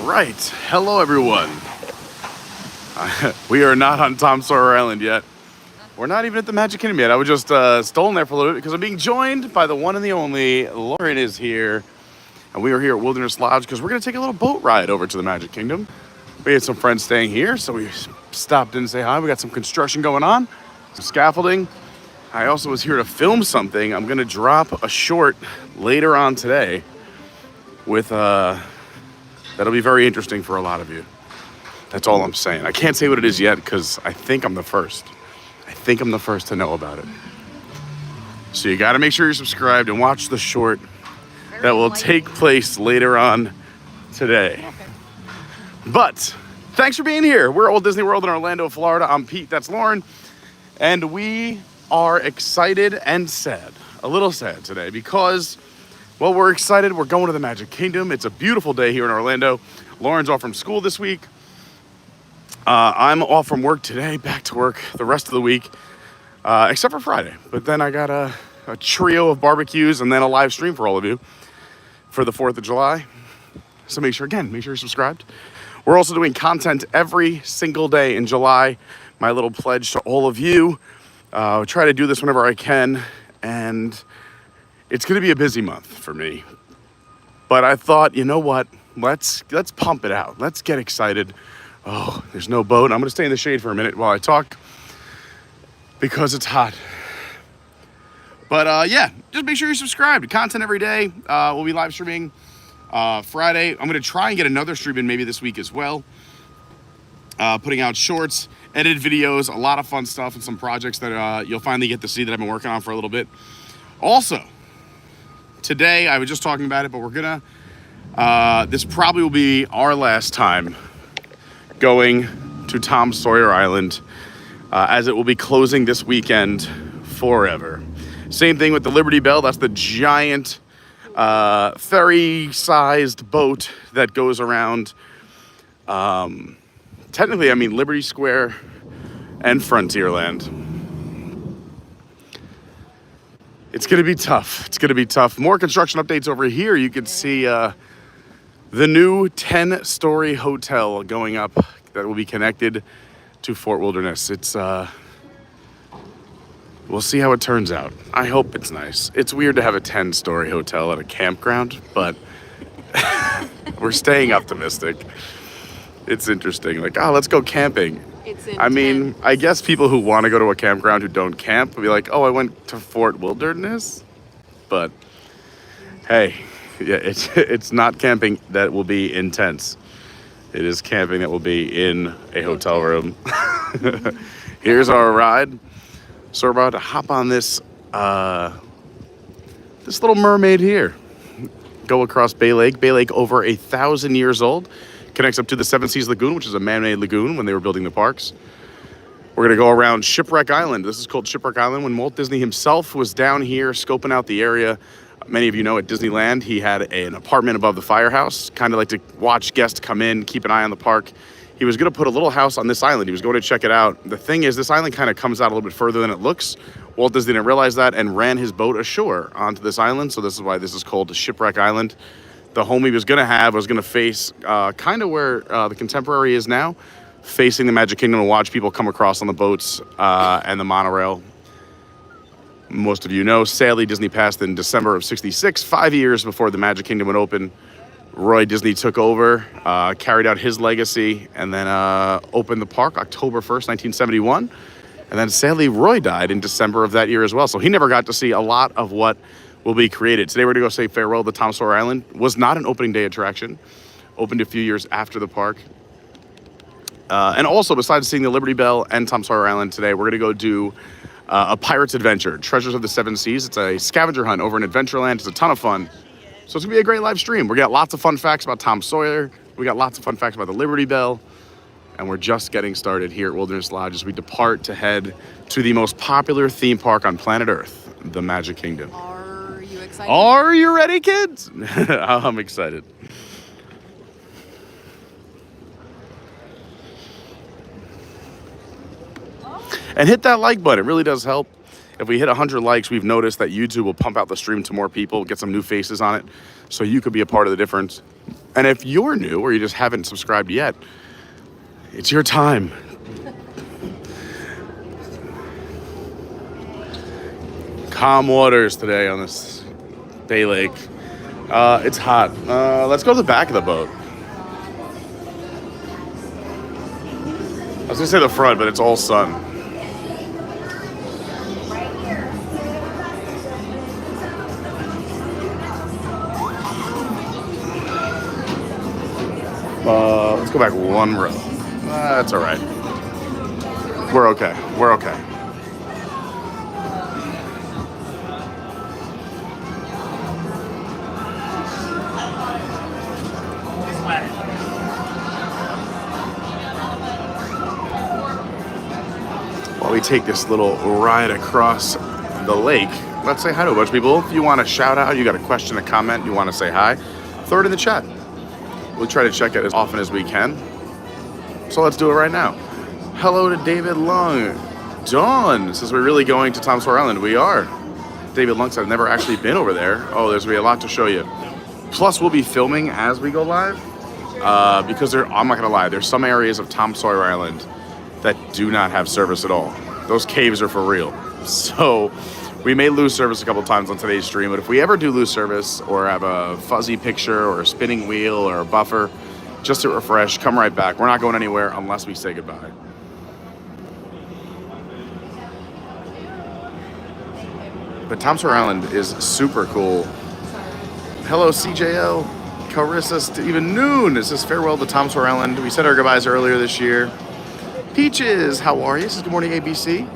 right, hello everyone. We are not on Tom Sawyer Island yet. We're not even at the Magic Kingdom yet. I was just stolen there for a little bit because I'm being joined by the one and the only Lauren is here. And we are here at Wilderness Lodge because we're going to take a little boat ride over to the Magic Kingdom. We had some friends staying here, so we stopped in to say hi. We got some construction going on, some scaffolding. I also was here to film something. I'm going to drop a short later on today with that'll be very interesting for a lot of you. That's all I'm saying. I can't say what it is yet because I think I'm the first. I think I'm the first to know about it. So you got to make sure you're subscribed and watch the short that will take place later on today. But thanks for being here. We're at Walt Disney World in Orlando, Florida. I'm Pete, that's Lauren. And we are excited and sad, a little sad today because, well, we're excited. We're going to the Magic Kingdom. It's a beautiful day here in Orlando. Lauren's off from school this week. I'm off from work today, back to work the rest of the week, except for Friday. But then I got a trio of barbecues and then a live stream for all of you for the 4th of July. So make sure you're subscribed. We're also doing content every single day in July. My little pledge to all of you. Try to do this whenever I can. And it's going to be a busy month for me. But I thought, you know what? Let's pump it out. Let's get excited. Oh, there's no boat. I'm going to stay in the shade for a minute while I talk because it's hot. But yeah, just make sure you're subscribed. Content every day. We'll be live streaming Friday. I'm going to try and get another stream in maybe this week as well. Putting out shorts, edited videos, a lot of fun stuff, and some projects that you'll finally get to see that I've been working on for a little bit. Also, today, I was just talking about it, but we're going to, this probably will be our last time going to Tom Sawyer Island, as it will be closing this weekend forever. Same thing with the Liberty Belle. That's the giant ferry-sized boat that goes around, technically, I mean, Liberty Square and Frontierland. It's going to be tough. It's going to be tough. More construction updates over here. You can see the new 10-story hotel going up that will be connected to Fort Wilderness. It's we'll see how it turns out. I hope it's nice. It's weird to have a 10-story hotel at a campground, but we're staying optimistic. It's interesting. Like, oh, let's go camping. I mean, I guess people who want to go to a campground who don't camp will be like, oh, I went to Fort Wilderness. But hey, yeah, it's not camping that will be intense. It is camping that will be in a hotel room. Here's our ride. So we're about to hop on this this little mermaid here. Go across Bay Lake. Bay Lake, over 1,000 years old. Connects up to the Seas Lagoon, which is a man-made lagoon when they were building the parks. We're going to go around Shipwreck Island. This is called Shipwreck Island. When Walt Disney himself was down here scoping out the area, many of you know at Disneyland, he had an apartment above the firehouse, kind of like to watch guests come in, keep an eye on the park. He was going to put a little house on this island. He was going to check it out. The thing is, this island kind of comes out a little bit further than it looks. Walt Disney didn't realize that and ran his boat ashore onto this island. So this is why this is called Shipwreck Island. The home he was going to have was going to face kind of where the Contemporary is now, facing the Magic Kingdom, and watch people come across on the boats and the monorail. Most of you know, sadly, Disney passed in December of '66, 5 years before the Magic Kingdom would open. Roy Disney took over, carried out his legacy, and then opened the park October 1st, 1971. And then sadly, Roy died in December of that year as well. So he never got to see a lot of what will be created. Today we're going to go say farewell to Tom Sawyer Island. Was not an opening day attraction. Opened a few years after the park. And also, besides seeing the Liberty Belle and Tom Sawyer Island today, we're going to go do a Pirate's Adventure, Treasures of the Seven Seas. It's a scavenger hunt over in Adventureland. It's a ton of fun. So it's going to be a great live stream. We're going to get lots of fun facts about Tom Sawyer. We got lots of fun facts about the Liberty Belle. And we're just getting started here at Wilderness Lodge as we depart to head to the most popular theme park on planet Earth, the Magic Kingdom. Are you excited? Are you ready, kids? I'm excited. And hit that like button. It really does help. If we hit 100 likes, we've noticed that YouTube will pump out the stream to more people, get some new faces on it, so you could be a part of the difference. And if you're new or you just haven't subscribed yet, it's your time. Calm waters today on this Bay Lake. It's hot. Let's go to the back of the boat. I was gonna say the front, but it's all sun. Let's go back one row. That's all right. We're okay. We're okay. While we take this little ride across the lake, let's say hi to a bunch of people. If you want a shout out, you got a question, a comment, you want to say hi, throw it in the chat. We'll try to check it as often as we can. So let's do it right now. Hello to David Lung. Dawn says, we're really going to Sawyer Island. We are. David Lung said, I've never actually been over there. Oh, there's going to be a lot to show you. Plus, we'll be filming as we go live. Because I'm not going to lie, there's some areas of Sawyer Island that do not have service at all. Those caves are for real. So we may lose service a couple times on today's stream, but if we ever do lose service or have a fuzzy picture or a spinning wheel or a buffer, just to refresh, come right back. We're not going anywhere unless we say goodbye. But Sawyer Island is super cool. Hello, CJL, Carissa, even Noon. It says farewell to Sawyer Island. We said our goodbyes earlier this year. Peaches, how are you? This is Good Morning ABC.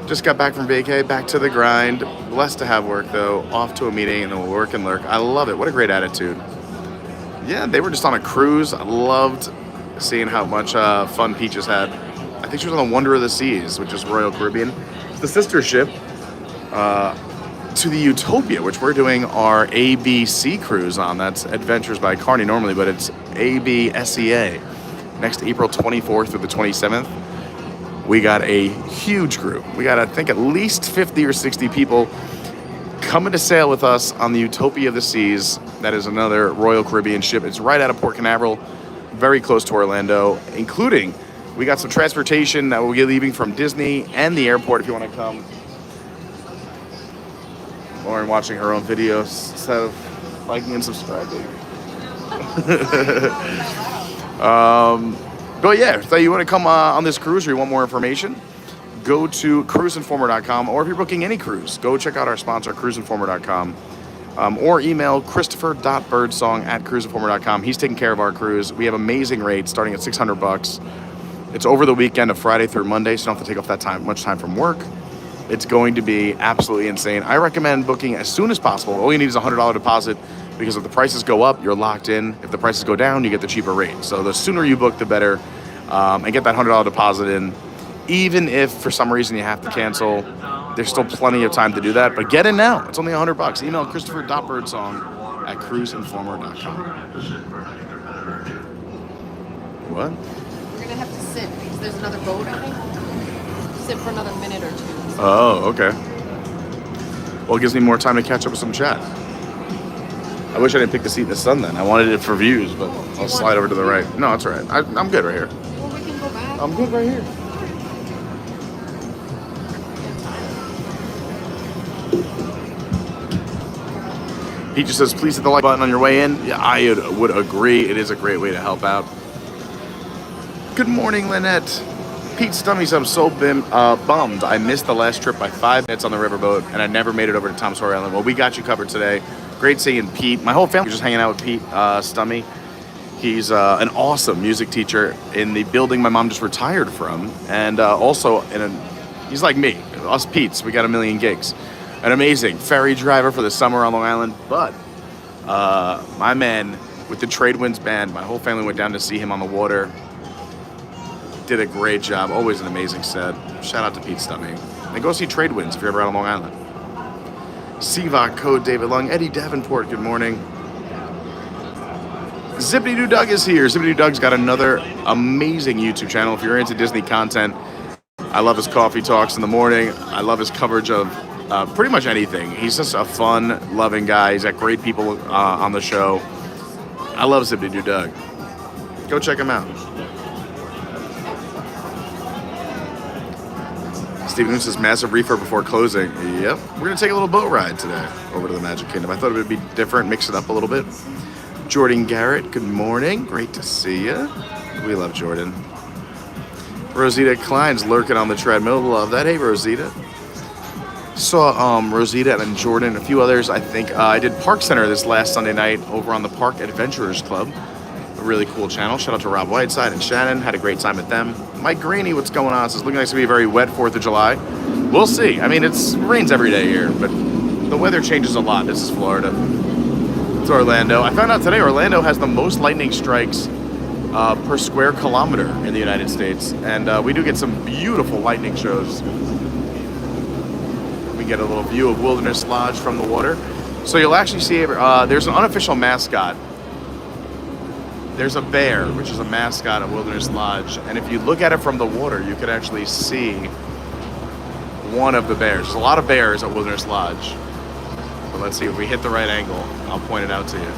Just got back from vacay, back to the grind. Blessed to have work though. Off to a meeting and then we'll work and lurk. I love it. What a great attitude. Yeah, they were just on a cruise. I loved seeing how much fun Peaches had. I think she was on the Wonder of the Seas, which is Royal Caribbean. It's the sister ship to the Utopia, which we're doing our ABC cruise on. That's Adventures by Carney normally, but it's ABSEA. Next April 24th through the 27th. We got a huge group. We got, I think, at least 50 or 60 people coming to sail with us on the Utopia of the Seas. That is another Royal Caribbean ship. It's right out of Port Canaveral, very close to Orlando, including we got some transportation that will be leaving from Disney and the airport if you want to come. Lauren watching her own videos instead of liking and subscribing. But yeah, so you want to come on this cruise or you want more information, go to cruiseinformer.com, or if you're booking any cruise, go check out our sponsor, cruiseinformer.com, or email Christopher.Birdsong at cruiseinformer.com. He's taking care of our cruise. We have amazing rates starting at $600. It's over the weekend of Friday through Monday, so you don't have to take off that much time from work. It's going to be absolutely insane. I recommend booking as soon as possible. All you need is a $100 deposit, because if the prices go up, you're locked in. If the prices go down, you get the cheaper rate. So the sooner you book, the better, and get that $100 deposit in. Even if for some reason you have to cancel, there's still plenty of time to do that. But get in now. It's only $100. Email Christopher.Birdsong at cruiseinformer.com. What? We're going to have to sit because there's another boat, I think. Sit for another minute or two. Oh, okay. Well, it gives me more time to catch up with some chat. I wish I didn't pick the seat in the sun then. I wanted it for views, but I'll slide over to the right. No, it's all right. I'm good right here. Well, we can go back. I'm good right here. He just says, please hit the like button on your way in. Yeah, I would agree. It is a great way to help out. Good morning, Lynette. Pete Stummies, I'm so bummed. I missed the last trip by 5 minutes on the riverboat, and I never made it over to Sawyer Island. Well, we got you covered today. Great seeing Pete. My whole family was just hanging out with Pete Stummy. He's an awesome music teacher in the building my mom just retired from. And also, he's like me, us Pete's. We got a million gigs. An amazing ferry driver for the summer on Long Island. But my man with the Trade Winds Band, my whole family went down to see him on the water. Did a great job. Always an amazing set. Shout out to Pete Stummy. And go see Trade Winds if you're ever out on Long Island. CVOC code David Lung. Eddie Davenport, good morning. Zippity Doo Doug is here. Zippity Doo Doug's got another amazing YouTube channel. If you're into Disney content, I love his coffee talks in the morning. I love his coverage of pretty much anything. He's just a fun, loving guy. He's got great people on the show. I love Zippity Doo Doug. Go check him out. Steven says massive refurb before closing. Yep. We're going to take a little boat ride today over to the Magic Kingdom. I thought it would be different, mix it up a little bit. Jordan Garrett, good morning. Great to see you. We love Jordan. Rosita Klein's lurking on the treadmill. Love that. Hey, Rosita. Saw Rosita and Jordan and a few others. I think I did Park Center this last Sunday night over on the Park Adventurers Club. A really cool channel. Shout out to Rob Whiteside and Shannon. Had a great time with them. Mike Greeny, what's going on? Says looking like it's going to be a very wet 4th of July. We'll see. I mean, it rains every day here, but the weather changes a lot. This is Florida. It's Orlando. I found out today Orlando has the most lightning strikes per square kilometer in the United States. And we do get some beautiful lightning shows. We get a little view of Wilderness Lodge from the water. So you'll actually see there's an unofficial mascot. There's a bear, which is a mascot of Wilderness Lodge. And if you look at it from the water, you could actually see one of the bears. There's a lot of bears at Wilderness Lodge. But let's see if we hit the right angle. I'll point it out to you.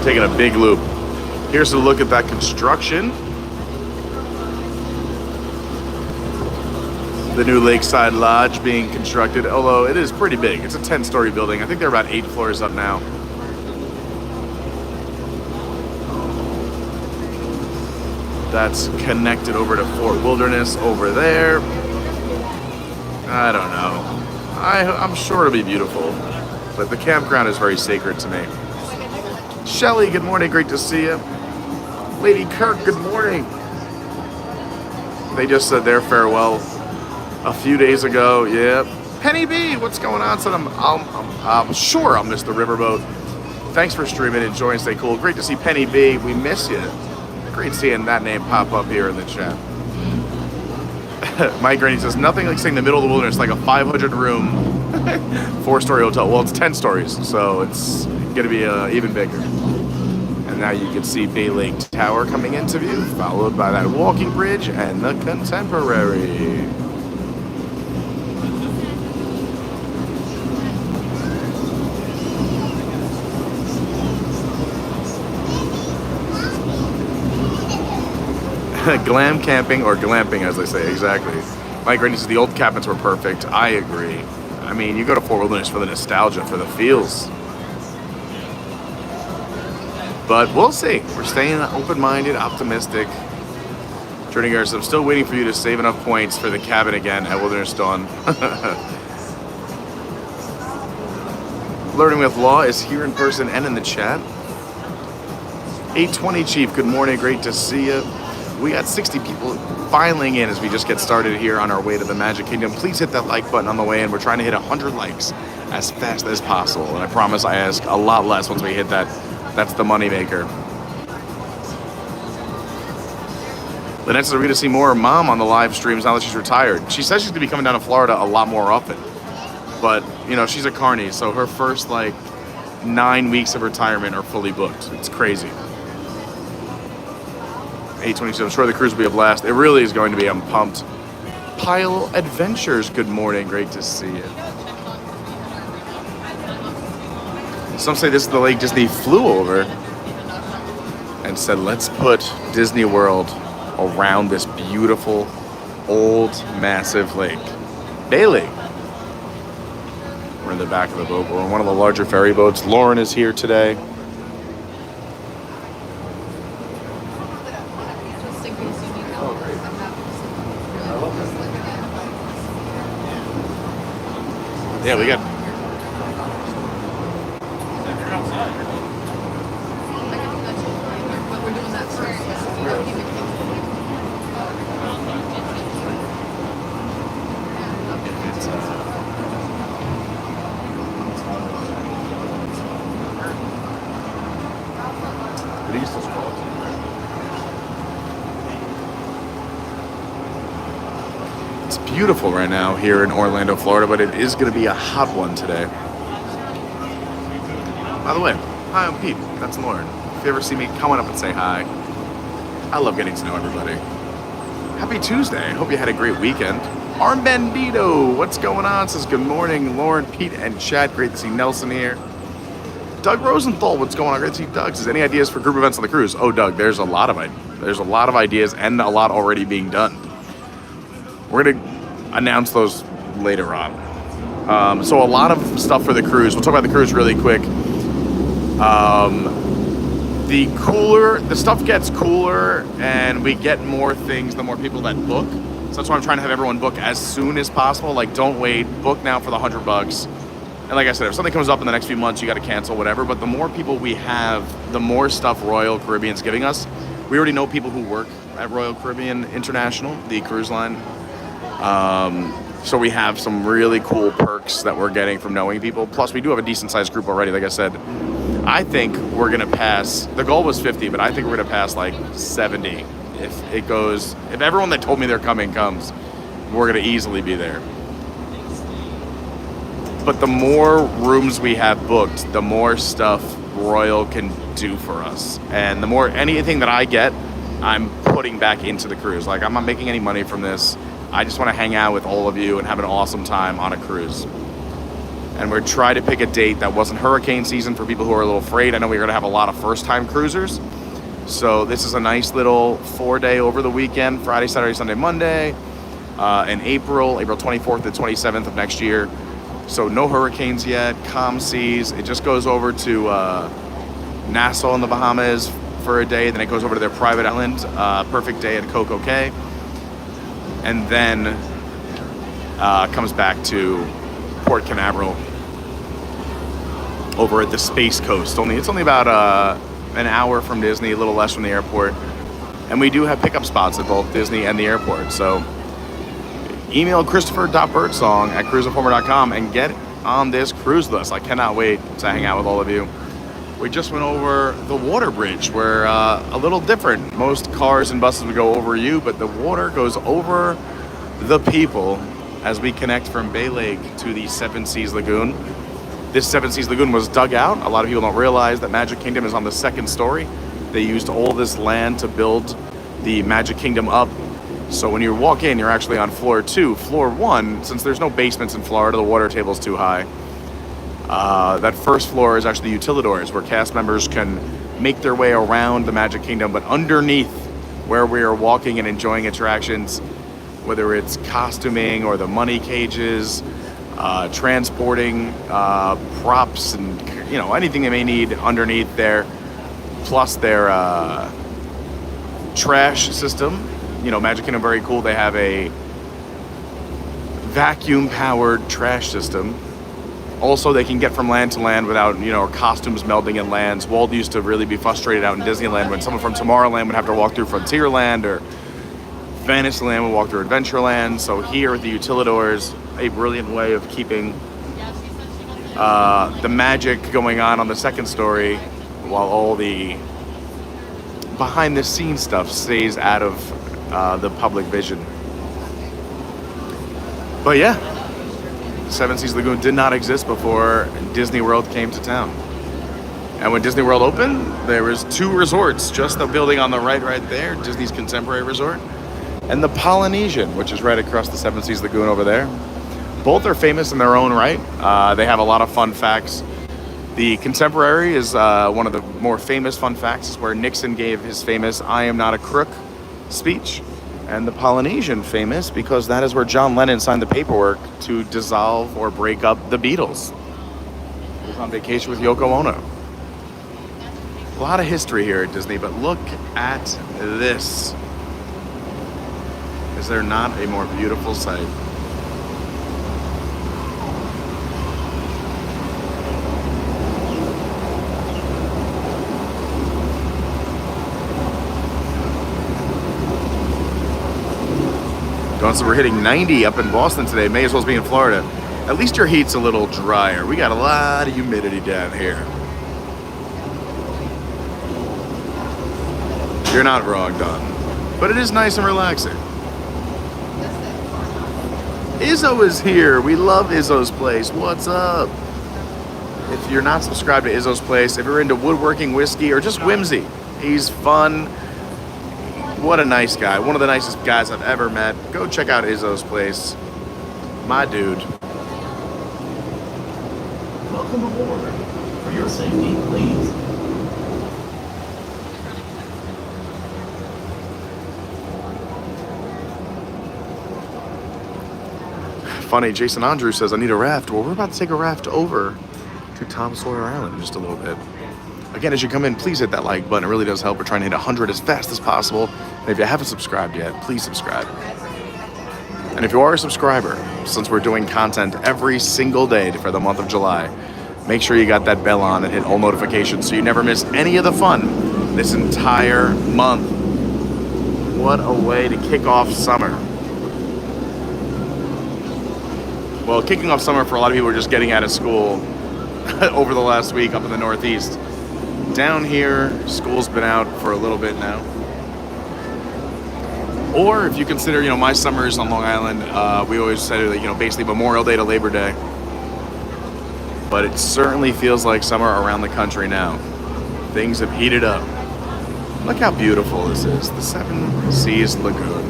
Taking a big loop. Here's a look at that construction. The new Lakeside Lodge being constructed, although it is pretty big. It's a 10-story building. I think they're about 8 floors up now. That's connected over to Fort Wilderness over there. I don't know. I'm sure it'll be beautiful, but the campground is very sacred to me. Shelly, good morning. Great to see you. Lady Kirk, good morning. They just said their farewell a few days ago. Yep. Penny B, what's going on? Said I'm sure I'll miss the Riverboat. Thanks for streaming. Enjoy and stay cool. Great to see Penny B. We miss you. Great seeing that name pop up here in the chat. Mike Granny says nothing like seeing the middle of the wilderness, like a 500-room 4-story hotel. Well, it's 10 stories, so it's going to be even bigger. And now you can see Bay Lake Tower coming into view, followed by that walking bridge and the Contemporary. Glam camping, or glamping as they say, exactly. Mike Granny says the old cabins were perfect. I agree. I mean, you go to Fort Wilderness for the nostalgia, for the feels. But we'll see. We're staying open-minded, optimistic. Jordan Garrison, I'm still waiting for you to save enough points for the cabin again at Wilderness Dawn. Learning with Law is here in person and in the chat. 820 Chief, good morning. Great to see you. We got 60 people filing in as we just get started here on our way to the Magic Kingdom. Please hit that like button on the way in. We're trying to hit 100 likes as fast as possible. And I promise I ask a lot less once we hit that. That's the moneymaker. Lynette says, are we going to see more of Mom on the live streams now that she's retired? She says she's going to be coming down to Florida a lot more often. But, you know, she's a Carney, so her first, 9 weeks of retirement are fully booked. It's crazy. 822, I'm sure the cruise will be a blast. It really is going to be. I'm pumped. Pile Adventures, good morning. Great to see you. Some say this is the lake Disney flew over and said, let's put Disney World around this beautiful, old, massive lake. Bay Lake. We're in the back of the boat. We're on one of the larger ferry boats. Lauren is here today. Yeah, we got. Beautiful right now here in Orlando, Florida, but it is going to be a hot one today. By the way, hi, I'm Pete. That's Lauren. If you ever see me, come on up and say hi. I love getting to know everybody. Happy Tuesday. Hope you had a great weekend. Armandito, what's going on? Says good morning, Lauren, Pete, and Chad. Great to see Nelson here. Doug Rosenthal, what's going on? Great to see Doug. Says any ideas for group events on the cruise? Oh, Doug, there's a lot of ideas and a lot already being done. We're gonna announce those later on. So a lot of stuff for the cruise. We'll talk about the cruise really quick. The stuff gets cooler and we get more things the more people that book. So that's why I'm trying to have everyone book as soon as possible. Like, don't wait, book now for the $100. And like I said, if something comes up in the next few months, you got to cancel, whatever. But the more people we have, the more stuff Royal Caribbean's giving us. We already know people who work at Royal Caribbean International, the cruise line. So we have some really cool perks that we're getting from knowing people. Plus, we do have a decent sized group already. Like I said, I think we're going to pass. The goal was 50, but I think we're going to pass like 70. If everyone that told me they're coming comes, we're going to easily be there. But the more rooms we have booked, the more stuff Royal can do for us. And the more anything that I get, I'm putting back into the cruise. Like, I'm not making any money from this. I just want to hang out with all of you and have an awesome time on a cruise. And we're trying to pick a date that wasn't hurricane season for people who are a little afraid. I know we're going to have a lot of first-time cruisers. So this is a nice little 4-day over the weekend, Friday, Saturday, Sunday, Monday, in April 24th to 27th of next year. So no hurricanes yet, calm seas. It just goes over to Nassau in the Bahamas for a day. Then it goes over to their private island, perfect day at Coco Cay. And then comes back to Port Canaveral over at the Space Coast. It's only about an hour from Disney, a little less from the airport. And we do have pickup spots at both Disney and the airport. So email Christopher.Birdsong at cruiseinformer.com and get on this cruise list. I cannot wait to hang out with all of you. We just went over the water bridge. We're a little different. Most cars and buses would go over you, but the water goes over the people as we connect from Bay Lake to the Seas Lagoon. This Seas Lagoon was dug out. A lot of people don't realize that Magic Kingdom is on the second story. They used all this land to build the Magic Kingdom up. So when you walk in, you're actually on floor 2. Floor 1, since there's no basements in Florida, the water table's too high. That first floor is actually utilidors, where cast members can make their way around the Magic Kingdom, but underneath where we are walking and enjoying attractions, whether it's costuming or the money cages, transporting props and anything they may need underneath there, plus their trash system. Magic Kingdom, very cool. They have a vacuum-powered trash system. Also, they can get from land to land without, costumes melting in lands. Walt used to really be frustrated out in Disneyland when someone from Tomorrowland would have to walk through Frontierland, or Fantasyland would walk through Adventureland. So here at the utilidors, a brilliant way of keeping the magic going on the second story, while all the behind-the-scenes stuff stays out of the public vision. But yeah, Seas Lagoon did not exist before Disney World came to town. And when Disney World opened, there was 2 resorts, just the building on the right there, Disney's Contemporary Resort, and the Polynesian, which is right across the Seas Lagoon over there. Both are famous in their own right. They have a lot of fun facts. The Contemporary is one of the more famous fun facts, is where Nixon gave his famous "I am not a crook" speech. And the Polynesian, famous because that is where John Lennon signed the paperwork to dissolve or break up the Beatles. He was on vacation with Yoko Ono. A lot of history here at Disney, but look at this. Is there not a more beautiful sight? So we're hitting 90 up in Boston today. May as well be in Florida. At least your heat's a little drier. We got a lot of humidity down here. You're not wrong, Don. But it is nice and relaxing. Izzo is here. We love Izzo's Place. What's up? If you're not subscribed to Izzo's Place, if you're into woodworking, whiskey, or just whimsy, he's fun. What a nice guy. One of the nicest guys I've ever met. Go check out Izzo's place. My dude. Welcome aboard. For your safety, please. Funny, Jason Andrew says, I need a raft. Well, we're about to take a raft over to Tom Sawyer Island in just a little bit. Again, as you come in, please hit that like button. It really does help. We're trying to hit 100 as fast as possible. And if you haven't subscribed yet, please subscribe. And if you are a subscriber, since we're doing content every single day for the month of July, make sure you got that bell on and hit all notifications so you never miss any of the fun this entire month. What a way to kick off summer. Well, kicking off summer for a lot of people are just getting out of school over the last week up in the Northeast. Down here, school's been out for a little bit now. Or if you consider, my summers on Long Island, we always say, basically Memorial Day to Labor Day. But it certainly feels like summer around the country now. Things have heated up. Look how beautiful this is, the Seas Lagoon.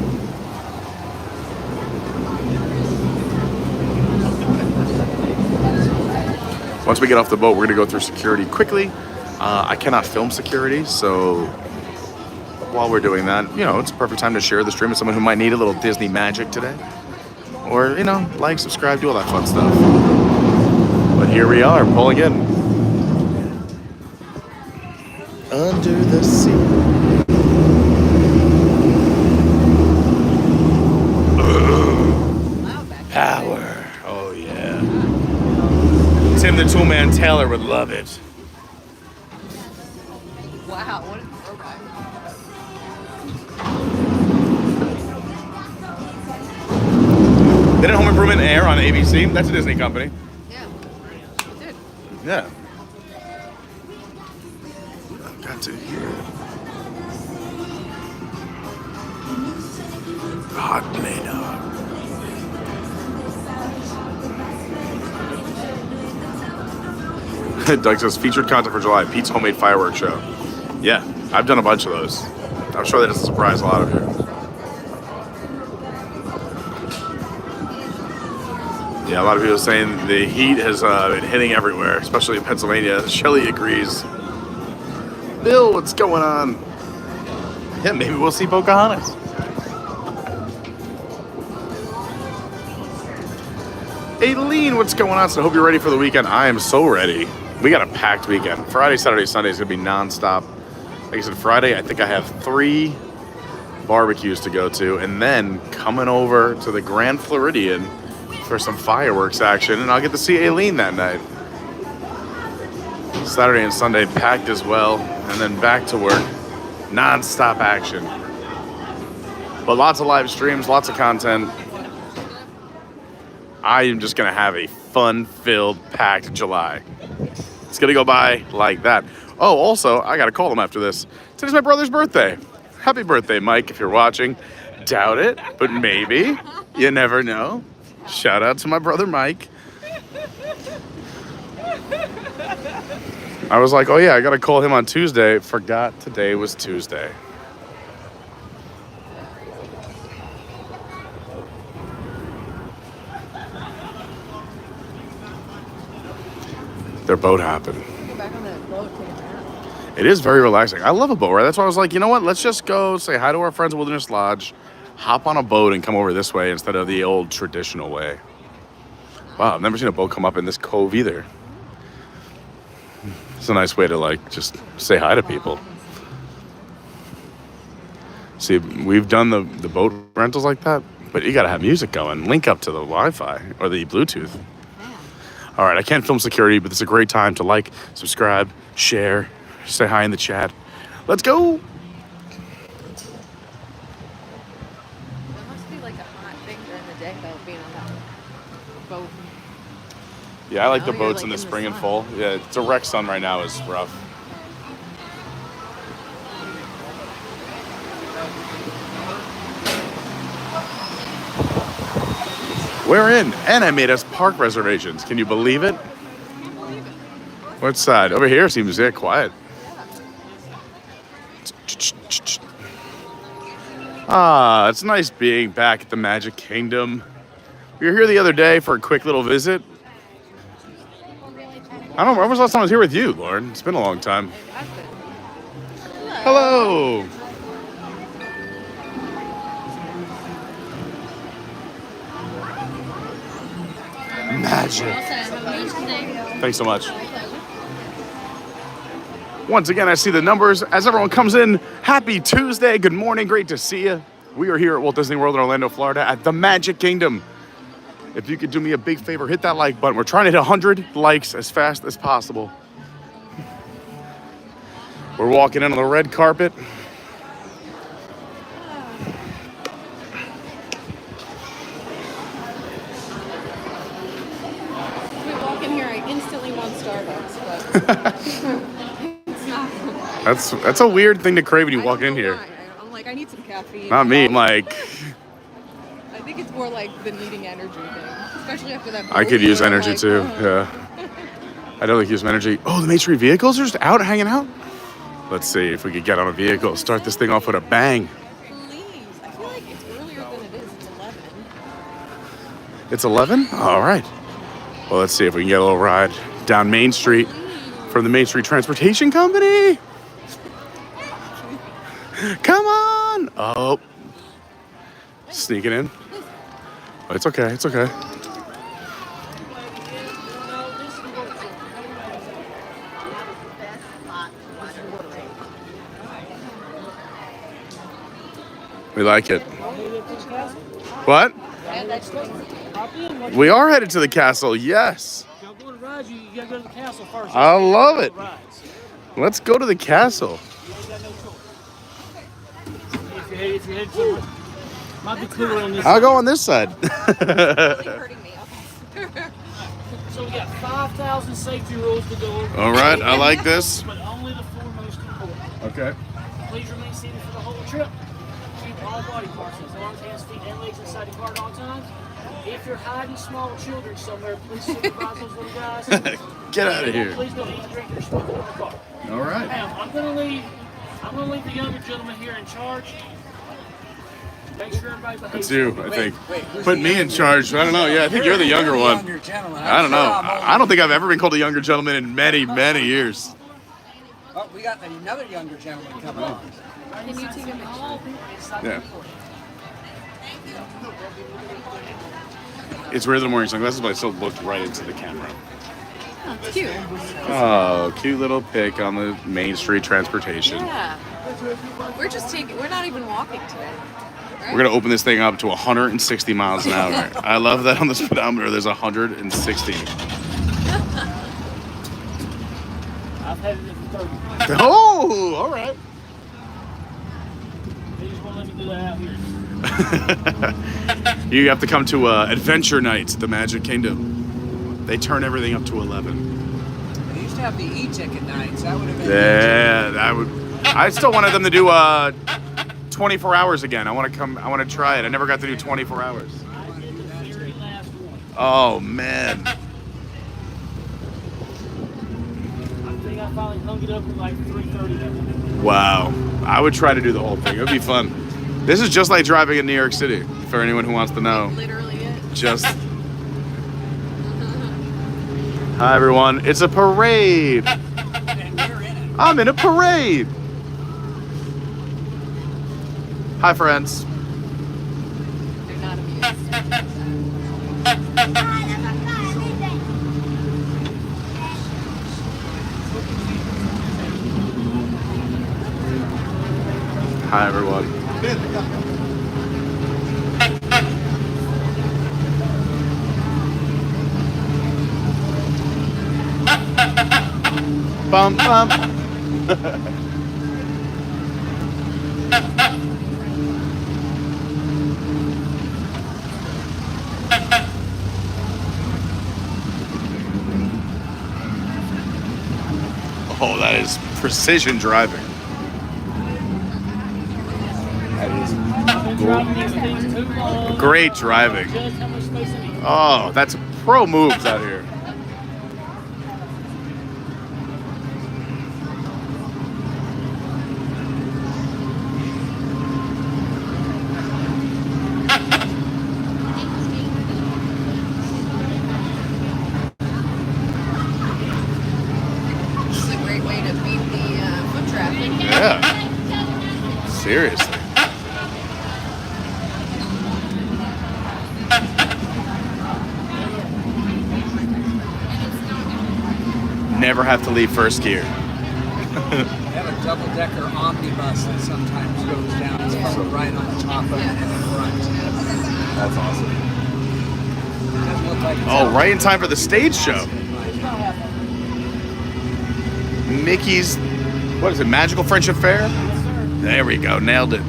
Once we get off the boat, we're gonna go through security quickly. I cannot film security, so while we're doing that, it's a perfect time to share the stream with someone who might need a little Disney magic today. Or, like, subscribe, do all that fun stuff. But here we are, pulling in. Under the sea. Power. Oh, yeah. Tim the Toolman Taylor would love it. Wow, what a throwback. Didn't Home Improvement air on ABC? That's a Disney company. Yeah, it did. Yeah. I've got to hear it. Hot Play-Doh. Doug says, featured content for July, Pete's homemade fireworks show. Yeah, I've done a bunch of those. I'm sure that doesn't surprise a lot of you. Yeah, a lot of people are saying the heat has been hitting everywhere, especially in Pennsylvania. Shelley agrees. Bill, what's going on? Yeah, maybe we'll see Pocahontas. Aileen, what's going on? So I hope you're ready for the weekend. I am so ready. We got a packed weekend. Friday, Saturday, Sunday is going to be nonstop. Like I said, Friday, I think I have 3 barbecues to go to, and then coming over to the Grand Floridian for some fireworks action, and I'll get to see Aileen that night. Saturday and Sunday packed as well, and then back to work. Non-stop action. But lots of live streams, lots of content. I am just going to have a fun-filled, packed July. It's going to go by like that. Oh, also, I got to call him after this. Today's my brother's birthday. Happy birthday, Mike, if you're watching. Doubt it, but maybe. You never know. Shout out to my brother, Mike. I was like, oh, yeah, I got to call him on Tuesday. Forgot today was Tuesday. Their boat hopping. Go back on that boat, take a nap. It is very relaxing. I love a boat ride. That's why I was like, you know what? Let's just go say hi to our friends at Wilderness Lodge, hop on a boat, and come over this way instead of the old traditional way. Wow, I've never seen a boat come up in this cove either. It's a nice way to, like, just say hi to people. See, we've done the boat rentals like that, but you got to have music going. Link up to the Wi-Fi or the Bluetooth. All right, I can't film security, but it's a great time to like, subscribe, share, say hi in the chat. Let's go. That must be like a hot thing during the day, though, being on that boat. Yeah, I like the You're, boats like, in the in the spring and sun. fall. Yeah, it's a wreck sun right now is rough. We're in, and I made us park reservations. Can you believe it? What side? Over here seems quiet. Ah, it's nice being back at the Magic Kingdom. We were here the other day for a quick little visit. I don't remember when was the last time I was here with you, Lauren. It's been a long time. It has been. Hello. Magic. Thanks so much. Once again, I see the numbers as everyone comes in. Happy Tuesday. Good morning. Great to see you. We are here at Walt Disney World in Orlando, Florida at the Magic Kingdom. If you could do me a big favor, hit that like button. We're trying to hit 100 likes as fast as possible. We're walking in on the red carpet. We walk in here, I instantly want Starbucks, but it's not. That's a weird thing to crave when you walk in here. I'm like, I need some caffeine. Not me. I'm like, I think it's more like the needing energy thing, especially after that. I could use energy like, too. Yeah. I definitely could use some energy. Oh, the Main Street vehicles are just out hanging out. Let's see if we could get on a vehicle. Start this thing off with a bang. Please, I feel like it's earlier than it is. It's 11. It's 11? All right. Well, let's see if we can get a little ride down Main Street from the Main Street Transportation Company. Come on. Oh. Sneaking in. Oh, it's okay. It's okay. We like it. What? We are headed to the castle, yes. Y'all go to rides, you gotta go to the castle first. I love it. Let's go to the castle. If you head somewhere, might be cooler on this I'll side. go on this side. Hurting me. So we got 5,000 safety rules to go over. All right, I like this. But only the four most important. Okay. Please remain seated for the whole trip. Keep all body parts, as arms, hands, feet, and legs inside the car at all times. If you're hiding small children somewhere, please supervise those little guys. Get out of here. Please don't eat and drink or smoke in the car. All right. Now, I'm gonna leave the younger gentleman here in charge. Make sure everybody behaves. It's you, I think. Put me in charge. I don't know. Yeah, I think you're the younger one. I don't know. I don't think I've ever been called a younger gentleman in many, many years. Oh, we got another younger gentleman coming on. Can you take a picture? Yeah. It's weird in the morning sunglasses, but I still looked right into the camera. Oh, it's cute. Oh, cute little pic on the Main Street Transportation. Yeah. We're not even walking today. Right? We're gonna open this thing up to 160 miles an hour. I love that on the speedometer. There's 160. I've had it for 30. Oh, all right. They just won't let me do that out here. You have to come to Adventure Nights at the Magic Kingdom. They turn everything up to 11. They used to have the e-ticket nights. That would have been. Yeah, that would. I still wanted them to do 24 hours again. I want to come. I want to try it. I never got to do 24 hours. I did the very last one. Oh man. I think I finally hung it up at like 3:30. Wow. I would try to do the whole thing. It would be fun. This is just like driving in New York City. For anyone who wants to know. Literally it. Just. Hi everyone. It's a parade. And we're in it. I'm in a parade. Hi friends. They're not amused. Hi everyone. Bum bum. Oh, that is precision driving. That is I've been driving these things too long. great driving. Judge how much space I need. Oh, that's pro moves out here. Yeah. Seriously. Never have to leave first gear. They have a double-decker omnibus that sometimes goes down. It's from right on the top of it in the front. That's awesome. It doesn't look like it's Oh, right in time for the stage show. Mickey's, what is it, Magical Friendship Fair? There we go, nailed it.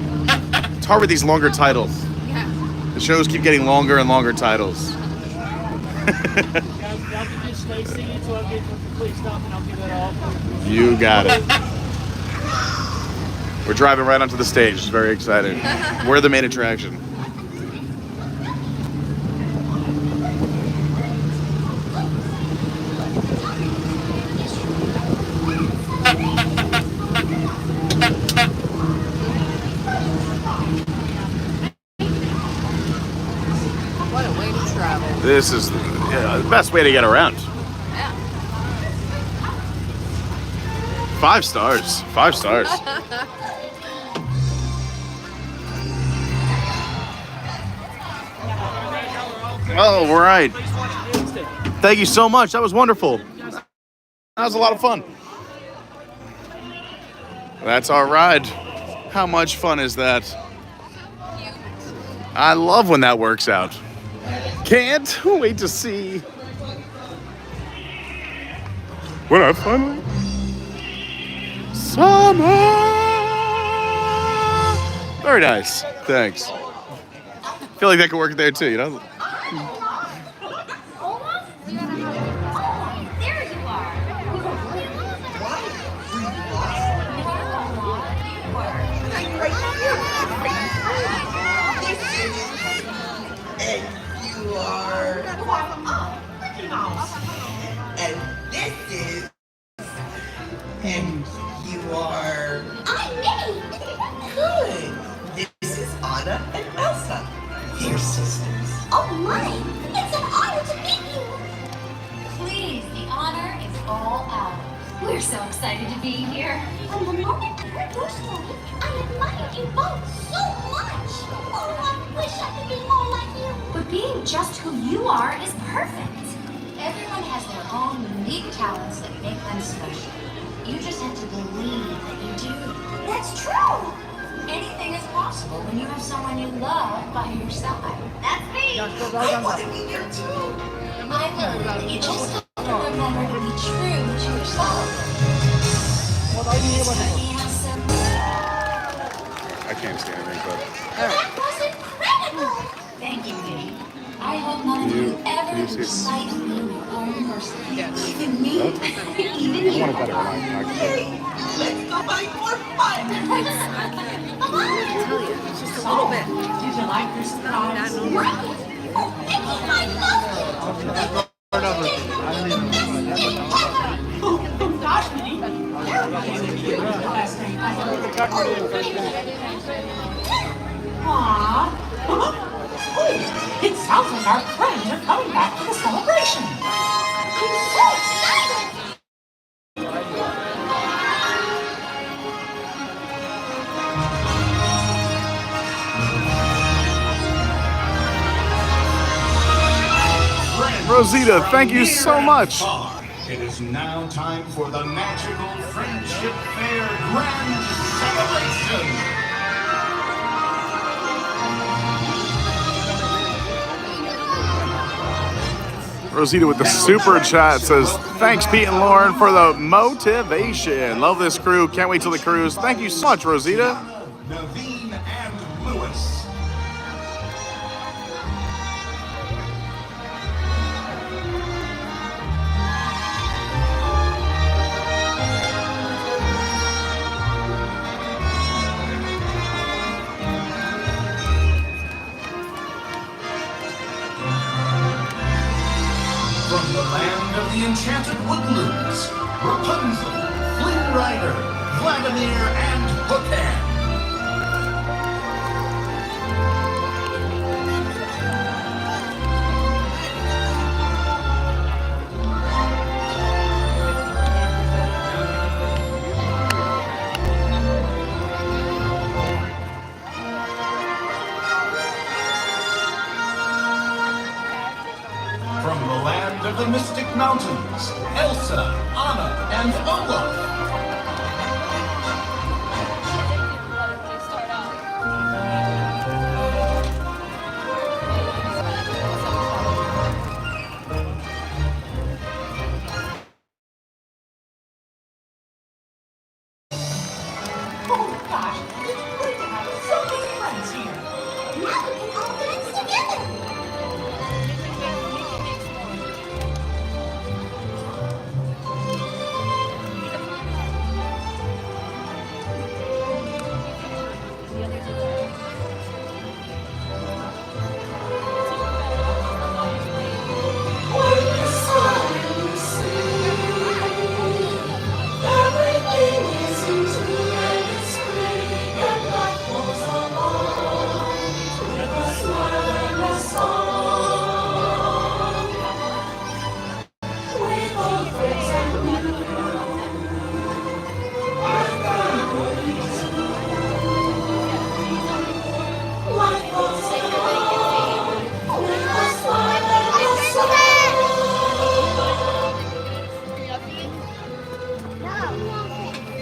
It's hard with these longer titles. Yeah. The shows keep getting longer and longer titles. Y'all can just stay singing until I get to a complete stop and I'll give it all. You got it. We're driving right onto the stage. It's very exciting. We're the main attraction. What a way to travel. This is the best way to get around. Yeah. 5 stars. 5 stars. Oh, all right. Thank you so much. That was wonderful. That was a lot of fun. That's our ride. How much fun is that? I love when that works out. Can't wait to see. When I finally. Summer! Very nice. Thanks. Feel like that could work there too, you know? There you are. And you are. And this is. And you are. I'm Minnie. Good. This is Anna and Elsa. They're sisters. Oh my, it's an honor to meet you. Please, the honor is all ours. We're so excited to be here. From the moment I heard your story, I admired you both so much. Oh, I wish I could be more like you. But being just who you are is perfect. Everyone has their own unique talents that make them special. You just have to believe that you do. That's true. Anything is possible when you have someone you love by your side. That's me. I want to be there too. I learned that you just have to remember to be true to yourself. You certainly have some. I can't stand anything, but. That was incredible. Thank you, Minnie. I hope none of you ever you lose see- sight of me in your own person. Even me. Even you. Let's go find more fun. Just a little bit. Did you like this song? Right. Oh, Mickey, I love Aww. It sounds like our friends are coming back for the celebration. I'm so excited. Rosita, thank you so much. It is now time for the magical Friendship Fair Grand Celebration. Rosita with the super chat says, thanks, Pete and Lauren, for the motivation. Love this crew. Can't wait till the cruise. Thank you so much, Rosita. Naveen and Lewis. From the land of the enchanted woodlands, Rapunzel, Flynn Rider, Vladimir, and Hookhead. From the land of the Mystic Mountains, Elsa, Anna, and Olaf. Oh gosh, it's great to have so many friends here. Now we can all dance together.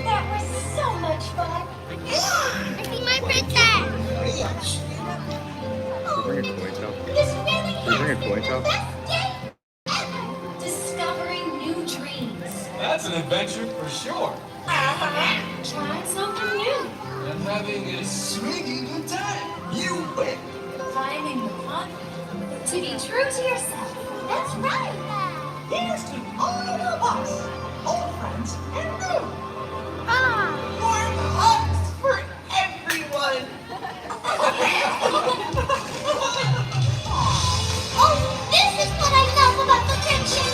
That was so much fun. I see my friend there. Bring a coin shop. This really Can we bring a has coin been the shop? best day ever. Discovering new dreams. That's an adventure for sure. Trying something new. And having a swinging good time. You win. Finding the fun. To be true to yourself. That's right. Here's to all of us, old friends and new. Warm hugs for everyone. Oh, this is what I love about the friendship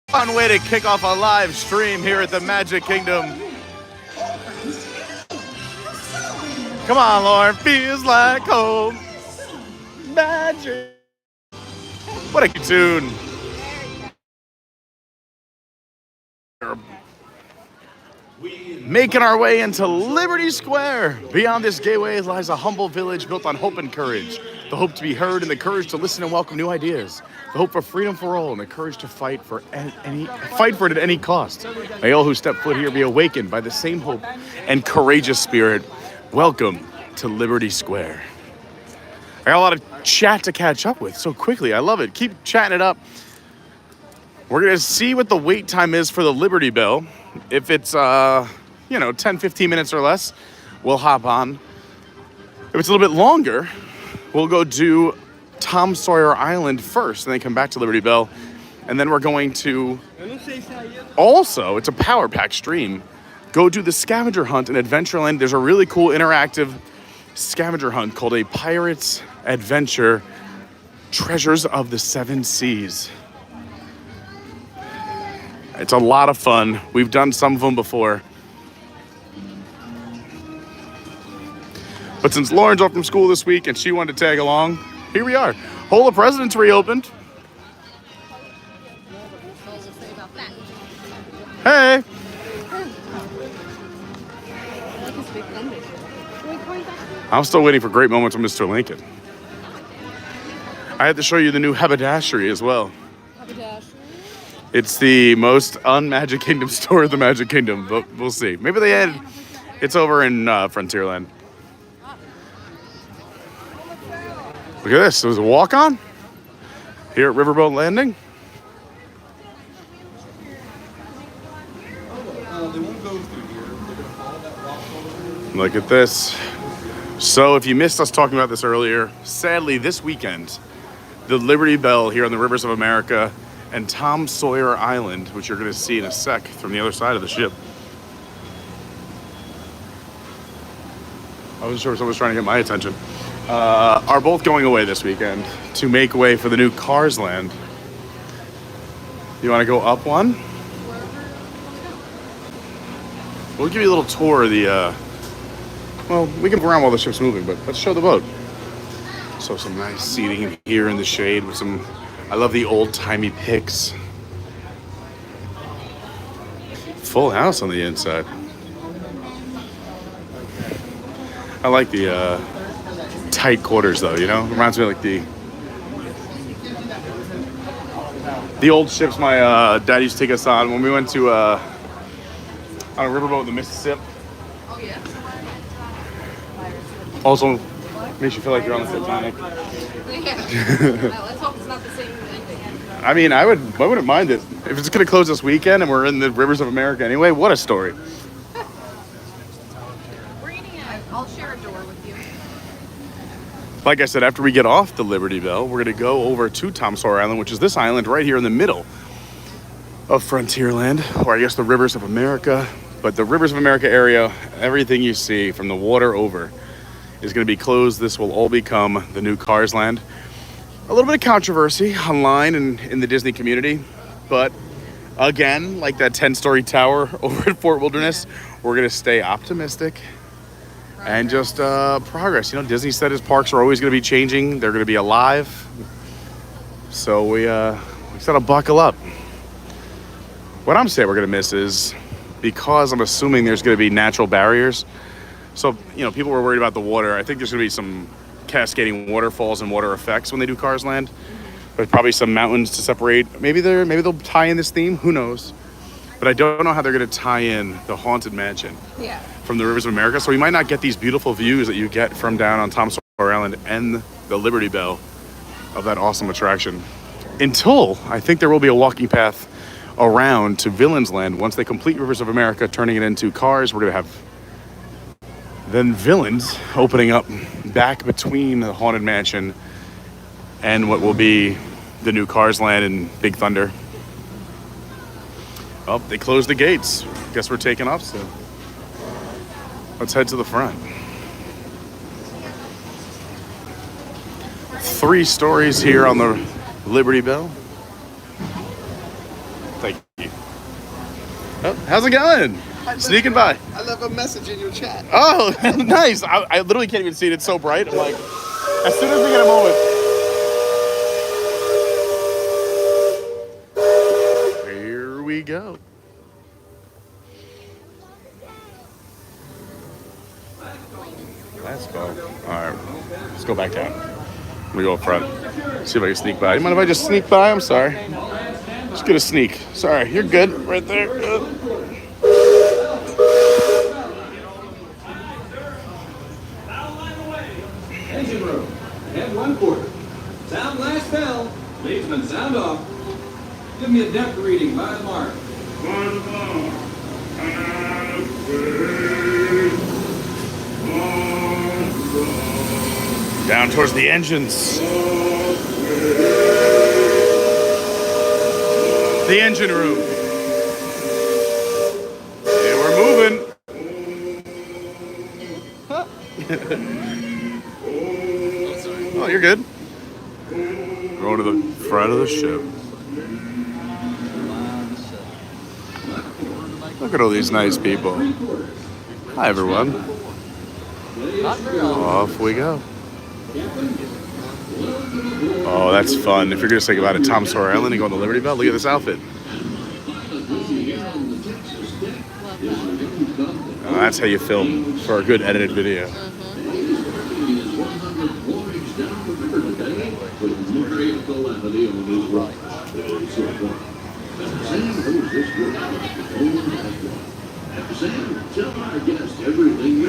Fun way to kick off a live stream here at the Magic Kingdom. Come on, Lauren. Feels like home. Magic. What a good tune. Making our way into Liberty Square. Beyond this gateway lies a humble village built on hope and courage. The hope to be heard and the courage to listen and welcome new ideas. The hope for freedom for all and the courage to fight for it at any cost. May all who step foot here be awakened by the same hope and courageous spirit. Welcome to Liberty Square. I got a lot of chat to catch up with so quickly. I love it. Keep chatting it up. We're going to see what the wait time is for the Liberty Bell. If it's, 10, 15 minutes or less, we'll hop on. If it's a little bit longer, we'll go do Tom Sawyer Island first and then come back to Liberty Bell. And then we're going to also, it's a power pack stream, go do the scavenger hunt in Adventureland. There's a really cool interactive scavenger hunt called a Pirate's Adventure Treasures of the Seven Seas. It's a lot of fun. We've done some of them before. But since Lauren's off from school this week and she wanted to tag along, here we are. Hole of Presidents reopened. Hey! I'm still waiting for great moments with Mr. Lincoln. I had to show you the new Habadasherie as well. Habadasherie? It's the most un-Magic Kingdom store of the Magic Kingdom, but we'll see. Maybe they had... It's over in Frontierland. Look at this. There's a walk-on here at Riverboat Landing. Look at this. So if you missed us talking about this earlier, sadly this weekend, the Liberty Belle here on the Rivers of America and Sawyer Island, which you're going to see in a sec from the other side of the ship. I wasn't sure if someone was trying to get my attention. Are both going away this weekend to make way for the new Cars Land. You want to go up one? We'll give you a little tour of the, well, we can go around while the ship's moving, but let's show the boat. So some nice seating here in the shade with some, I love the old-timey picks. Full house on the inside. I like the tight quarters though, you know? Reminds me of like the old ships my dad used to take us on when we went to on a riverboat in the Mississippi. Oh, yeah? Also makes you feel like you're on the Titanic. Yeah. Let's hope it's not the same ending. I mean, I wouldn't mind it. If it's gonna close this weekend and we're in the Rivers of America anyway, what a story. I'll share a door with you. Like I said, after we get off the Liberty Belle, we're gonna go over to Sawyer Island, which is this island right here in the middle of Frontierland, or I guess the Rivers of America. But the Rivers of America area, everything you see from the water over is gonna be closed. This will all become the new Cars Land. A little bit of controversy online and in the Disney community, but again, like that 10-story tower over at Fort Wilderness, we're gonna stay optimistic and just progress. You know, Disney said his parks are always gonna be changing. They're gonna be alive. So we just gotta buckle up. What I'm saying we're gonna miss is, because I'm assuming there's gonna be natural barriers. So, you know, people were worried about the water. I think there's gonna be some cascading waterfalls and water effects when they do Cars Land. But probably some mountains to separate. Maybe they'll tie in this theme, who knows? But I don't know how they're gonna tie in the Haunted Mansion from the Rivers of America. So we might not get these beautiful views that you get from down on Sawyer Island and the Liberty Belle of that awesome attraction. Until I think there will be a walking path around to Villains Land. Once they complete Rivers of America, turning it into Cars, we're gonna have then Villains opening up back between the Haunted Mansion and what will be the new Cars Land and Big Thunder. Oh, they closed the gates. Guess we're taking off soon. Let's head to the front. 3 stories here on the Liberty Belle. Thank you. Oh, how's it going? Sneaking by. I left a message in your chat. Oh, nice. I literally can't even see it. It's so bright. I'm like, as soon as we get a moment. Here we go. Let's go. All right, let's go back down. We go up front. See if I can sneak by. You mind if I just sneak by? I'm sorry. Just gonna sneak. Sorry, you're good. Right there. Good. Engine room. Head 1/4. Sound last bell. Leadsman, sound off. Give me a depth reading by the mark. Down towards the engines. The engine room. Yeah, we're moving. Oh, you're good. Go to the front of the ship. Look at all these nice people. Hi, everyone. Off we go. Oh, that's fun. If you're going to think about it, Tom Sawyer Island and go on the Liberty Bell, look at this outfit. Oh, that's how you film for a good edited video.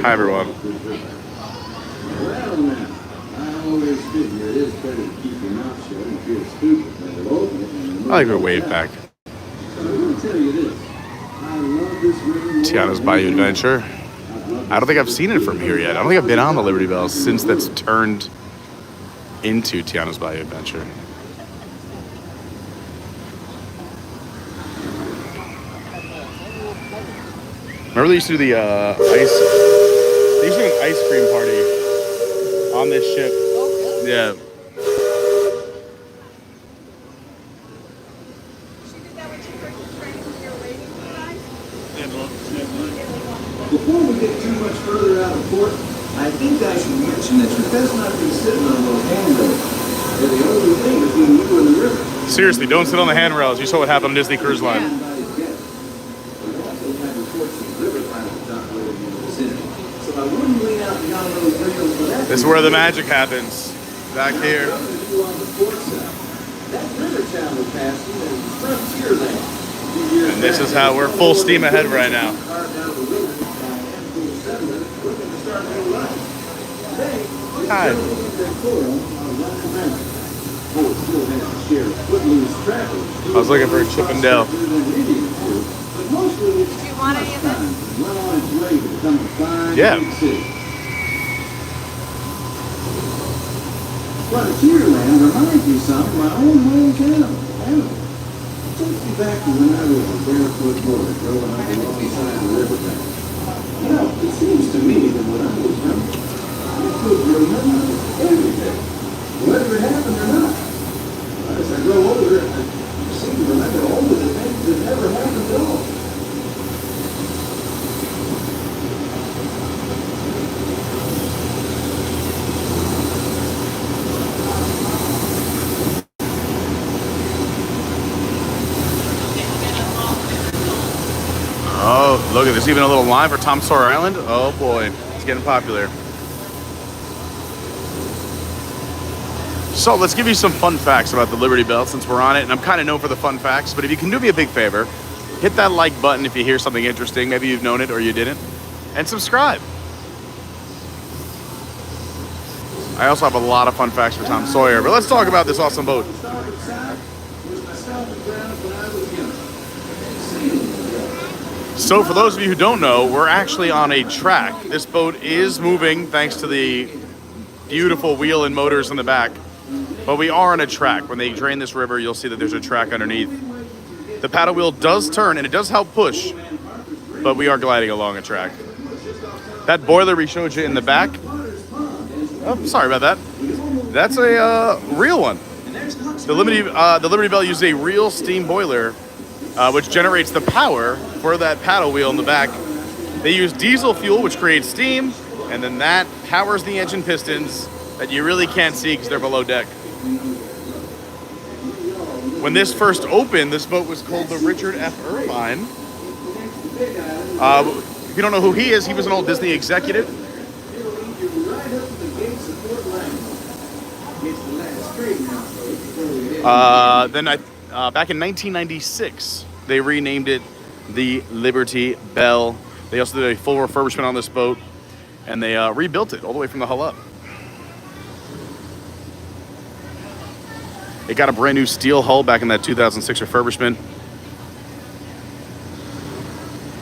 Hi, everyone. Well, now, I always figure it is better to keep your mouth shut and feel stupid than to open it. I like her wave back. I'm going to tell you this. I love this river. Tiana's Bayou Adventure. I don't think I've seen it from here yet. I don't think I've been on the Liberty Bell since that's turned into Tiana's Bayou Adventure. Remember they used to do the ice. They used to do an ice cream party on this ship. Oh, really? Yeah. Before we get too much further out of port, I think I should mention that you're best not to be sitting on those handrails. They're the only thing between you and the river. Seriously, don't sit on the handrails. You saw what happened on Disney Cruise Line. Yeah. This is where the magic happens. Back here. And this is how we're full steam ahead right now. Hi. I was looking for a Chip and Dale. Do you want any of this? Yeah. Frontierland reminds me some of my own hometown. It takes me back to when I was a barefoot boy growing up along the side of the riverbank. You know, it seems to me that when I was young, I could remember everything, whether it happened or not. As I grow older, I seem to remember all of the things that never happened at all. Oh, look at there's even a little line for Tom Sawyer Island. Oh boy, it's getting popular. So let's give you some fun facts about the Liberty Bell since we're on it, and I'm kind of known for the fun facts, but if you can do me a big favor, hit that like button if you hear something interesting, maybe you've known it or you didn't, and subscribe. I also have a lot of fun facts for Tom Sawyer, but let's talk about this awesome boat. So for those of you who don't know, we're actually on a track. This boat is moving thanks to the beautiful wheel and motors in the back, but we are on a track. When they drain this river, you'll see that there's a track underneath. The paddle wheel does turn and it does help push, but we are gliding along a track. That boiler we showed you in the back, oh, sorry about that. That's a real one. The Liberty Bell uses a real steam boiler, which generates the power for that paddle wheel in the back. They use diesel fuel, which creates steam, and then that powers the engine pistons that you really can't see because they're below deck. When this first opened, this boat was called the Richard F. Irvine. If you don't know who he is, he was an old Disney executive. Back in 1996, they renamed it the Liberty Bell. They also did a full refurbishment on this boat, and they rebuilt it all the way from the hull up. It got a brand new steel hull back in that 2006 refurbishment.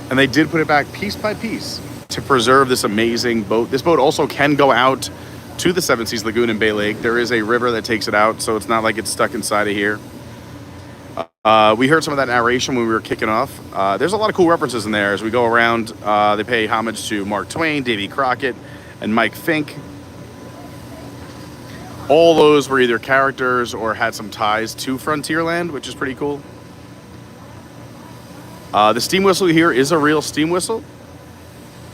And they did put it back piece by piece to preserve this amazing boat. This boat also can go out to the Seas Lagoon in Bay Lake. There is a river that takes it out, so it's not like it's stuck inside of here. We heard some of that narration when we were kicking off. There's a lot of cool references in there as we go around. They pay homage to Mark Twain, Davy Crockett, and Mike Fink. All those were either characters or had some ties to Frontierland, which is pretty cool. The steam whistle here is a real steam whistle.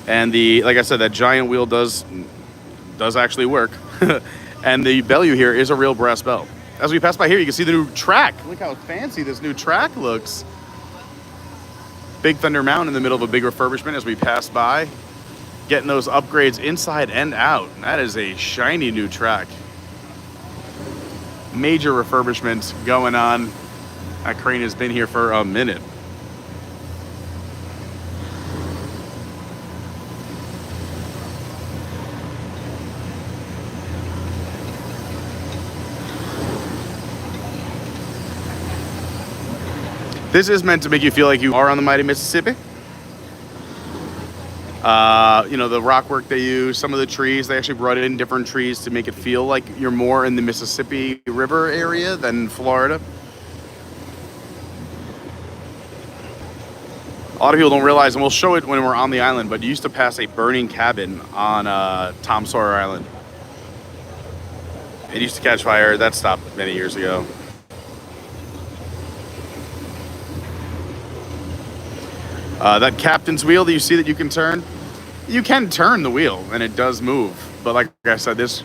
And like I said, that giant wheel does actually work. And the bell you hear is a real brass bell. As we pass by here, you can see the new track. Look how fancy this new track looks. Big Thunder Mountain in the middle of a big refurbishment as we pass by. Getting those upgrades inside and out. That is a shiny new track. Major refurbishment going on. That crane has been here for a minute. This is meant to make you feel like you are on the mighty Mississippi. You know, the rock work they use, some of the trees, they actually brought in different trees to make it feel like you're more in the Mississippi River area than Florida. A lot of people don't realize, and we'll show it when we're on the island, but you used to pass a burning cabin on Tom Sawyer Island. It used to catch fire. That stopped many years ago. That captain's wheel that you see that you can turn, you can turn the wheel and it does move. But like I said, this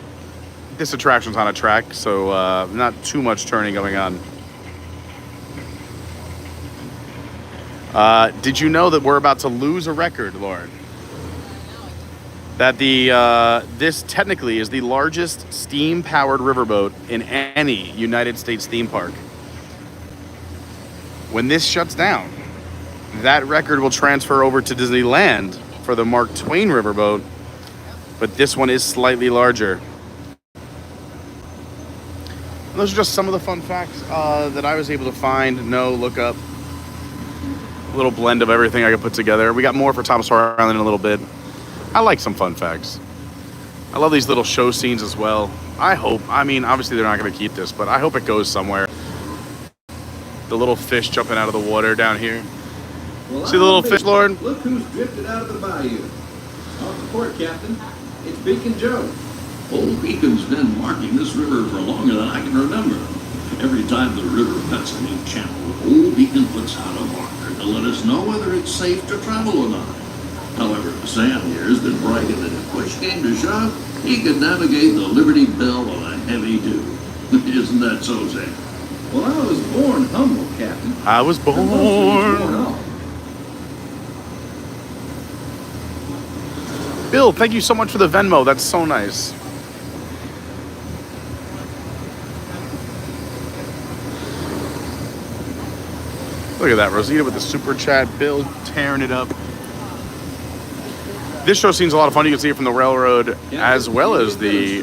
attraction's on a track, so not too much turning going on. Did you know that we're about to lose a record, Lauren? That this technically is the largest steam-powered riverboat in any United States theme park. When this shuts down, that record will transfer over to Disneyland for the Mark Twain riverboat, but this one is slightly larger. And those are just some of the fun facts that I was able to find, look up. A little blend of everything I could put together. We got more for Tom Sawyer Island in a little bit. I like some fun facts. I love these little show scenes as well. I mean, obviously they're not going to keep this, but I hope it goes somewhere. The little fish jumping out of the water down here. Well, see the little fish, Lauren? Look who's drifted out of the bayou. Off the port, Captain. It's Beacon Joe. Old Beacon's been marking this river for longer than I can remember. Every time the river cuts a new channel, Old Beacon puts out a marker to let us know whether it's safe to travel or not. However, Sam here has been bragging that if push came to shove, he could navigate the Liberty Belle on a heavy dew. Isn't that so, Sam? Well, I was born humble, Captain. I was born. Bill, thank you so much for the Venmo. That's so nice. Look at that, Rosita with the super chat. Bill tearing it up. This show seems a lot of fun. You can see it from the railroad as well as the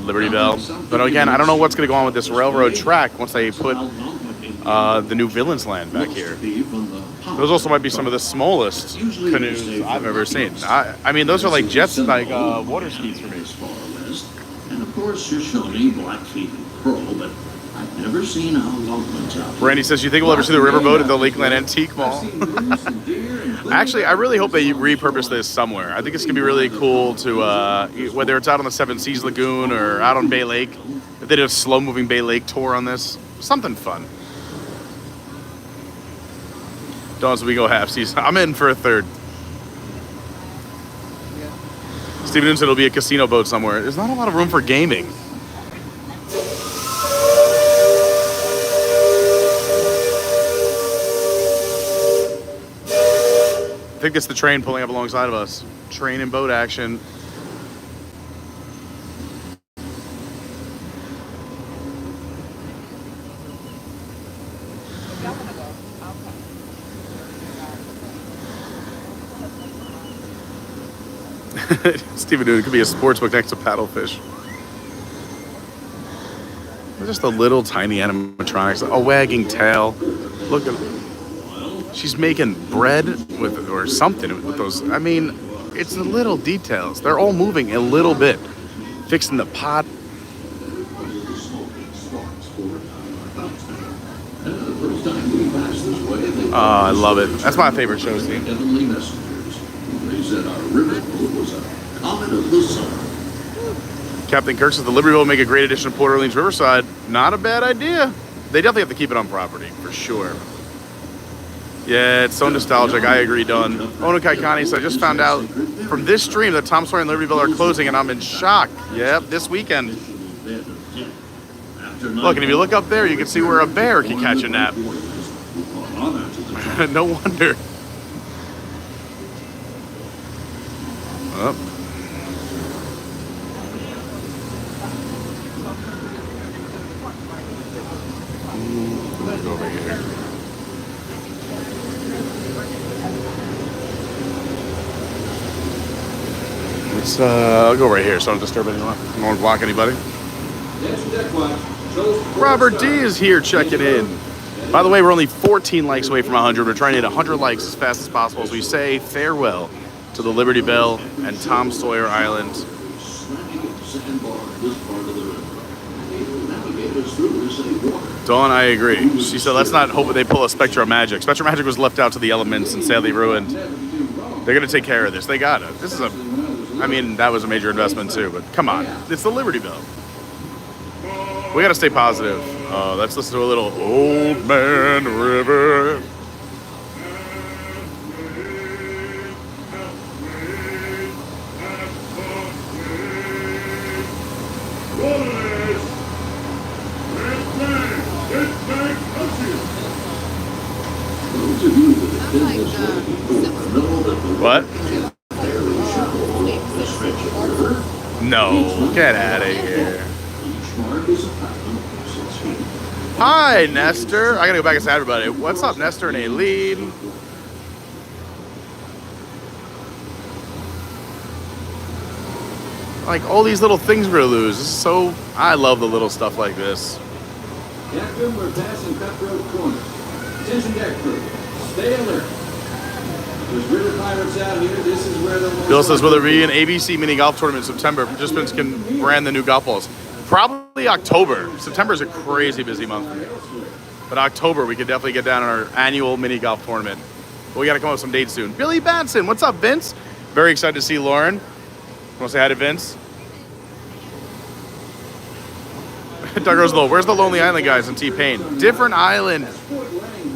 Liberty Belle. But again, I don't know what's going to go on with this railroad track once they put the new Villains Land back here. Those also might be some of the smallest canoes I've ever seen. I mean, those are like jets, like water skis for me. And of course, your Shawnee, Blackfeet, and Crow, but I've never seen elopements out. Randy says, you think we'll ever see the riverboat at the Lakeland Antique Mall? Actually, I really hope they repurpose this somewhere. I think it's going to be really cool to, whether it's out on the Seas Lagoon or out on Bay Lake, if they did a slow-moving Bay Lake tour on this, something fun. Dawn, so we go halfsies. I'm in for a third. Steven said it'll be a casino boat somewhere. There's not a lot of room for gaming. I think it's the train pulling up alongside of us. Train and boat action. Stephen Newton, it could be a sports book next to paddlefish. They're just the little tiny animatronics. A wagging tail. Look at, she's making bread with, or something with those. I mean, it's the little details. They're all moving a little bit. Fixing the pot. Oh, I love it. That's my favorite show scene. They said our riverboat was a comet of the sun. Captain Kirk says the Liberty Boat will make a great addition to Port Orleans Riverside. Not a bad idea. They definitely have to keep it on property, for sure. Yeah, it's so nostalgic. I agree, Don. Onokai Connie said, I just found out from this stream that Tom Sawyer and Liberty Belle are closing, and I'm in shock. Yep, this weekend. Look, and if you look up there, you can see where a bear can catch a nap. No wonder. Oh. Let's go over here. I'll go right here so I don't disturb anyone. I don't want to block anybody. Robert D is here checking in. By the way, we're only 14 likes away from 100. We're trying to hit 100 likes as fast as possible as we say farewell to the Liberty Belle and Tom Sawyer Island. Dawn, I agree. She said, let's not hope that they pull a Spectrum Magic. Spectrum Magic was left out to the elements and sadly ruined. They're going to take care of this. They got it. This is I mean, that was a major investment too, but come on. It's the Liberty Belle. We got to stay positive. Let's listen to a little Old Man River. What? No, get out of here. Hi, Nestor. I gotta go back and say hi, everybody. What's up, Nestor and Aileen? Like, all these little things we're gonna lose. This is so... I love the little stuff like this. Captain, we're passing Cutthroat Corner. Attention deck crew. Stay alert. There's river pirates out here. This is where they'll... Bill says, will there be an ABC mini golf tournament in September? Participants can brand the new golf balls. Probably October. September is a crazy busy month for me. But October, we could definitely get down on our annual mini golf tournament. But we got to come up with some dates soon. Billy Batson, what's up, Vince? Very excited to see Lauren. Want to say hi to Vince? Doug Roosevelt, where's the Lonely Island guys and T-Pain? Different island.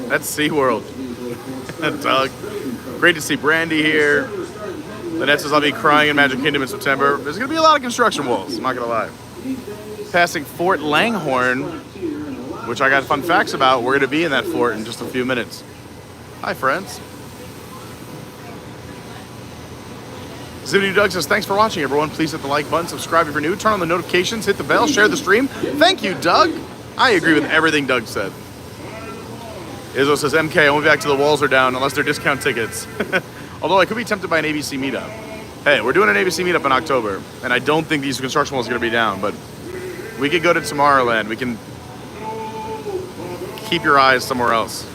That's SeaWorld. Doug. Great to see Brandy here. Lynette says I'll be crying in Magic Kingdom in September. There's going to be a lot of construction walls, I'm not going to lie. Passing Fort Langhorne, which I got fun facts about. We're going to be in that fort in just a few minutes. Hi, friends. Zibidoo Doug says, thanks for watching, everyone. Please hit the like button, subscribe if you're new, turn on the notifications, hit the bell, share the stream. Thank you, Doug. I agree with everything Doug said. Izzo says, MK, I won't be back till the walls are down unless they're discount tickets. Although I could be tempted by an ABC meetup. Hey, we're doing an ABC meetup in October, and I don't think these construction walls are going to be down, but we could go to Tomorrowland. We can keep your eyes somewhere else.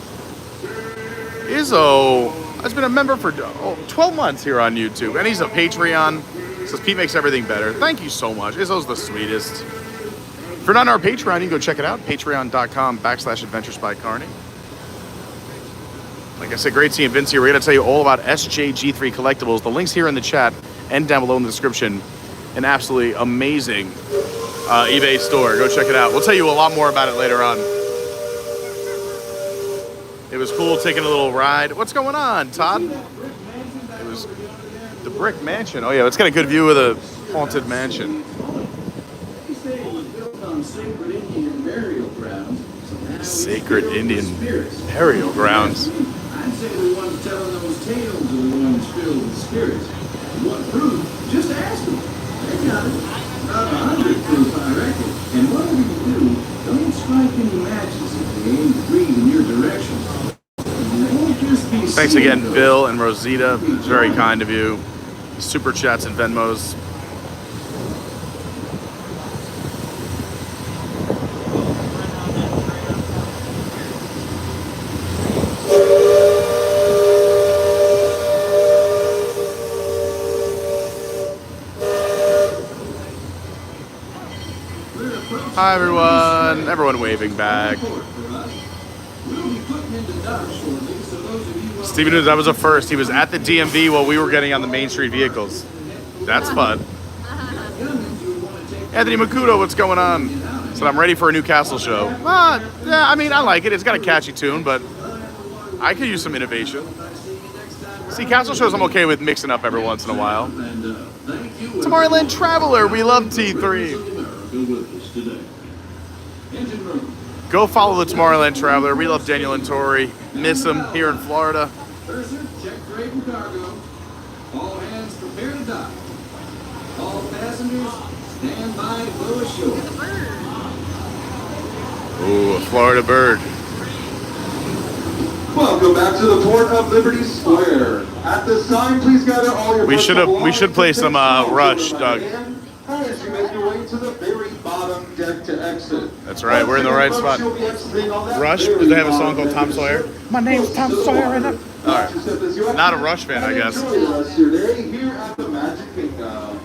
Izzo has been a member for 12 months here on YouTube, and he's a Patreon. Says Pete makes everything better. Thank you so much. Izzo's the sweetest. If you're not on our Patreon, you can go check it out. Patreon.com/Adventures by Carney. Like I said, great seeing Vince here. We're going to tell you all about SJG3 collectibles. The link's here in the chat and down below in the description. An absolutely amazing eBay store. Go check it out. We'll tell you a lot more about it later on. It was cool taking a little ride. What's going on, Todd? It was the Brick Mansion. Oh, yeah, it's got a good view of the Haunted Mansion. Sacred Indian burial grounds. I'd say the ones telling those tales are the ones filled with spirits. What proof? Just ask them. They got it. About 100 proof, I reckon. And whatever you do, don't strike any matches if they aim to breathe in your direction. Thanks again, Bill and Rosita. It's very kind of you. Super chats and Venmos. Hi, everyone. Everyone waving back. We'll be putting into dock shortly, so those of you Steven knew that was a first. He was at the DMV while we were getting on the Main Street vehicles. That's fun. Anthony Makuto, what's going on? So I'm ready for a new Castle show. Yeah, I mean, I like it. It's got a catchy tune, but I could use some innovation. See, Castle shows I'm okay with mixing up every once in a while. Tomorrowland Traveler, we love T3. Go follow the Tomorrowland Traveler. We love Daniel and Tori. Miss him here in Florida. Check freight and cargo. All hands prepare to dock. All passengers stand by to go ashore. Ooh, a Florida bird. Welcome back to the port of Liberty Square. At this time, please gather all your. We should play some Rush, Doug. As you make your way to the very bottom deck to exit. That's right, we're in the right spot. Rush? Do they have a song called Tom Sawyer? My name's Tom Sawyer. Alright. Not a Rush fan, I guess. Enjoy the rest of your day here at the Magic Kingdom.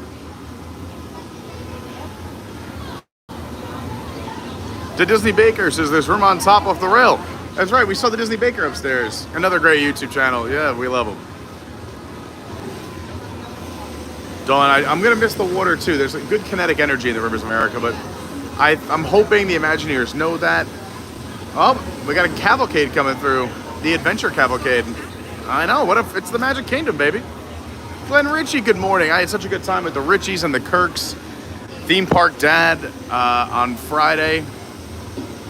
The Disney Baker says there's room on top off the rail. That's right, we saw the Disney Baker upstairs. Another great YouTube channel. Yeah, we love them. Dawn, I'm going to miss the water too. There's a good kinetic energy in the Rivers of America, but I'm hoping the Imagineers know that. Oh, we got a cavalcade coming through. The Adventure Cavalcade. I know, what if it's the Magic Kingdom, baby? Glenn Ritchie, good morning. I had such a good time with the Richies and the Kirks. Theme Park Dad on Friday.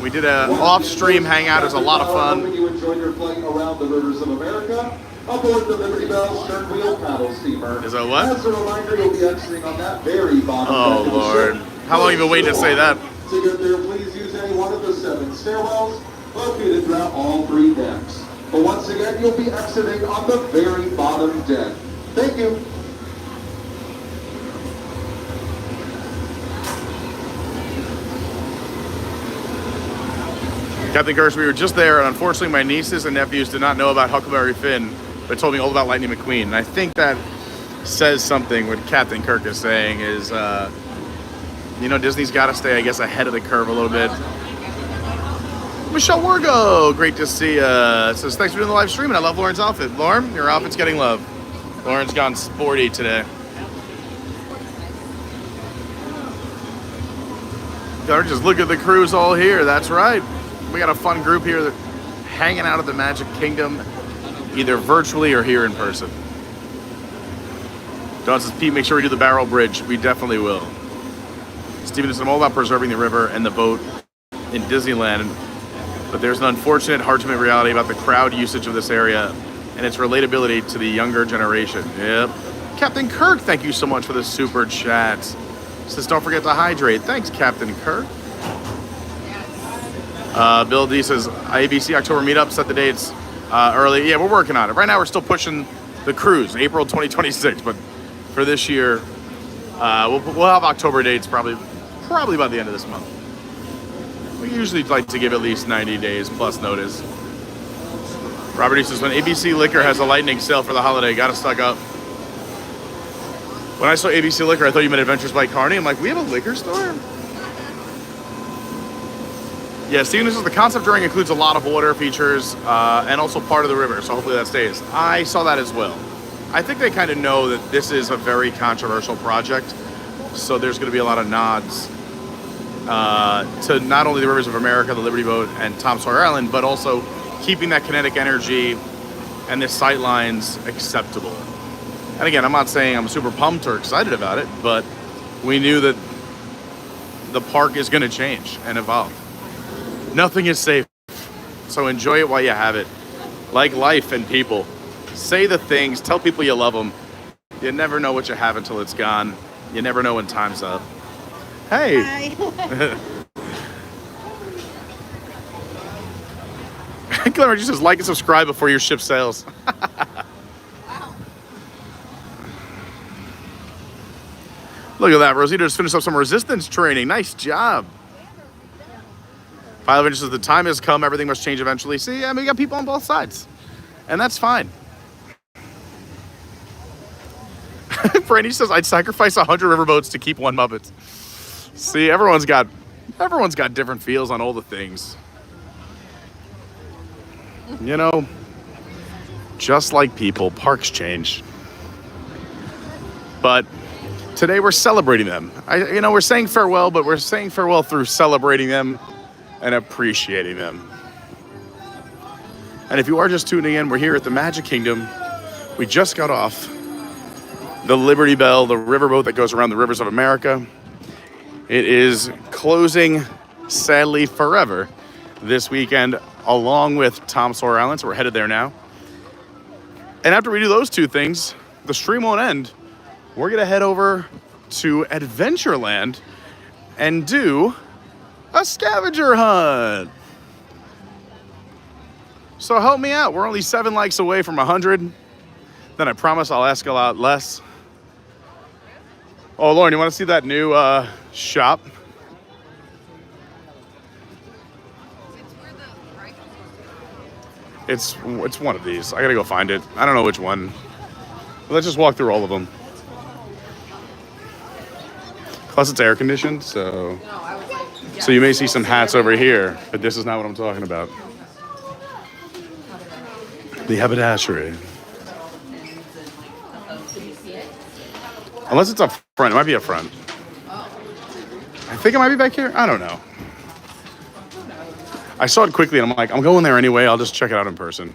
We did a off-stream hangout. It was a lot of fun. Hoping you enjoyed your flight around the Rivers of America. Aboard the Liberty Belle stern wheel paddle steamer. Is that what? As a reminder, you'll be exiting on that very bottom Oh, deck of the Lord. ship. How long have you been waiting to say that? To get there, please use any one of the 7 stairwells located throughout all 3 decks. But once again, you'll be exiting on the very bottom deck. Thank you. Captain Curse, we were just there, and unfortunately my nieces and nephews did not know about Huckleberry Finn, but told me all about Lightning McQueen. And I think that says something. What Captain Kirk is saying is, Disney's got to stay, I guess, ahead of the curve a little bit. Michelle Wargo, great to see you. Says, thanks for doing the live stream, and I love Lauren's outfit. Lauren, your outfit's getting love. Lauren's gone sporty today. Just look at the crews all here. That's right. We got a fun group here that hanging out at the Magic Kingdom, either virtually or here in person. Don says, Pete, make sure we do the Barrel Bridge. We definitely will. Steven says, I'm all about preserving the river and the boat in Disneyland, but there's an unfortunate, hard-to-make reality about the crowd usage of this area and its relatability to the younger generation. Yep. Captain Kirk, thank you so much for the super chat. Says, don't forget to hydrate. Thanks, Captain Kirk. Bill D says, ABC October meetup, set the dates early. Yeah, we're working on it. Right now, we're still pushing the cruise, April 2026. But for this year, we'll have October dates probably by the end of this month. We usually like to give at least 90 days plus notice. Robert D says, when ABC Liquor has a lightning sale for the holiday, gotta stock up. When I saw ABC Liquor, I thought you meant Adventures by Carney. I'm like, we have a liquor store? Yeah, Steven, this is the concept drawing includes a lot of water features and also part of the river, so hopefully that stays. I saw that as well. I think they kind of know that this is a very controversial project, so there's going to be a lot of nods to not only the Rivers of America, the Liberty Boat, and Tom Sawyer Island, but also keeping that kinetic energy and the sight lines acceptable. And again, I'm not saying I'm super pumped or excited about it, but we knew that the park is going to change and evolve. Nothing is safe, so enjoy it while you have it. Like life and people. Say the things, tell people you love them. You never know what you have until it's gone. You never know when time's up. Hey! Hi. Clever just says, like and subscribe before your ship sails. Look at that, Rosita just finished up some resistance training. Nice job. Pilot Adventure says the time has come, everything must change eventually. See, I mean, we got people on both sides. And that's fine. Brandy says, I'd sacrifice 100 riverboats to keep one Muppet. See, everyone's got different feels on all the things. You know, Just like people, parks change. But today we're celebrating them. We're saying farewell, but we're saying farewell through celebrating them and appreciating them. And if you are just tuning in, we're here at the Magic Kingdom. We just got off the Liberty Belle, the riverboat that goes around the rivers of America. It is closing, sadly, forever this weekend, along with Tom Sawyer Island, so we're headed there now. And after we do those two things, the stream won't end. We're gonna head over to Adventureland and do a scavenger hunt. So help me out. We're only 7 likes away from 100. Then I promise I'll ask a lot less. Oh, Lauren, you want to see that new shop? It's one of these. I gotta go find it. I don't know which one. But let's just walk through all of them. Plus it's air conditioned, so you may see some hats over here, but this is not what I'm talking about. The Habadasherie. Unless it's up front. It might be up front. I think it might be back here. I don't know. I saw it quickly and I'm like, I'm going there anyway. I'll just check it out in person.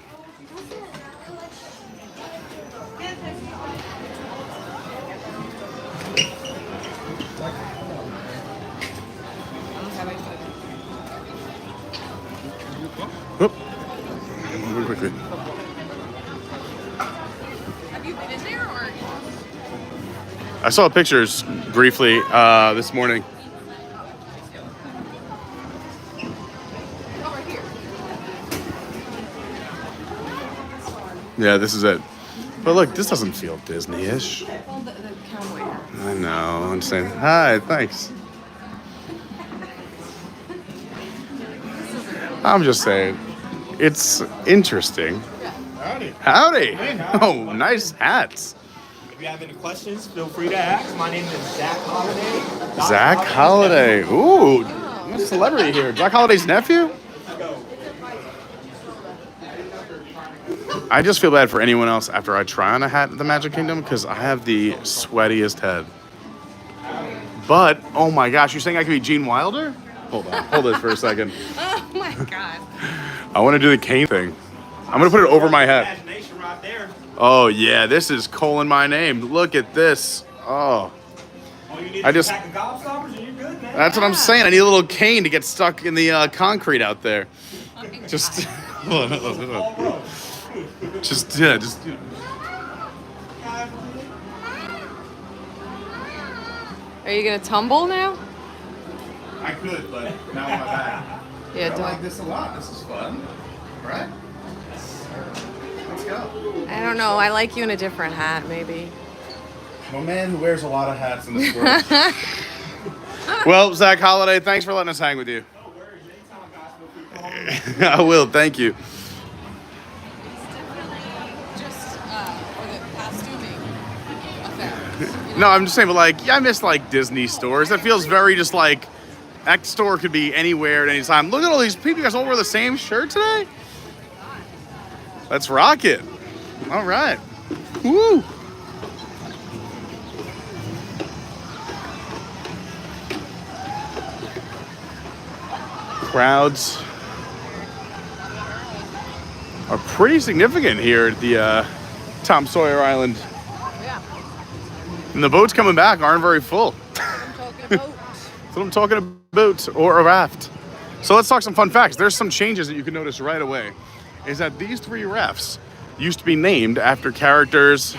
Whoop. Moving quickly. Have you been in there or? I saw pictures briefly this morning. Yeah, this is it. But look, this doesn't feel Disney-ish. Well, the cowboy. I know. I'm saying hi. Thanks. I'm just saying, it's interesting. Howdy. Howdy. Oh, nice hats. If you have any questions, feel free to ask. My name is Zach Holiday. Zach Holiday. Ooh, I'm a celebrity here. Zach Holiday's nephew? I just feel bad for anyone else after I try on a hat at the Magic Kingdom because I have the sweatiest head. But, oh my gosh, you're saying I could be Gene Wilder? Hold on, hold this for a second. Oh my God. I want to do the cane thing. I'm going to put it over my head. Oh yeah, this is calling my name. Look at this. Oh. I just, that's what I'm saying. I need a little cane to get stuck in the concrete out there. Just, just. Are you gonna tumble now? I could, but now I'm back. Yeah, I like this a lot. This is fun, right? Let's go. I don't know. I like you in a different hat, maybe. I'm a man who wears a lot of hats in this world. Well, Zach Holiday, thanks for letting us hang with you. I will. Thank you. No, I'm just saying, but like, yeah, I miss like Disney stores. That feels very just like that store could be anywhere at any time. Look at all these people. You guys all wear the same shirt today? Let's rock it. All right. Woo. Crowds are pretty significant here at the Tom Sawyer Island. And the boats coming back aren't very full. That's what I'm talking about, or a raft. So let's talk some fun facts. There's some changes that you can notice right away. Is that these 3 rafts used to be named after characters.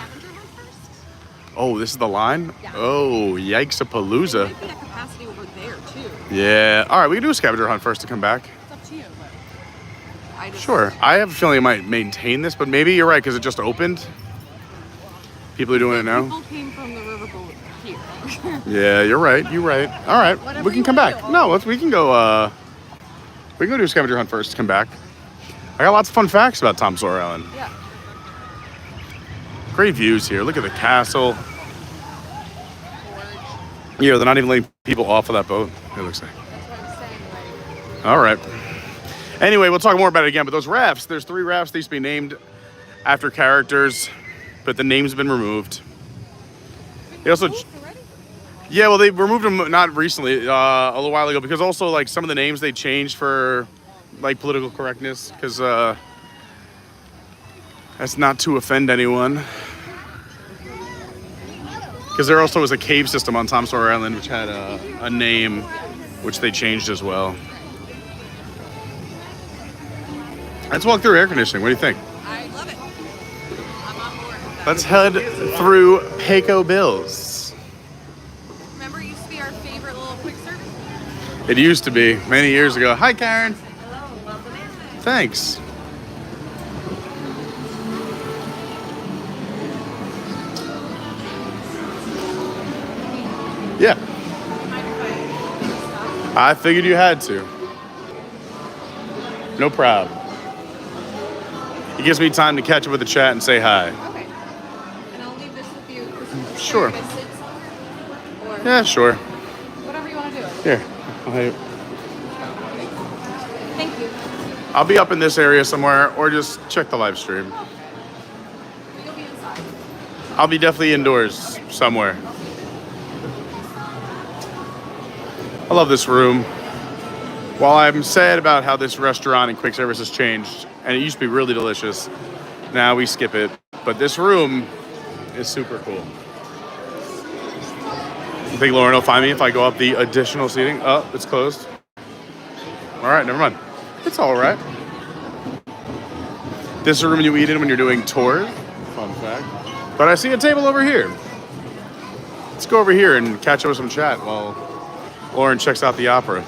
Oh, this is the line? Oh, yikes-a-palooza. Capacity over there too. Yeah. All right, we can do a scavenger hunt first to come back. It's up to you. Sure. I have a feeling I might maintain this, but maybe you're right because it just opened. People are doing it now. People came from the riverboat here. Yeah, you're right. You're right. All right, Whatever we can come back. No, we can go. We can go do a scavenger hunt first. Come back. I got lots of fun facts about Tom Sawyer Island. Yeah. Great views here. Look at the castle. Yeah, they're not even letting people off of that boat. It looks like. All right. Anyway, we'll talk more about it again. But those rafts, there's 3 rafts. They used to be named after characters, but the names have been removed. They also, yeah, well, they removed them not recently, a little while ago, because also like some of the names they changed for like political correctness, because that's not to offend anyone. Because there also was a cave system on Sawyer Island, which had a name, which they changed as well. Let's walk through air conditioning. What do you think? I love it. I'm on board with that. Let's head through Pecos Bills. Remember, it used to be our favorite little quick service? It used to be many years ago. Hi, Karen. Hello, welcome in. Thanks. Yeah. I figured you had to. No problem. It gives me time to catch up with the chat and say hi. Okay. And I'll leave this with you. Sure. Are you gonna sit somewhere? Or Yeah, sure. whatever you want to do. Here. Thank you. I'll be up in this area somewhere, or just check the live stream. You'll be inside. I'll be definitely indoors somewhere. I love this room. While I'm sad about how this restaurant and quick service has changed, and it used to be really delicious, now we skip it. But this room is super cool. You think Lauren will find me if I go up the additional seating? Oh, it's closed. All right, never mind. It's all right. This is a room you eat in when you're doing tours. Fun fact. But I see a table over here. Let's go over here and catch up with some chat while Lauren checks out the opera.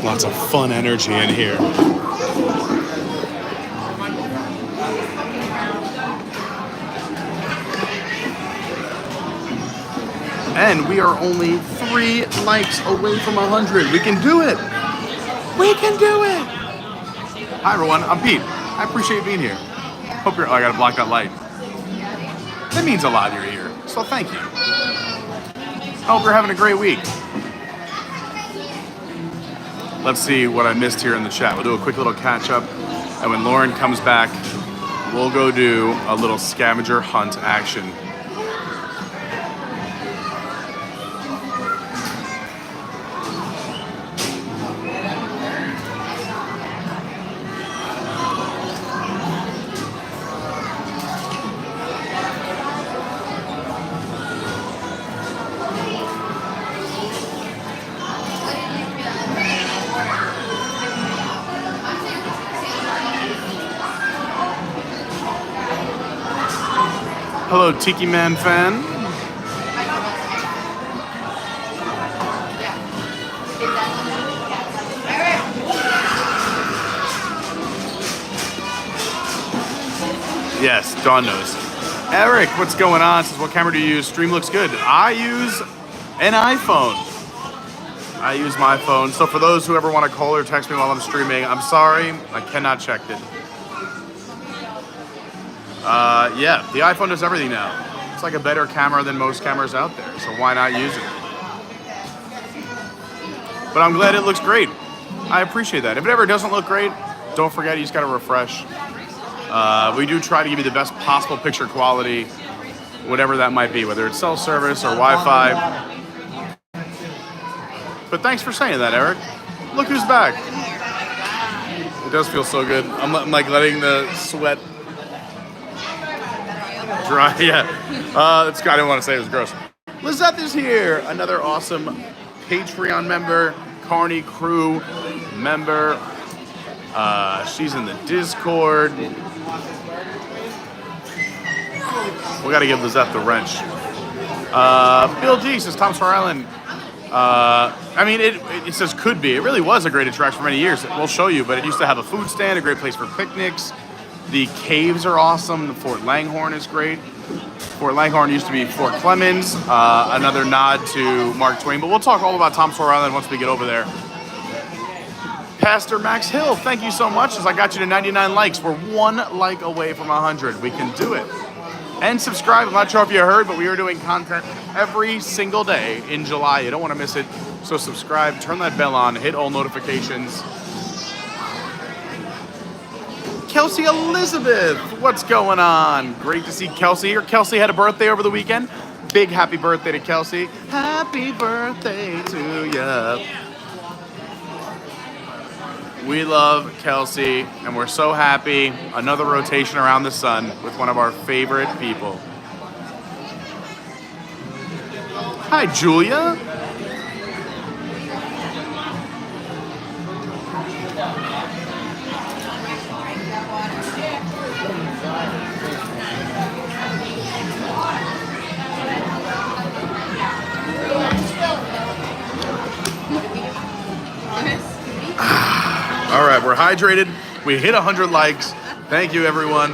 Lots of fun energy in here. And we are only 3 likes away from 100. We can do it. We can do it. Hi everyone, I'm Pete. I appreciate being here. Hope you're, oh, I gotta block that light. That means a lot you're here, so thank you. I hope you're having a great week. Let's see what I missed here in the chat. We'll do a quick little catch up, and when Lauren comes back, we'll go do a little scavenger hunt action. Hello, Tiki Man fan. Yes, Dawn knows. Eric, what's going on? Says, what camera do you use? Stream looks good. I use an iPhone. I use my phone. So for those who ever want to call or text me while I'm streaming, I'm sorry, I cannot check it. Yeah, the iPhone does everything now. It's like a better camera than most cameras out there, so why not use it? But I'm glad it looks great. I appreciate that. If it ever doesn't look great, don't forget you just gotta refresh. We do try to give you the best possible picture quality, whatever that might be, whether it's cell service or Wi-Fi. But thanks for saying that, Eric. Look who's back. It does feel so good. I'm like letting the sweat dry. Yeah, I didn't want to say it was gross. Lizette is here, another awesome Patreon member, Carney crew member. She's in the Discord. We got to give Lizette the wrench. Bill G says Sawyer Island. I mean, it says could be. It really was a great attraction for many years. We'll show you, but it used to have a food stand, a great place for picnics. The caves are awesome. The Fort Langhorne is great. Fort Langhorne used to be Fort Clemens, another nod to Mark Twain. But we'll talk all about Sawyer Island once we get over there. Pastor Max Hill, thank you so much, as I got you to 99 likes. We're 1 like away from 100. We can do it. And subscribe. I'm not sure if you heard, but we are doing content every single day in July. You don't want to miss it. So subscribe, turn that bell on, hit all notifications. Kelsey Elizabeth, what's going on? Great to see Kelsey here. Kelsey had a birthday over the weekend. Big happy birthday to Kelsey. Happy birthday to you. We love Kelsey, and we're so happy. Another rotation around the sun with one of our favorite people. Hi, Julia. All right, we're hydrated. We hit 100 likes. Thank you, everyone.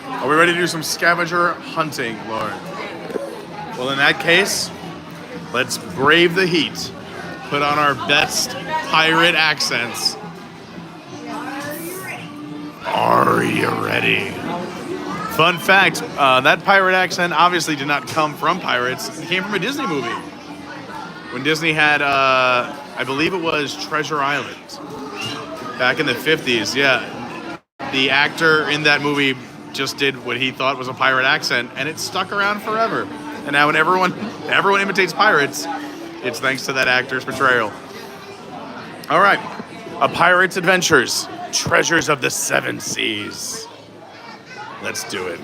Are we ready to do some scavenger hunting, Lauren? Well, in that case, let's brave the heat. Put on our best pirate accents. Are you ready? Fun fact, that pirate accent obviously did not come from pirates. It came from a Disney movie. When Disney had, I believe it was Treasure Island. Back in the 50s, yeah. The actor in that movie just did what he thought was a pirate accent, and it stuck around forever. And now when everyone imitates pirates, it's thanks to that actor's portrayal. All right, A Pirate's Adventures, Treasures of the Seven Seas. Let's do it.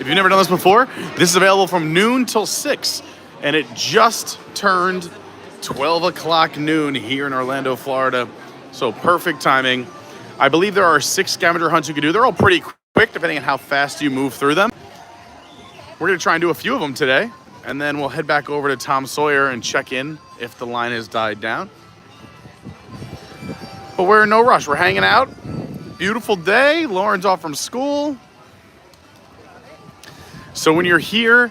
If you've never done this before, this is available from noon till 6, and it just turned 12 o'clock noon here in Orlando, Florida. So perfect timing. I believe there are 6 scavenger hunts you can do. They're all pretty quick, depending on how fast you move through them. We're going to try and do a few of them today, and then we'll head back over to Tom Sawyer and check in if the line has died down. But we're in no rush. We're hanging out. Beautiful day. Lauren's off from school. So when you're here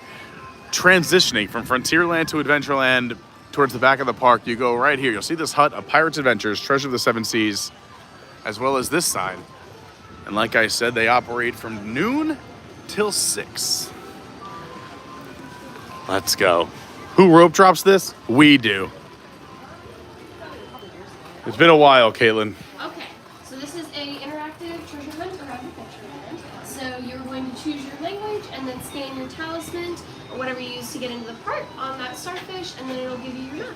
transitioning from Frontierland to Adventureland towards the back of the park, you go right here. You'll see this hut, A Pirate's Adventures, Treasure of the Seven Seas, as well as this sign. And like I said, they operate from noon till 6. Let's go. Who rope drops this? We do. It's been a while, Caitlin. Okay, so this is a interactive treasure hunt around Adventureland. So you're going to choose your language and then scan your talisman or whatever you use to get into the park on that starfish, and then it'll give you your map.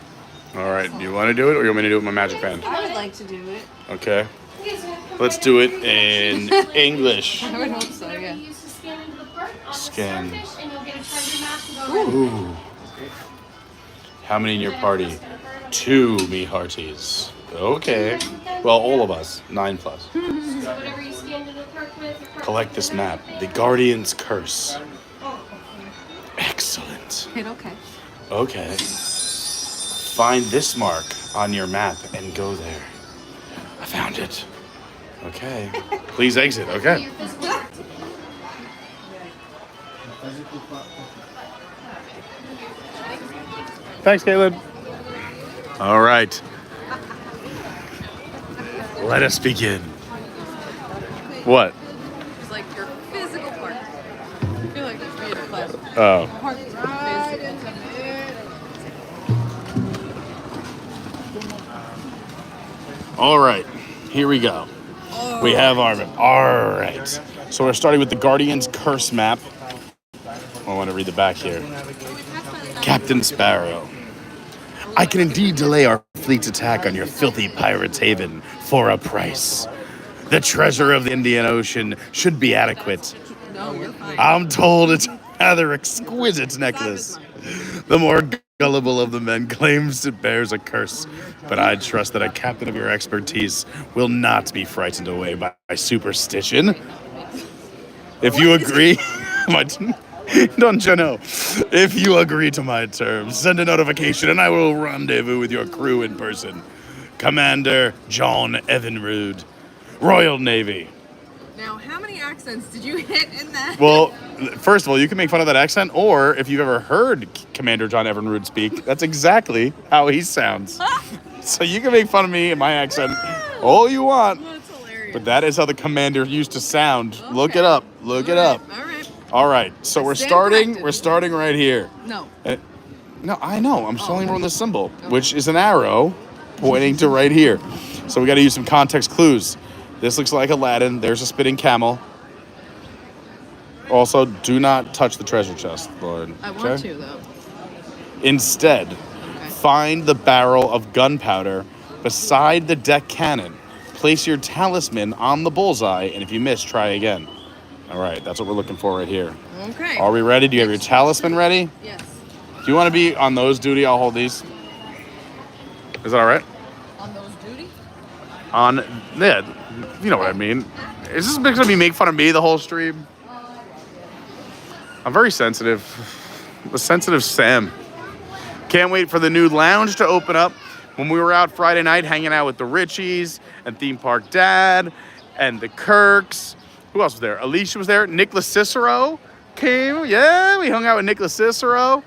All right, do you want to do it, or you want me to do it with my magic pen? I would like to do it. Okay. Let's do it in English. I would hope so, yeah. Scan. And you'll get a treasure map to go around. Ooh. How many in your party? 2, me hearties. Okay. Well, all of us. 9+. So whatever you scanned in the park with, your park Collect this map. The Guardian's Curse. Excellent. Hit okay. Okay. Find this mark on your map and go there. I found it. Okay. Please exit. Okay. Thanks, Caleb. All right. Let us begin. What? It's like your physical part. I feel like this being a class. Oh. Part right in the All right. Here we go. We have our map. All right. So we're starting with the Guardian's Curse map. I want to read the back here. Captain Sparrow. I can indeed delay our fleet's attack on your filthy pirate's haven for a price. The treasure of the Indian Ocean should be adequate. I'm told it's a rather exquisite necklace. The more gullible of the men claims it bears a curse, but I trust that a captain of your expertise will not be frightened away by superstition. If you agree, don't you know? If you agree to my terms, send a notification and I will rendezvous with your crew in person. Commander John Evinrude, Royal Navy. Now, how many accents did you hit in that? Well, first of all, you can make fun of that accent, or if you've ever heard Commander John Evinrude speak, that's exactly how he sounds. So you can make fun of me and my accent all you want. That's hilarious. But that is how the commander used to sound. Okay. Look it up. Look it up. All right. All right. So we're starting. We're starting right here. No. No, I know. I'm showing everyone the symbol, which is an arrow pointing to right here. So we got to use some context clues. This looks like Aladdin. There's a spinning camel. Also, do not touch the treasure chest, Lauren. I want to, though. Instead, find the barrel of gunpowder beside the deck cannon. Place your talisman on the bullseye, and if you miss, try again. All right, that's what we're looking for right here. Okay. Are we ready? Do you have your talisman ready? Yes. Do you want to be on those duty? I'll hold these. Is that all right? On those duty? Yeah, you know what I mean. Is this going to be make fun of me the whole stream? I'm very sensitive. The sensitive Sam. Can't wait for the new lounge to open up. When we were out Friday night hanging out with the Richies and Theme Park Dad and the Kirks. Who else was there? Alicia was there. Nicholas Cicero came. Yeah, we hung out with Nicholas Cicero.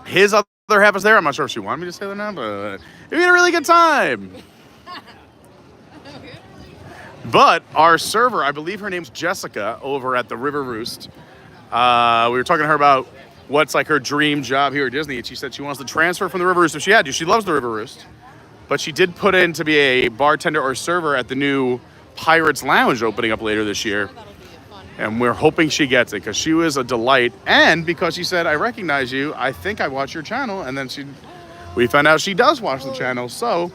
His other half was there. I'm not sure if she wanted me to say that now, but we had a really good time. But our server, I believe her name's Jessica, over at the River Roost. We were talking to her about what's like her dream job here at Disney, and she said she wants to transfer from the River Roost if she had to. She loves the River Roost, but she did put in to be a bartender or server at the new Pirates Lounge opening up later this year. And we're hoping she gets it because she was a delight, and because she said, I recognize you, I think I watch your channel, and then we found out she does watch the channel. So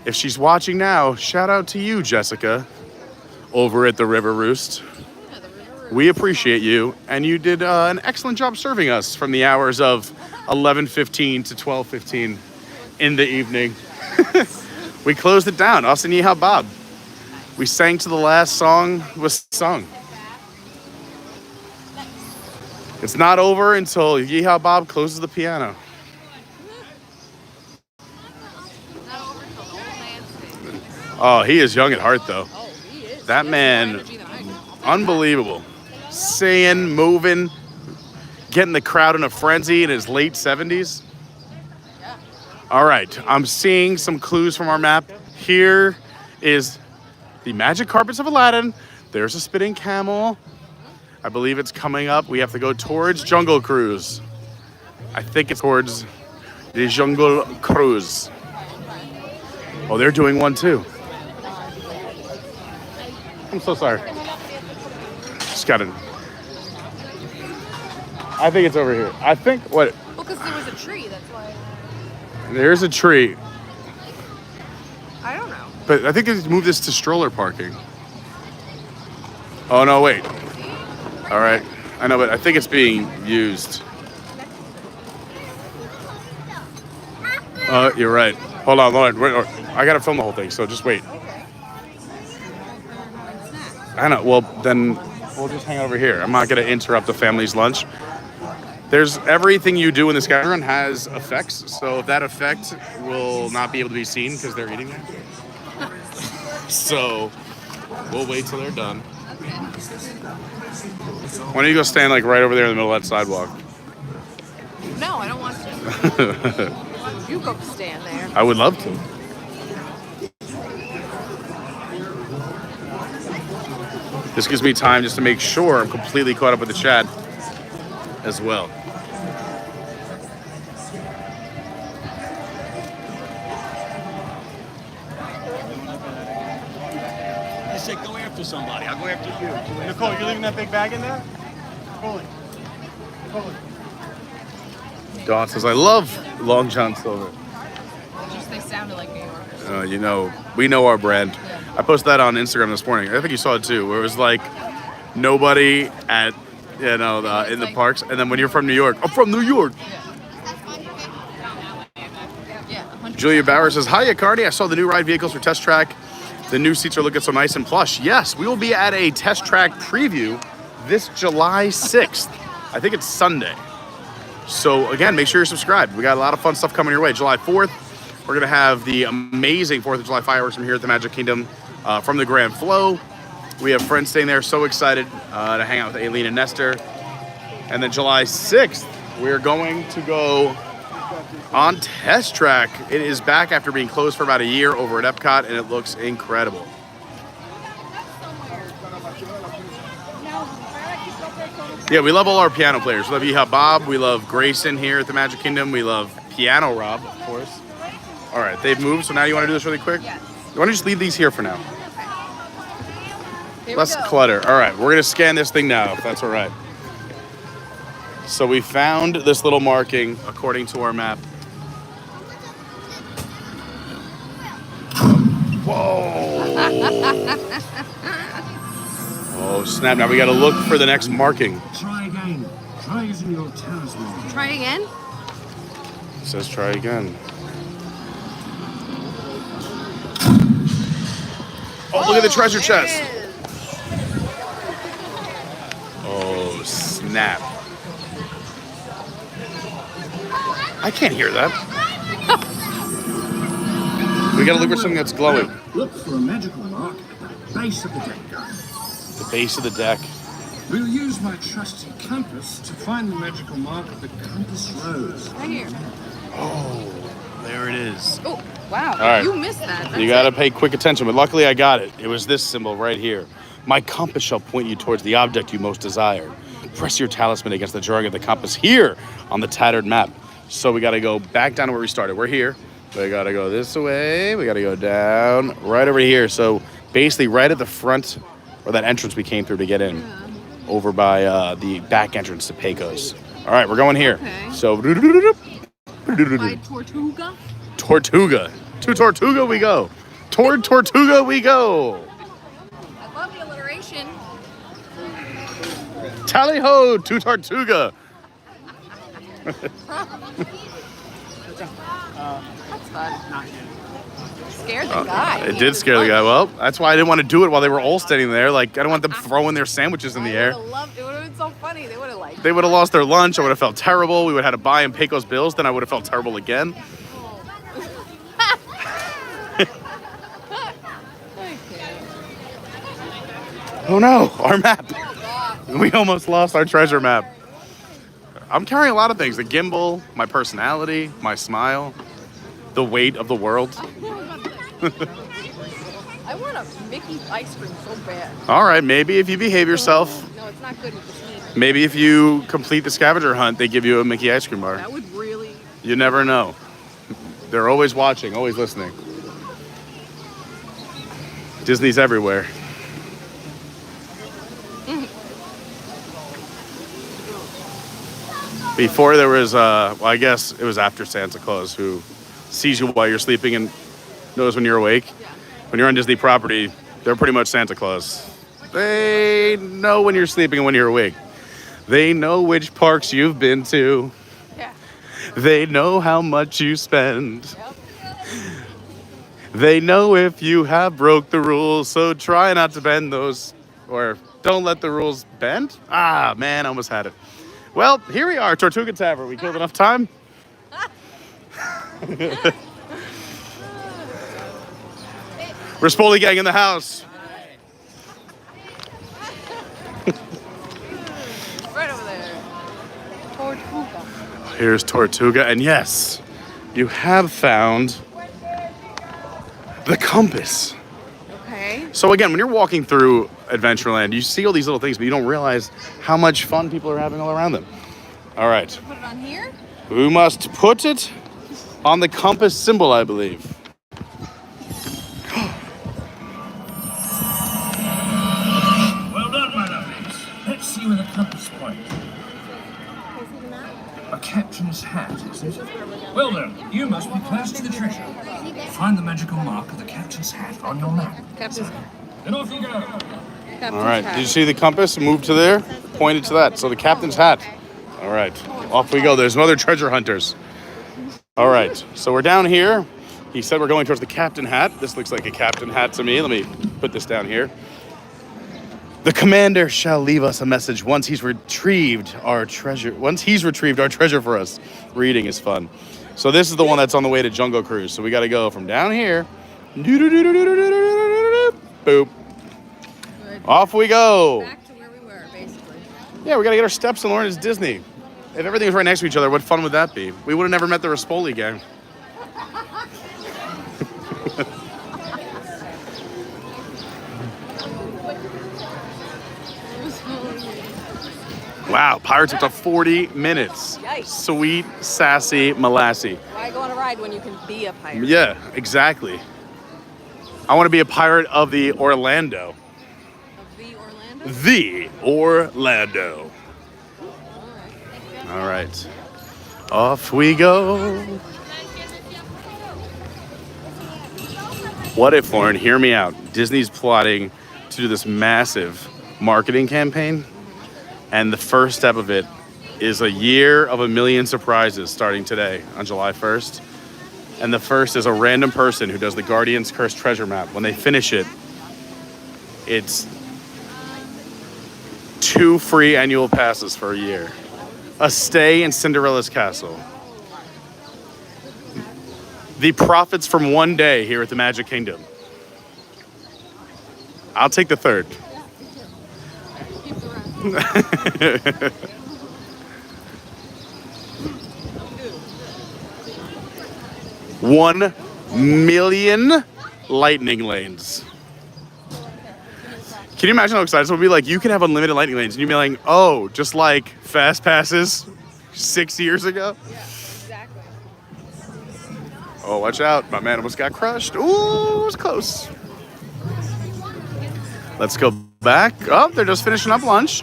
if she's watching now, shout out to you, Jessica, over at the River Roost. We appreciate you, and you did an excellent job serving us from the hours of 11:15 to 12:15 in the evening. We closed it down, us and Yeehaw Bob. We sang to the last song was sung. It's not over until Yeehaw Bob closes the piano. Oh, he is young at heart, though. That man, unbelievable. Saying, moving, getting the crowd in a frenzy in his late 70s. All right, I'm seeing some clues from our map. Here is the magic carpets of Aladdin. There's a spinning camel. I believe it's coming up. We have to go towards Jungle Cruise. I think it's towards the Jungle Cruise. Oh, they're doing one too. I'm so sorry. Just got it. I think it's over here. I think what? Well, because there was a tree. That's why. There's a tree. I don't know. But I think they moved this to stroller parking. Oh no! Wait. All right. I know, but I think it's being used. You're right. Hold on, Lauren. Wait, I gotta film the whole thing, so just wait. I know. Well, then we'll just hang over here. I'm not gonna interrupt the family's lunch. There's everything you do in the Scavenger run has effects, so if that effect will not be able to be seen because they're eating there. So we'll wait till they're done. Why don't you go stand like right over there in the middle of that sidewalk? No, I don't want to. You go stand there. I would love to. This gives me time just to make sure I'm completely caught up with the chat as well. I said go after somebody. I'll go after you. Nicole, you're leaving that big bag in there? Pull it. Pull it. Dawn says, I love Long John Silver. Just they sounded like New Yorkers. You know, we know our brand. Yeah. I posted that on Instagram this morning. I think you saw it too, where it was like nobody at, in the parks. And then when you're from New York, I'm from New York. Yeah. Julia Bauer says, hiya, Carney. I saw the new ride vehicles for Test Track. The new seats are looking so nice and plush. Yes, we will be at a Test Track preview this July 6th. I think it's Sunday. So again, make sure you're subscribed. We got a lot of fun stuff coming your way. July 4th, we're gonna have the amazing 4th of July fireworks from here at the Magic Kingdom from the Grand Flow. We have friends staying there, so excited to hang out with Aileen and Nestor. And then July 6th, we're going to go on Test Track. It is back after being closed for about a year over at Epcot, and it looks incredible. Yeah, we love all our piano players. We love Yeehaw Bob. We love Grayson here at the Magic Kingdom. We love Piano Rob, of course. All right, they've moved, so now you want to do this really quick? Yes. You want to just leave these here for now? Here Less we go. clutter. All right, we're going to scan this thing now, if that's all right. So we found this little marking according to our map. Whoa! Oh, snap. Now we got to look for the next marking. Try again. Try using your talisman. Try again. It says try again. Oh, look at the treasure chest. Oh, snap. I can't hear that. We gotta look for something that's glowing. Look for a magical mark at the base of the deck, guys. The base of the deck. We'll use my trusty compass to find the magical mark of the compass rose. Right here. Oh, there it is. Oh, wow. All right. You missed that. That's You gotta pay quick attention, but luckily I got it. It was this symbol right here. My compass shall point you towards the object you most desire. Press your talisman against the drawing of the compass here on the tattered map. So we gotta go back down to where we started. We're here. We gotta go this way. We gotta go down right over here. So basically right at the front, or that entrance we came through to get in, over by the back entrance to Pecos. All right, we're going here. Okay. So By Tortuga. Tortuga. To Tortuga we go. Toward Tortuga we go. I love the alliteration. Tally ho to Tortuga. That's fun. Scared the guy. It did scare the guy. Well, that's why I didn't want to do it while they were all standing there. Like, I don't want them throwing their sandwiches in the air. It would have been so funny. They would have liked. They would have lost their lunch. I would have felt terrible. We would have had to buy them Pecos bills. Then I would have felt terrible again. Oh no, our map. We almost lost our treasure map. I'm carrying a lot of things. The gimbal, my personality, my smile, the weight of the world. I want a Mickey ice cream so bad. All right, maybe if you behave yourself. No, it's not good with the sneak. Maybe if you complete the scavenger hunt, they give you a Mickey ice cream bar. That would really... You never know. They're always watching, always listening. Disney's everywhere. Before there was, well, I guess it was after Santa Claus, who sees you while you're sleeping and knows when you're awake. Yeah. When you're on Disney property, they're pretty much Santa Claus. They know when you're sleeping and when you're awake. They know which parks you've been to. Yeah. They know how much you spend. Yep. They know if you have broke the rules, so try not to bend those, or don't let the rules bend. Ah, man, I almost had it. Well, here we are, Tortuga Tavern. We killed enough time. Rispoli gang in the house. Right over there. Tortuga. Here's Tortuga, and yes, you have found the compass. Okay. So again, when you're walking through Adventureland, you see all these little things, but you don't realize how much fun people are having all around them. All right. Put it on here? We must put it on the compass symbol, I believe. Well done, my lovies. Let's see where the compass points. A captain's hat, isn't it? Well then, you must be close to the treasure. Find the magical mark of the captain's hat on your map. Captain's Then off you go. All right. Did you see the compass? Move to there. Pointed to that. So the captain's hat. All right. Off we go. There's some other treasure hunters. All right. So we're down here. He said we're going towards the captain hat. This looks like a captain hat to me. Let me put this down here. The commander shall leave us a message once he's retrieved our treasure. Once he's retrieved our treasure for us. Reading is fun. So this is the one that's on the way to Jungle Cruise. So we got to go from down here. Boop. Off we go. Back to where we were, basically. Yeah, we got to get our steps and learn it's Disney. If everything was right next to each other, what fun would that be? We would have never met the Rispoli gang. Wow, Pirates up to 40 minutes. Yikes. Sweet, sassy, molassy. Why go on a ride when you can be a pirate? Yeah, exactly. I want to be a pirate of the Orlando. Of the Orlando? The Orlando. All right. Off we go. What if, Lauren, hear me out, Disney's plotting to do this massive marketing campaign, and the first step of it is a year of a million surprises starting today on July 1st. And the first is a random person who does the Guardian's Cursed Treasure Map. When they finish it, it's 2 free annual passes for a year. A stay in Cinderella's castle. The profits from one day here at the Magic Kingdom. I'll take the third. $1 million lightning lanes. Can you imagine how excited someone would be? Like, you can have unlimited lightning lanes, and you'd be like, oh, just like fast passes 6 years ago? Yeah, exactly. Oh, watch out. My man almost got crushed. Ooh, it was close. Let's go back. Oh, they're just finishing up lunch.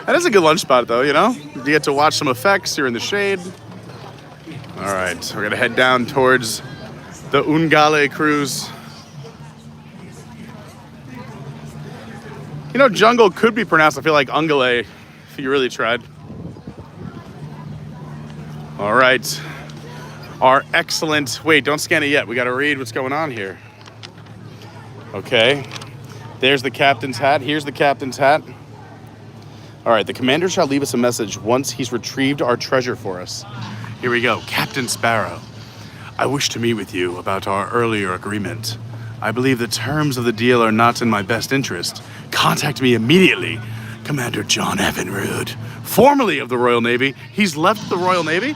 That is a good lunch spot, though, you know? You get to watch some effects. You're in the shade. All right, we're going to head down towards the Ungale cruise. You know, jungle could be pronounced, I feel like, Ungale, if you really tried. All right. Our excellent... Wait, don't scan it yet. We got to read what's going on here. Okay. There's the captain's hat. Here's the captain's hat. All right. The commander shall leave us a message once he's retrieved our treasure for us. Here we go. Captain Sparrow. I wish to meet with you about our earlier agreement. I believe the terms of the deal are not in my best interest. Contact me immediately. Commander John Evinrude, formerly of the Royal Navy. He's left the Royal Navy?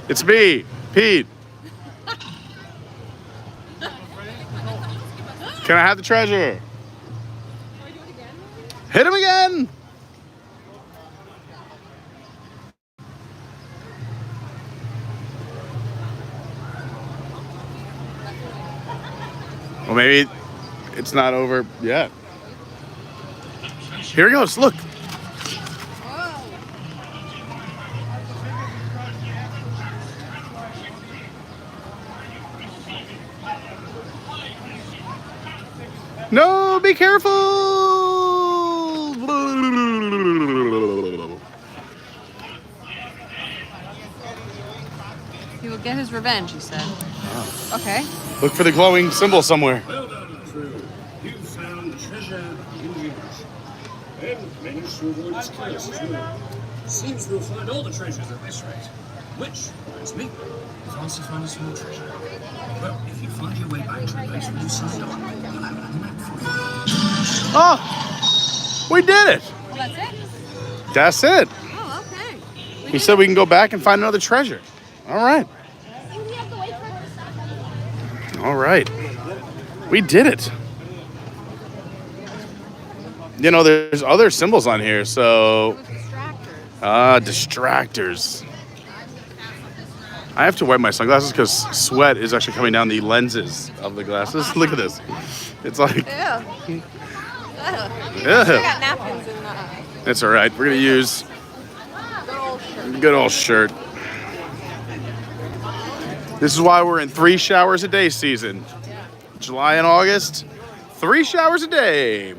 It's me, Pete. Can I have the treasure? Hit him again! Well, maybe it's not over yet. Here it goes, look. No, be careful! He will get his revenge, he said. Oh. Okay. Look for the glowing symbol somewhere. Well done, crew. You found treasure indeed. And managed to avoid its chaos as well. Seems we'll find all the treasures at this rate. Which, reminds me, fancy finding some more treasure. Well, if you find your way back to the place where you signed on, you'll have another map for you. Oh! We did it! Well, that's it? That's it. Oh, okay. He said we can go back and find another treasure. All right. All right. We did it. You know, there's other symbols on here, so... distractors. I have to wear my sunglasses because sweat is actually coming down the lenses of the glasses. Look at this. It's like... Ew. Yeah. I got napkins in the... It's all right. We're going to use... Good old shirt. This is why we're in 3 showers a day season. July and August, 3 showers a day.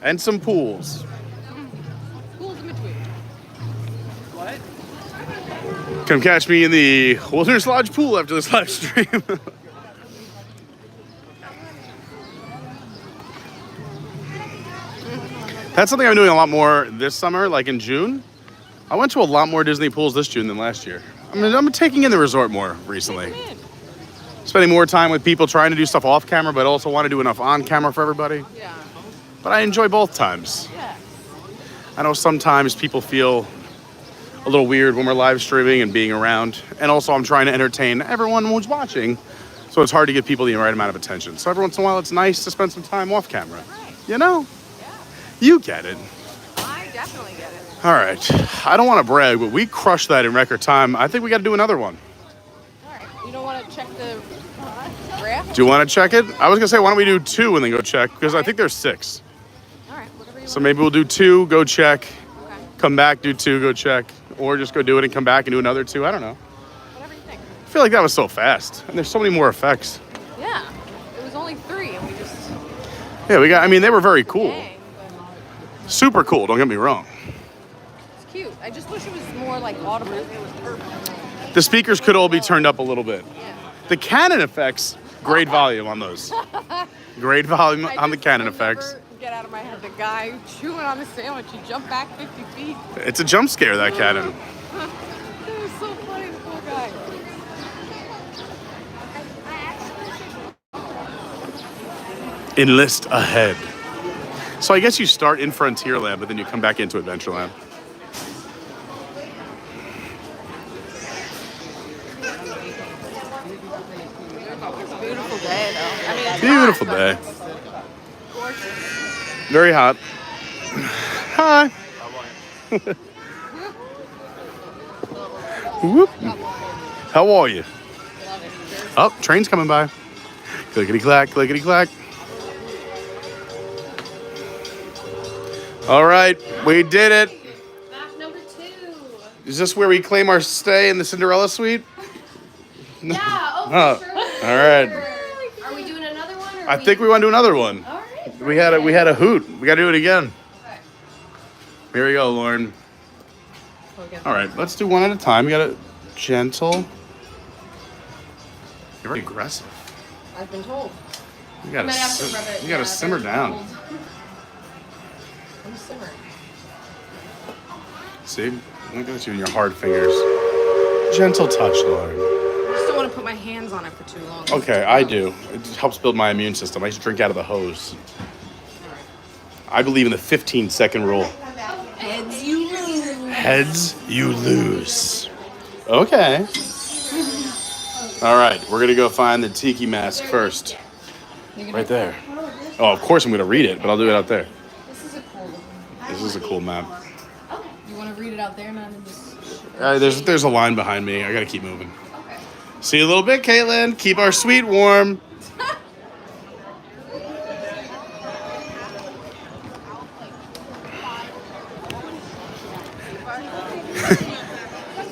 And some pools. Pools in between. What? Come catch me in the Wilderness Lodge pool after this live stream. That's something I'm doing a lot more this summer, like in June. I went to a lot more Disney pools this June than last year. I mean, I'm taking in the resort more recently. Spending more time with people trying to do stuff off camera, but also want to do enough on camera for everybody. Yeah. But I enjoy both times. Yeah. I know sometimes people feel a little weird when we're live streaming and being around. And also I'm trying to entertain everyone who's watching. So it's hard to give people the right amount of attention. So every once in a while, it's nice to spend some time off camera. Right. You know? Yeah. You get it. I definitely get it. All right. I don't want to brag, but we crushed that in record time. I think we got to do another one. All right. You don't want to check the graph? Do you want to check it? I was going to say, why don't we do 2 and then go check? Because I think there's 6. All right. Whatever you So maybe we'll do 2, go check, come back, do 2, go check. Or just go do it and come back and do another 2. I don't know. Whatever you think. I feel like that was so fast. And there's so many more effects. Yeah. It was only 3 and we just... Yeah, I mean, they were very cool. Dang, but Super cool, don't get me wrong. it's cute. I just wish it was more like audible. It was perfect. The speakers could all be turned up a little bit. The Canon effects, great volume on those. Great volume on the Canon effects. Get out of my head. The guy chewing on the sandwich, he jumped back 50 feet. It's a jump scare, that Canon. It was so funny, the poor guy. Enlist ahead. So I guess you start in Frontierland, but then you come back into Adventureland. It's a beautiful day, though. I mean, it's Beautiful hot, day. but gorgeous. Very hot. Hi. Whoop. How are you? Oh, train's coming by. Clickety clack, clickety clack. All right, we did it. Map number 2. Is this where we claim our stay in the Cinderella suite? Yeah, Oh, for sure. all right. Are we doing another one? Or I think we want to do another one. All right. We had a hoot. We got to do it again. Here we go, Lauren. All right, let's do one at a time. You got a gentle. You're very aggressive. I've been told. You got I might have to rub it, you got to yeah, simmer very down. cold. I'm simmering. See, look at you and your hard fingers. Gentle touch, Lauren. I just don't want to put my hands on it for too long. Okay, I do. It helps build my immune system. I used to drink out of the hose. I believe in the 15-second rule. Heads, you lose. Heads, you lose. Okay. All right, we're gonna go find the tiki mask first. Right there. Oh, of course I'm gonna read it, but I'll do it out there. This is a cool. This is a cool map. You want to read it out there, not in this? There's a line behind me. I gotta keep moving. See you a little bit, Caitlin. Keep our suite warm.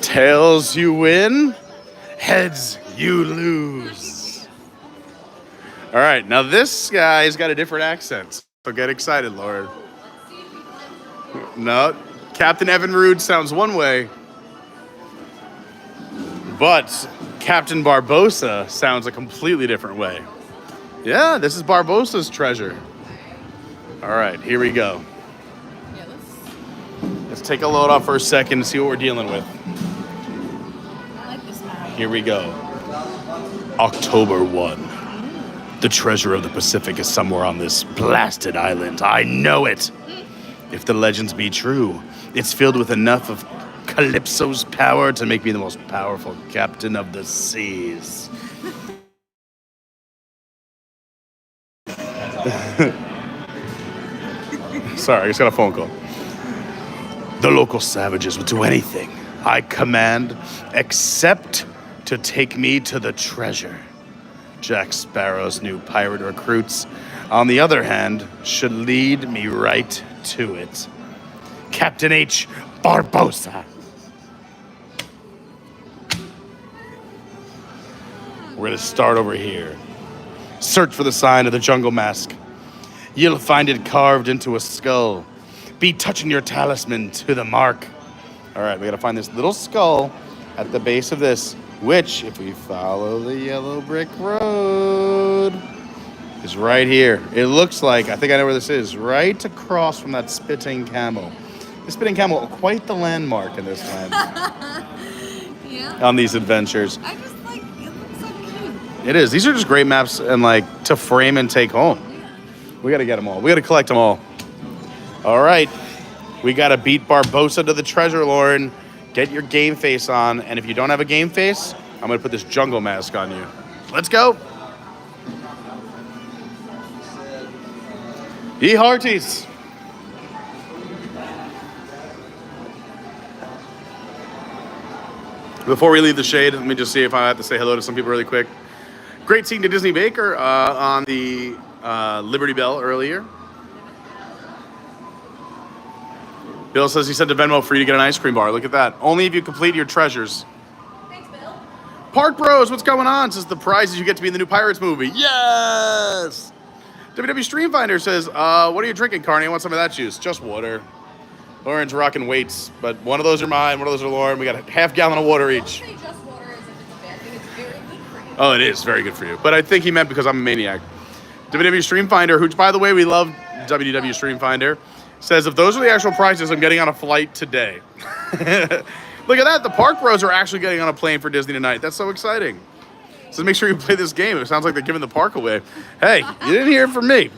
Tails, you win. Heads, you lose. All right, now this guy's got a different accent, so get excited, Lord. No, Captain Evan Rude sounds one way, but Captain Barbosa sounds a completely different way. Yeah, this is Barbosa's treasure. All right, here we go. Let's take a load off for a second and see what we're dealing with. Here we go. October 1. The treasure of the Pacific is somewhere on this blasted island. I know it. If the legends be true, it's filled with enough of Calypso's power to make me the most powerful captain of the seas. Sorry, I just got a phone call. The local savages will do anything I command except to take me to the treasure. Jack Sparrow's new pirate recruits, on the other hand, should lead me right to it. Captain H. Barbosa. We're gonna start over here. Search for the sign of the jungle mask. You'll find it carved into a skull. Be touching your talisman to the mark. All right, we gotta find this little skull at the base of this, which, if we follow the yellow brick road, is right here. It looks like, I think I know where this is, right across from that spitting camel. The spitting camel, quite the landmark in this land. Yeah. On these adventures. I just like, it looks so cute. It is. These are just great maps and like to frame and take home. We gotta get them all. We gotta collect them all. All right. We gotta beat Barbosa to the treasure, Lauren. Get your game face on, and if you don't have a game face, I'm gonna put this jungle mask on you. Let's go. Ye hearties. Before we leave the shade, let me just see if I have to say hello to some people really quick. Great seeing the Disney Baker on the Liberty Bell earlier. Bill says he sent a Venmo for you to get an ice cream bar. Look at that. Only if you complete your treasures. Thanks, Bill. Park Bros, what's going on? Says the prizes you get to be in the new Pirates movie. Yes! WW Streamfinder says, what are you drinking, Carney? I want some of that juice. Just water. Lauren's rocking weights, but one of those are mine, one of those are Lauren. We got a half gallon of water each. Don't say just water as if it's a bad thing. It's very good for you. Oh, it is very good for you. But I think he meant because I'm a maniac. WW Streamfinder, who, by the way, we love WW Streamfinder, says, if those are the actual prices, I'm getting on a flight today. Look at that. The Park Bros are actually getting on a plane for Disney tonight. That's so exciting. So make sure you play this game. It sounds like they're giving the park away. Hey, you didn't hear it from me.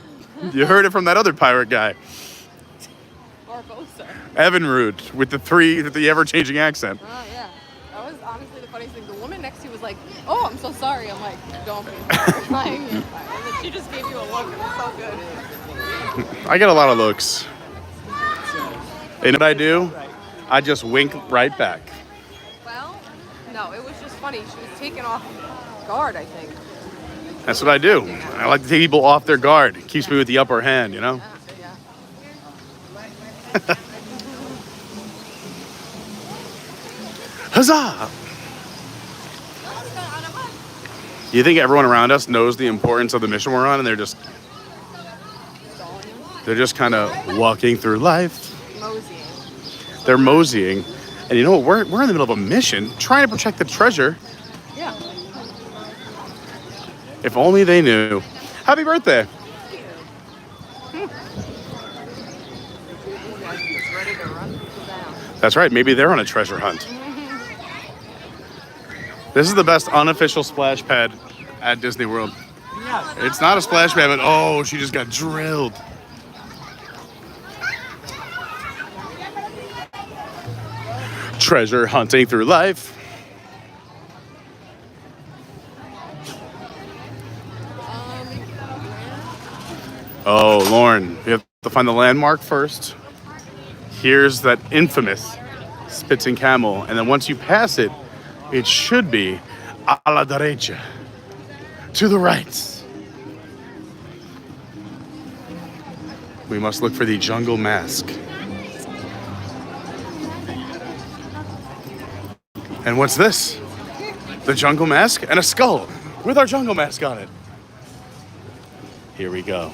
You heard it from that other pirate guy. Barbosa. Evinrude with the ever-changing accent. Oh, yeah. That was honestly the funniest thing. The woman next to you was like, oh, I'm so sorry. I'm like, don't be sorry. Like, and then she just gave you a look. It was so good. I get a lot of looks. And what I do? I just wink right back. Well, no, it was just funny. She was taken off guard, I think. That's what I do. I like to take people off their guard. It keeps me with the upper hand, you know? Yeah. Huzzah! You think everyone around us knows the importance of the mission we're on, and they're just kind of walking through life. Moseying. They're moseying. And you know what? We're in the middle of a mission trying to protect the treasure. Yeah. If only they knew. Happy birthday. That's right. Maybe they're on a treasure hunt. This is the best unofficial splash pad at Disney World. It's not a splash pad, but oh, she just got drilled. Treasure hunting through life. Oh, Lauren, we have to find the landmark first. Here's that infamous Spitting Camel, and then once you pass it, it should be a la derecha, to the right. We must look for the jungle mask. And what's this? The jungle mask and a skull with our jungle mask on it. Here we go.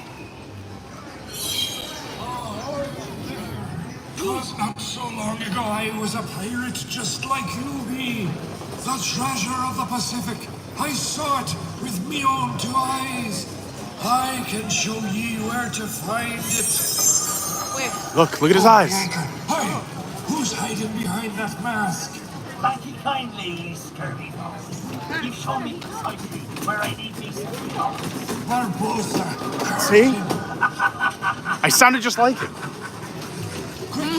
Twas not so long ago I was a pirate just like you be. The treasure of the Pacific, I saw it with me own two eyes. I can show ye where to find it. Wait. Look at his eyes. Hi, who's hiding behind that mask? Thank you kindly, Scurvy Boss. You show me precisely where I need these Barbosa. See? I sounded just like him.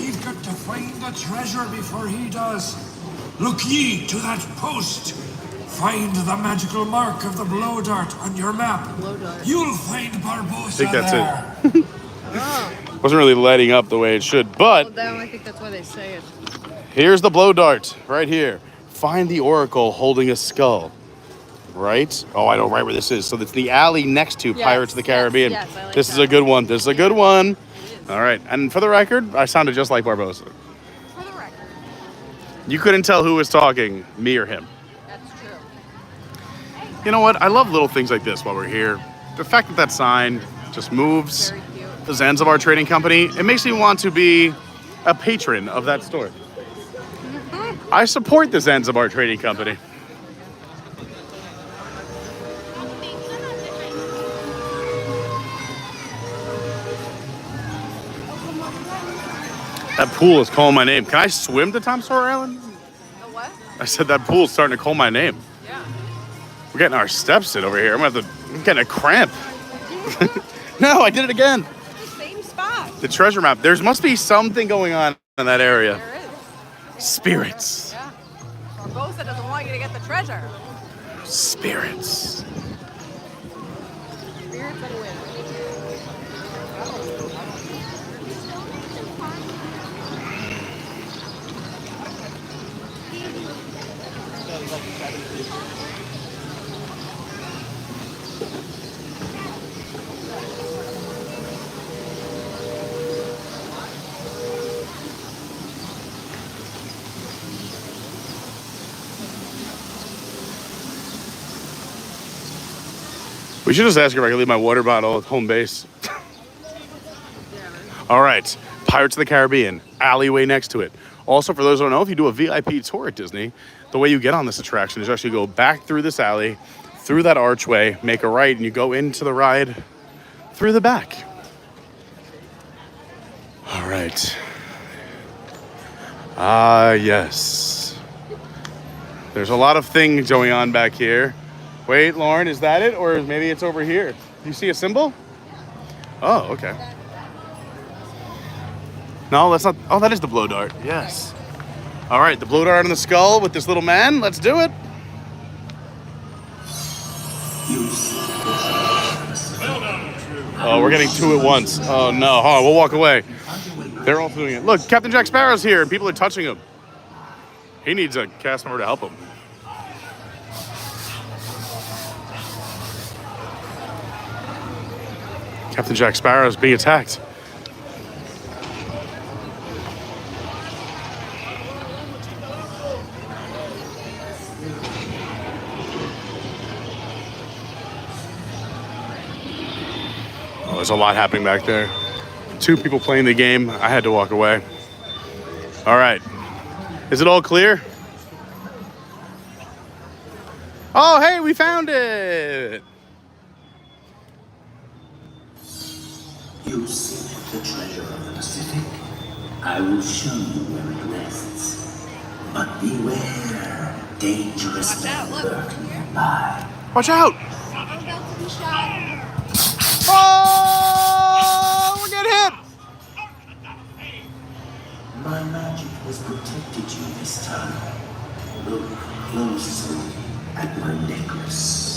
You've got to find the treasure before he does. Look ye to that post. Find the magical mark of the blow dart on your map. You'll find Barbosa I think that's there. it. Wasn't really lighting up the way it should, but Well, then I think that's why they say it. here's the blow dart right here. Find the oracle holding a skull. Right? Oh, I know right where this is. So it's the alley next to Pirates of the Caribbean. yes, I like this is that. a good one. This is a good one. All right. And for the record, I sounded just like Barbosa. For the record. You couldn't tell who was talking, me or him. That's true. You know what? I love little things like this while we're here. The fact that that sign just moves, Very cute. the Zanzibar Trading Company, it makes me want to be a patron of that store. I support the Zanzibar Trading Company. That pool is calling my name. Can I swim to Tom Sawyer Island? The what? I said that pool's starting to call my name. Yeah. We're getting our steps in over here. I'm getting a cramp. No, I did it again. The same spot. The treasure map. There must be something going on in that area. There is. Spirits. Yeah. Barbosa doesn't want you to get the treasure. Spirits. Spirits and wind. We should just ask her if I can leave my water bottle at home base. All right, Pirates of the Caribbean, alleyway next to it. Also, for those who don't know, if you do a VIP tour at Disney, the way you get on this attraction is you actually go back through this alley, through that archway, make a right, and you go into the ride through the back. All right. Ah, yes. There's a lot of things going on back here. Wait, Lauren, is that it? Or maybe it's over here. Do you see a symbol? Oh, okay. No, that's not. Oh, that is the blow dart. Yes. All right, the blow dart on the skull with this little man. Let's do it. Oh, we're getting two at once. Oh, no. Oh, we'll walk away. They're all doing it. Look, Captain Jack Sparrow's here, and people are touching him. He needs a cast member to help him. Captain Jack Sparrow is being attacked. Oh, there's a lot happening back there. Two people playing the game. I had to walk away. All right. Is it all clear? Oh, hey, we found it. You seek the treasure of the Pacific? I will show you where it rests. But beware, dangerous men lurk nearby. Watch out! I'm about to be shot. Oh, we're getting hit! My magic has protected you this time. Look closely at my necklace.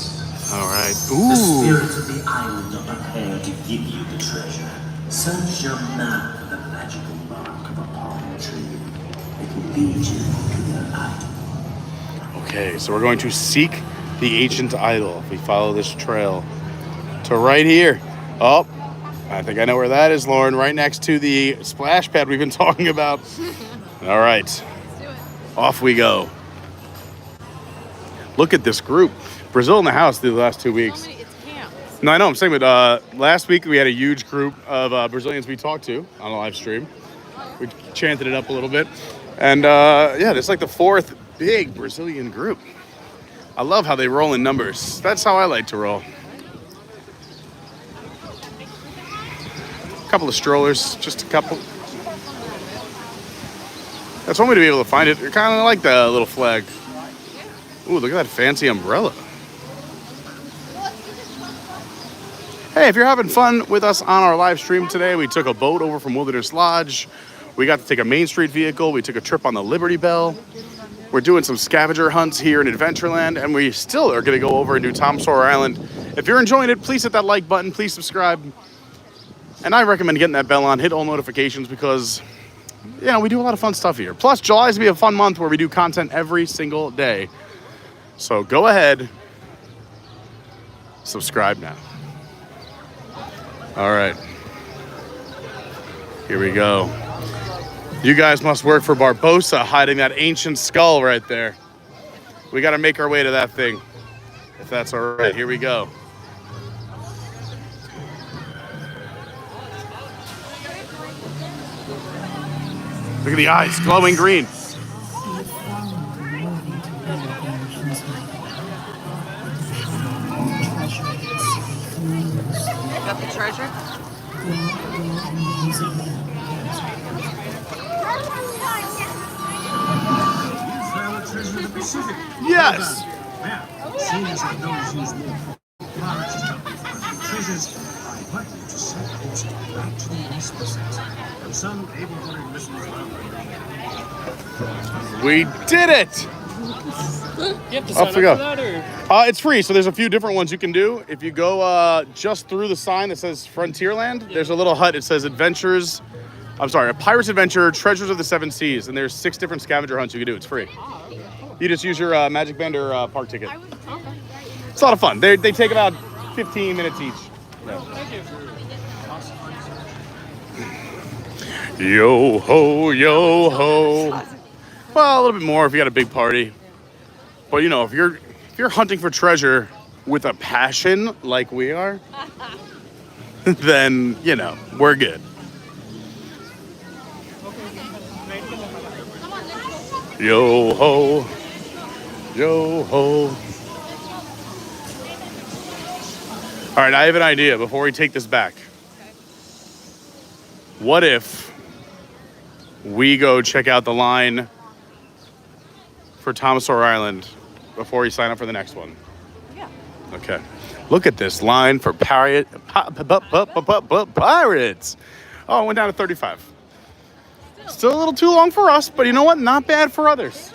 All right. The Ooh. spirits of the island are prepared to give you the treasure. Search your map for the magical mark of a palm tree. It will lead you to their idol. Okay, so we're going to seek the ancient idol. If we follow this trail to right here. Oh, I think I know where that is, Lauren. Right next to the splash pad we've been talking about. All right. Let's do it. Off we go. Look at this group. Brazil in the house the last 2 weeks. It's camp. No, I know. I'm saying, but last week we had a huge group of Brazilians we talked to on a live stream. We chanted it up a little bit. And yeah, it's like the fourth big Brazilian group. I love how they roll in numbers. That's how I like to roll. A couple of strollers, just a couple. That's one way to be able to find it. I kind of like the little flag. Ooh, look at that fancy umbrella. Hey, if you're having fun with us on our live stream today, we took a boat over from Wilderness Lodge. We got to take a Main Street vehicle. We took a trip on the Liberty Belle. We're doing some scavenger hunts here in Adventureland, and we still are going to go over and do Sawyer Island. If you're enjoying it, please hit that like button. Please subscribe. And I recommend getting that bell on, hit all notifications, because, you know, we do a lot of fun stuff here. Plus, July is going to be a fun month where we do content every single day. So go ahead, subscribe now. All right, here we go. You guys must work for Barbosa, hiding that ancient skull right there. We got to make our way to that thing, if that's all right. Here we go. Look at the eyes, glowing green. Got the treasure? Yes! Now, seeing as I know you use more treasures, invite you to send host back to the Whisper Center and some able-bodied listeners around. We did it! You have to sign up for that, or? It's free, so there's a few different ones you can do. If you go just through the sign that says Frontierland, there's a little hut. It says a Pirate's Adventure, Treasures of the Seven Seas, and there's 6 different scavenger hunts you can do. It's free. You just use your Magic Band or park ticket. It's a lot of fun. They take about 15 minutes each. Yo ho, yo ho. Well, a little bit more if you got a big party. But you know, if you're hunting for treasure with a passion like we are, then you know we're good. Yo ho, yo ho. All right, I have an idea before we take this back. What if we go check out the line for Sawyer Island before we sign up for the next one? Yeah. Okay. Look at this line for pirates. Oh, it went down to 35. Still a little too long for us, but you know what? Not bad for others.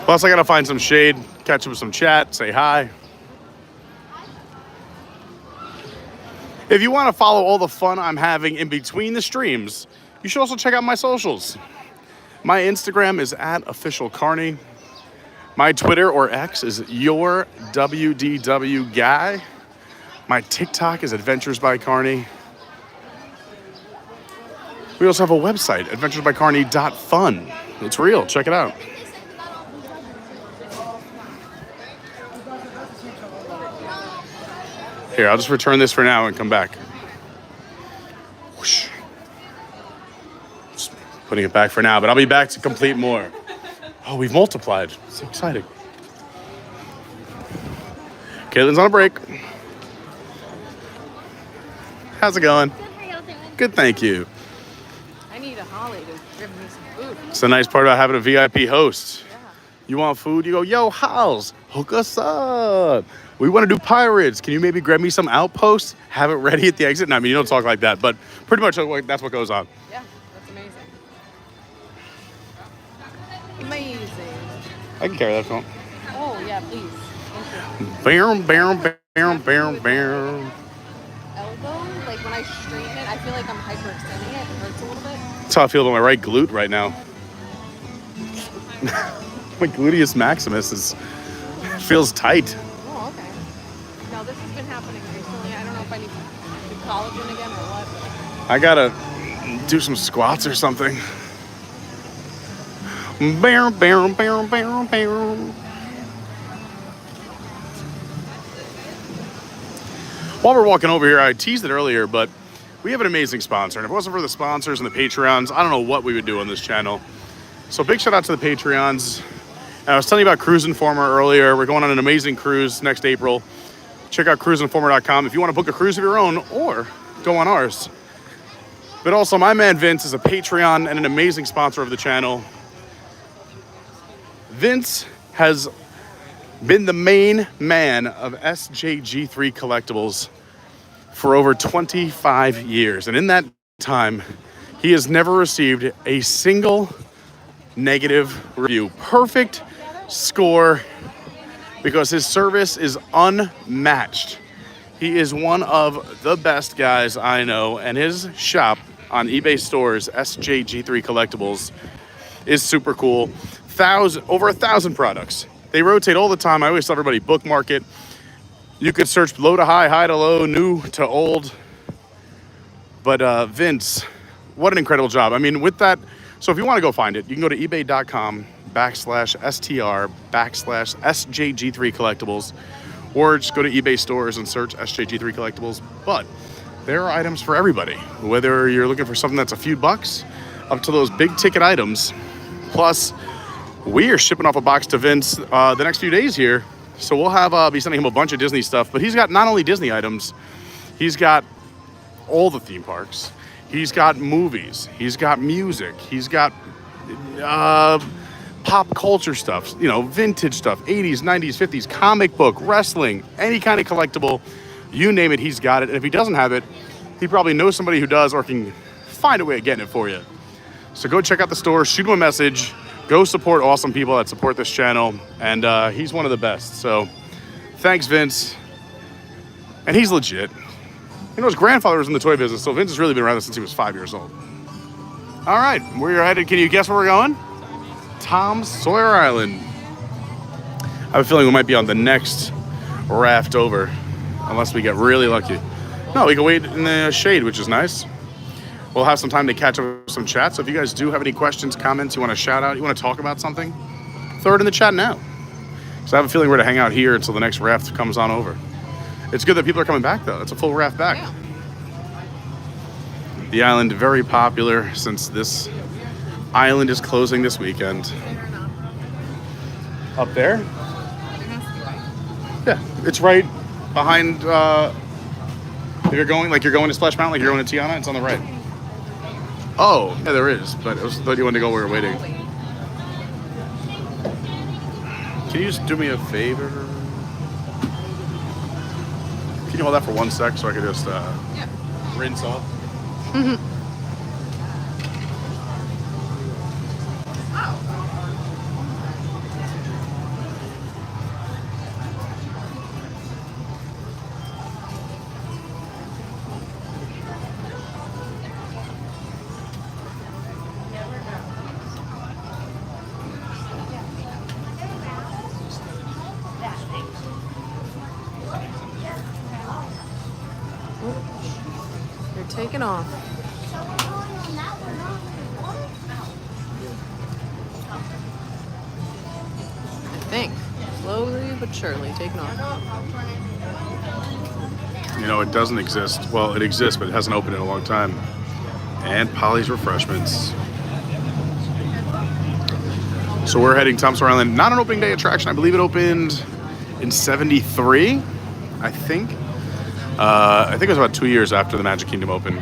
Plus, I gotta find some shade, catch up with some chat, say hi. If you want to follow all the fun I'm having in between the streams, you should also check out my socials. My Instagram is @officialcarney. My Twitter or X is YourWDWGuy. My TikTok is Adventures by Carney. We also have a website, adventuresbycarney.fun. It's real, check it out. Here, I'll just return this for now and come back. Whoosh. Just putting it back for now, but I'll be back to complete more. Oh, we've multiplied. So exciting. Caitlin's on a break. How's it going? Good, thank you. I need a Holly to give me some food. It's the nice part about having a VIP host. Yeah. You want food? You go, yo, House, hook us up. We want to do pirates. Can you maybe grab me some Outposts? Have it ready at the exit? No, I mean, you don't talk like that, but pretty much that's what goes on. Yeah, that's amazing. Amazing. I can carry that phone. Oh, yeah, please. Thank you. Bam. Elbow, like when I straighten it, I feel like I'm hyperextending it. It hurts a little bit. That's how I feel about my right glute right now. My gluteus maximus feels tight. Oh, okay. No, this has been happening recently. I don't know if I need to do collagen again or what. I gotta do some squats or something. Bam. While we're walking over here, I teased it earlier, but we have an amazing sponsor. And if it wasn't for the sponsors and the Patreons, I don't know what we would do on this channel. So big shout out to the Patreons. And I was telling you about Cruise Informer earlier. We're going on an amazing cruise next April. Check out cruiseinformer.com if you want to book a cruise of your own or go on ours. But also, my man Vince is a Patreon and an amazing sponsor of the channel. Vince has been the main man of SJG3 Collectibles for over 25 years. And in that time, he has never received a single negative review. Perfect score because his service is unmatched. He is one of the best guys I know, and his shop on eBay stores, SJG3 Collectibles, is super cool. Over 1,000 products. They rotate all the time. I always tell everybody bookmark it. You could search low to high, high to low, new to old. But Vince, what an incredible job. I mean, with that, so if you want to go find it, you can go to ebay.com/str/SJG3 Collectibles, or just go to eBay stores and search SJG3 Collectibles. But there are items for everybody, whether you're looking for something that's a few bucks up to those big ticket items. Plus, we are shipping off a box to Vince the next few days here. So we'll have be sending him a bunch of Disney stuff. But he's got not only Disney items, he's got all the theme parks. He's got movies. He's got music. He's got pop culture stuff, you know, vintage stuff, 80s, 90s, 50s, comic book, wrestling, any kind of collectible, you name it, he's got it. And if he doesn't have it, he probably knows somebody who does or can find a way of getting it for you. So go check out the store, shoot him a message, go support awesome people that support this channel, and he's one of the best. So thanks, Vince. And he's legit. You know, his grandfather was in the toy business, so Vince has really been around since he was 5 years old. All right, where you're headed, can you guess where we're going? Tom Sawyer Island. I have a feeling we might be on the next raft over, unless we get really lucky. No, we can wait in the shade, which is nice. We'll have some time to catch up with some chat, so if you guys do have any questions, comments, you want to shout out, you want to talk about something, throw it in the chat now. So I have a feeling we're going to hang out here until the next raft comes on over. It's good that people are coming back, though. It's a full raft back. Yeah. The island, very popular since this island is closing this weekend. Up there? Yeah, it's right behind, if you're going to Splash Mountain, like you're going to Tiana, it's on the right. Oh, yeah, there is, but I thought you wanted to go where we're waiting. Can you just do me a favor? Can you hold that for 1 sec so I can just rinse off? You're taking off. I think. Slowly but surely taking off. You know, it doesn't exist. Well, it exists, but it hasn't opened in a long time. And Polly's Refreshments. So we're heading Tom Sawyer Island. Not an opening day attraction. I believe it opened in 73, I think. I think it was about 2 years after the Magic Kingdom opened.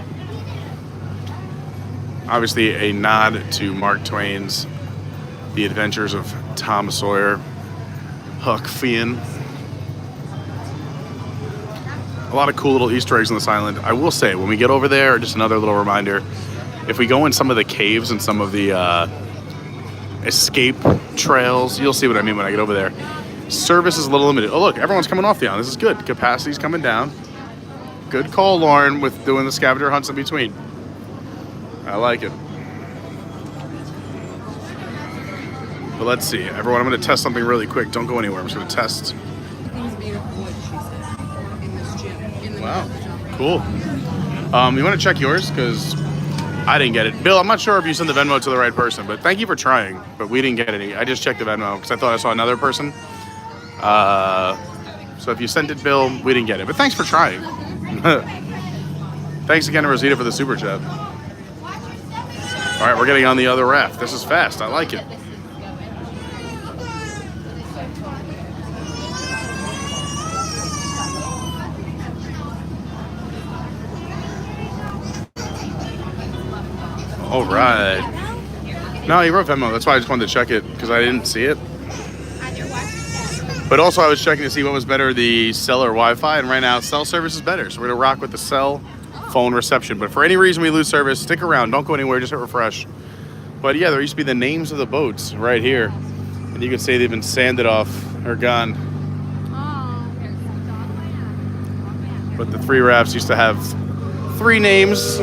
Obviously a nod to Mark Twain's The Adventures of Tom Sawyer, Huck Finn. A lot of cool little Easter eggs on this island. I will say, when we get over there, just another little reminder, if we go in some of the caves and some of the escape trails, you'll see what I mean when I get over there. Service is a little limited. Oh look, everyone's coming off the island. This is good. Capacity's coming down. Good call, Lauren, with doing the scavenger hunts in between. I like it. But let's see. Everyone, I'm going to test something really quick. Don't go anywhere. I'm just going to test. Wow. Cool. You want to check yours? Because I didn't get it. Bill, I'm not sure if you sent the Venmo to the right person, but thank you for trying. But we didn't get any. I just checked the Venmo because I thought I saw another person. So if you sent it, Bill, we didn't get it. But thanks for trying. Thanks again to Rosita for the super chat. All right, we're getting on the other raft. This is fast. I like it. All right. No, he wrote Venmo. That's why I just wanted to check it because I didn't see it. But also I was checking to see what was better, the cell or Wi-Fi, and right now cell service is better. So we're gonna rock with the cell phone reception. But if for any reason we lose service, stick around. Don't go anywhere, just hit refresh. But yeah, there used to be the names of the boats right here. And you can say they've been sanded off or gone. But the 3 rafts used to have 3 names.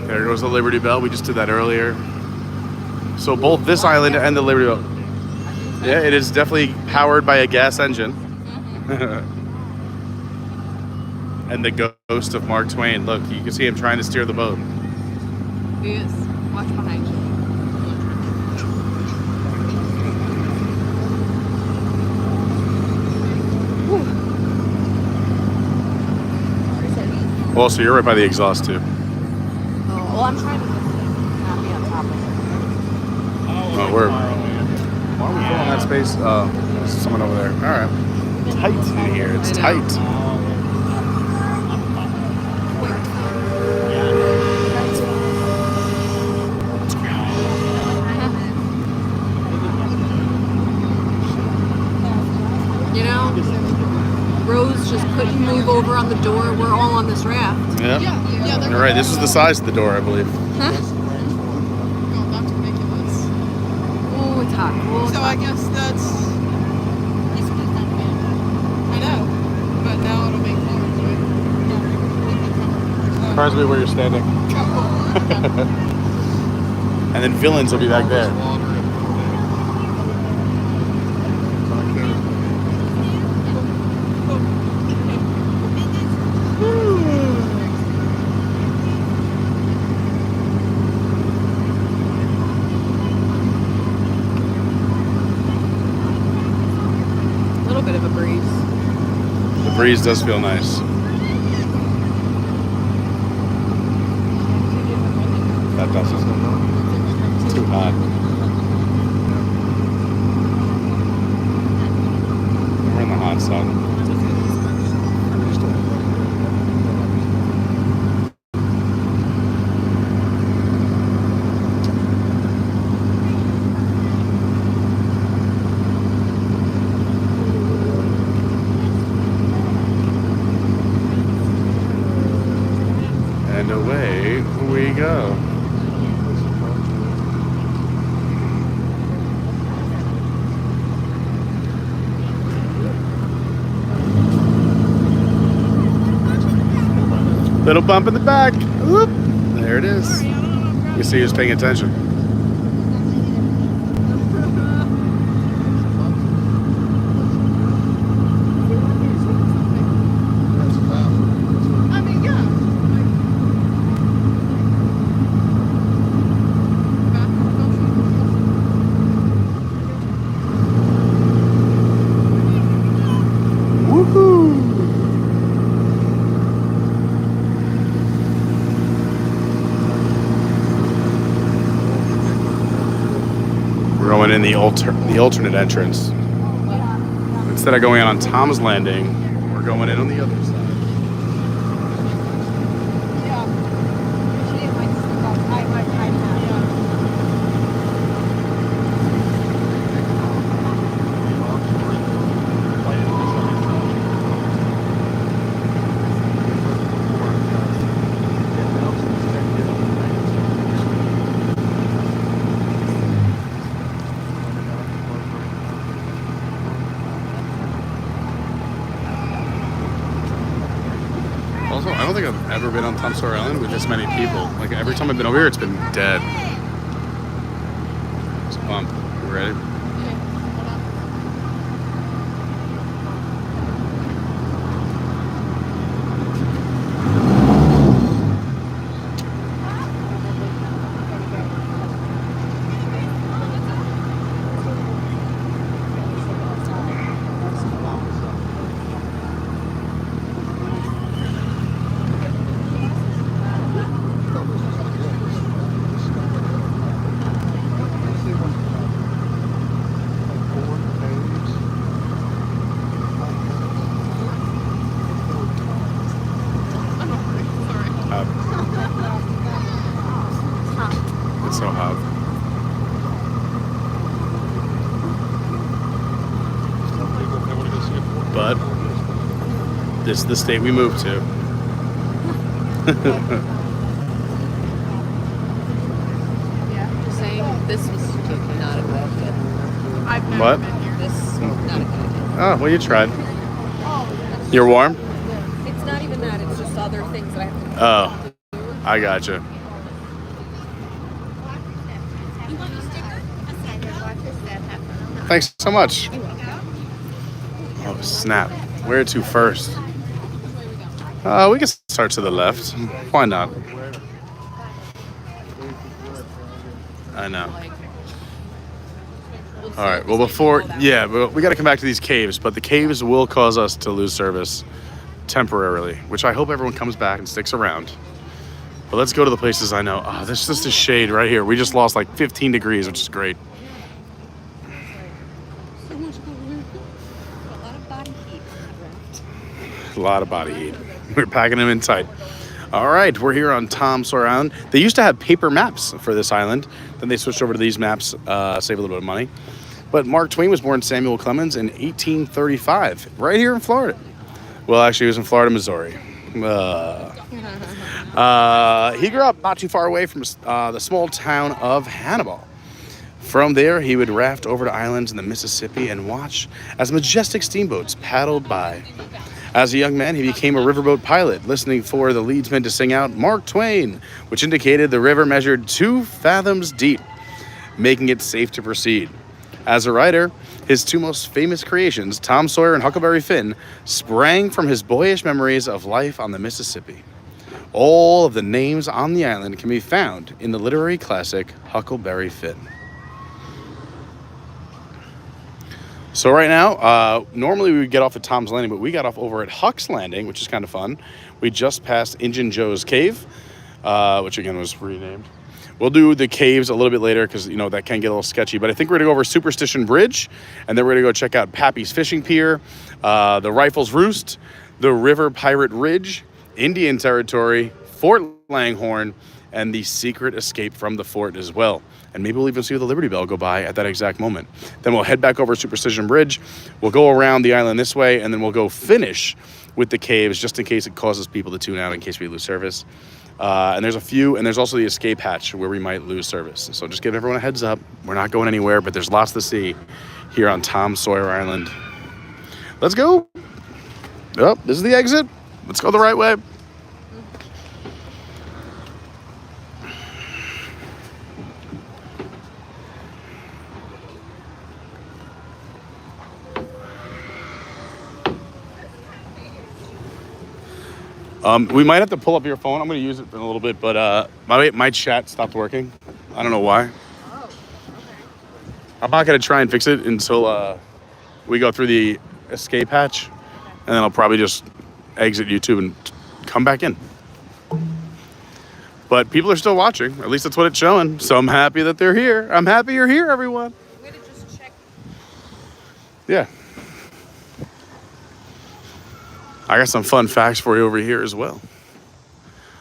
There goes the Liberty Bell. We just did that earlier. So both this island and the Liberty Bell. Yeah, it is definitely powered by a gas engine. And the ghost of Mark Twain. Look, you can see him trying to steer the boat. He is. Watch behind you. Well, so you're right by the exhaust too. Oh, well, I'm trying to not be on top of it. Oh, why are we filling that space? Oh, there's someone over there. All right. Tight in here. It's tight. It's couldn't move over on the door. We're all on this raft. Yeah. Yeah. You're right. This is the size of the door, I believe. Huh? Oh, that's ridiculous. Oh, it's hot. Oh, so I guess that's. I know, but now it'll make colors, right? Surprise me where you're standing. And then villains will be back there. A little bit of a breeze. The breeze does feel nice. That doesn't. It's too hot. We're in the hot sun. And away we go. Little bump in the back. Whoop. There it is. You see who's paying attention. We're going in the alternate entrance. Instead of going on Tom's Landing, we're going in on the other side. Also, I don't think I've ever been on Sawyer Island with this many people. Like, every time I've been over here, it's been dead. It's a bump. You ready? It's so hot. But this is the state we moved to. Yeah, just saying this was not a good idea. I've never What? been here. This is not a good idea. Oh, well, you tried. You're warm? It's not even that, it's just other things that I have to do. Oh, I gotcha. Thanks so much. Oh, snap. Where to first? We can start to the left. Why not? I know. All right. Well, but we got to come back to these caves, but the caves will cause us to lose service temporarily, which I hope everyone comes back and sticks around. But let's go to the places I know. Oh, there's just a shade right here. We just lost like 15 degrees, which is great. A lot of body heat. We're packing them in tight. All right, we're here on Sawyer Island. They used to have paper maps for this island. Then they switched over to these maps, save a little bit of money. But Mark Twain was born Samuel Clemens in 1835, right here in Florida. Well, actually, he was in Florida, Missouri. He grew up not too far away from the small town of Hannibal. From there, he would raft over to islands in the Mississippi and watch as majestic steamboats paddled by. As a young man, he became a riverboat pilot, listening for the leadsman to sing out Mark Twain, which indicated the river measured 2 fathoms deep, making it safe to proceed. As a writer, his 2 most famous creations, Tom Sawyer and Huckleberry Finn, sprang from his boyish memories of life on the Mississippi. All of the names on the island can be found in the literary classic Huckleberry Finn. So right now, normally we would get off at Tom's Landing, but we got off over at Huck's Landing, which is kind of fun. We just passed Injun Joe's Cave, which again was renamed. We'll do the caves a little bit later because, you know, that can get a little sketchy. But I think we're going to go over Superstition Bridge, and then we're going to go check out Pappy's Fishing Pier, the Rifles Roost, the River Pirate Ridge, Indian Territory, Fort Langhorne, and the secret escape from the fort as well. And maybe we'll even see the Liberty Bell go by at that exact moment. Then we'll head back over Superstition Bridge. We'll go around the island this way, and then we'll go finish with the caves just in case it causes people to tune out in case we lose service. And there's a few, and there's also the escape hatch where we might lose service. So just give everyone a heads up. We're not going anywhere, but there's lots to see here on Tom Sawyer Island. Let's go. Oh, this is the exit. Let's go the right way. We might have to pull up your phone. I'm going to use it in a little bit, but my chat stopped working. I don't know why. Oh, okay. I'm not going to try and fix it until we go through the escape hatch, and then I'll probably just exit YouTube and come back in. But people are still watching. At least that's what it's showing. So I'm happy that they're here. I'm happy you're here, everyone. I'm going to just check. Yeah. I got some fun facts for you over here as well.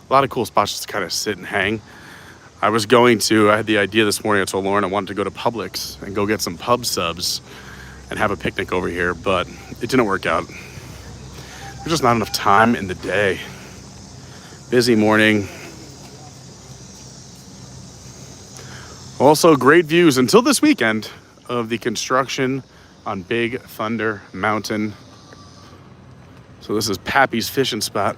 A lot of cool spots just to kind of sit and hang. I had the idea this morning. I told Lauren I wanted to go to Publix and go get some pub subs and have a picnic over here, but it didn't work out. There's just not enough time in the day. Busy morning. Also, great views until this weekend of the construction on Big Thunder Mountain. So this is Pappy's fishing spot.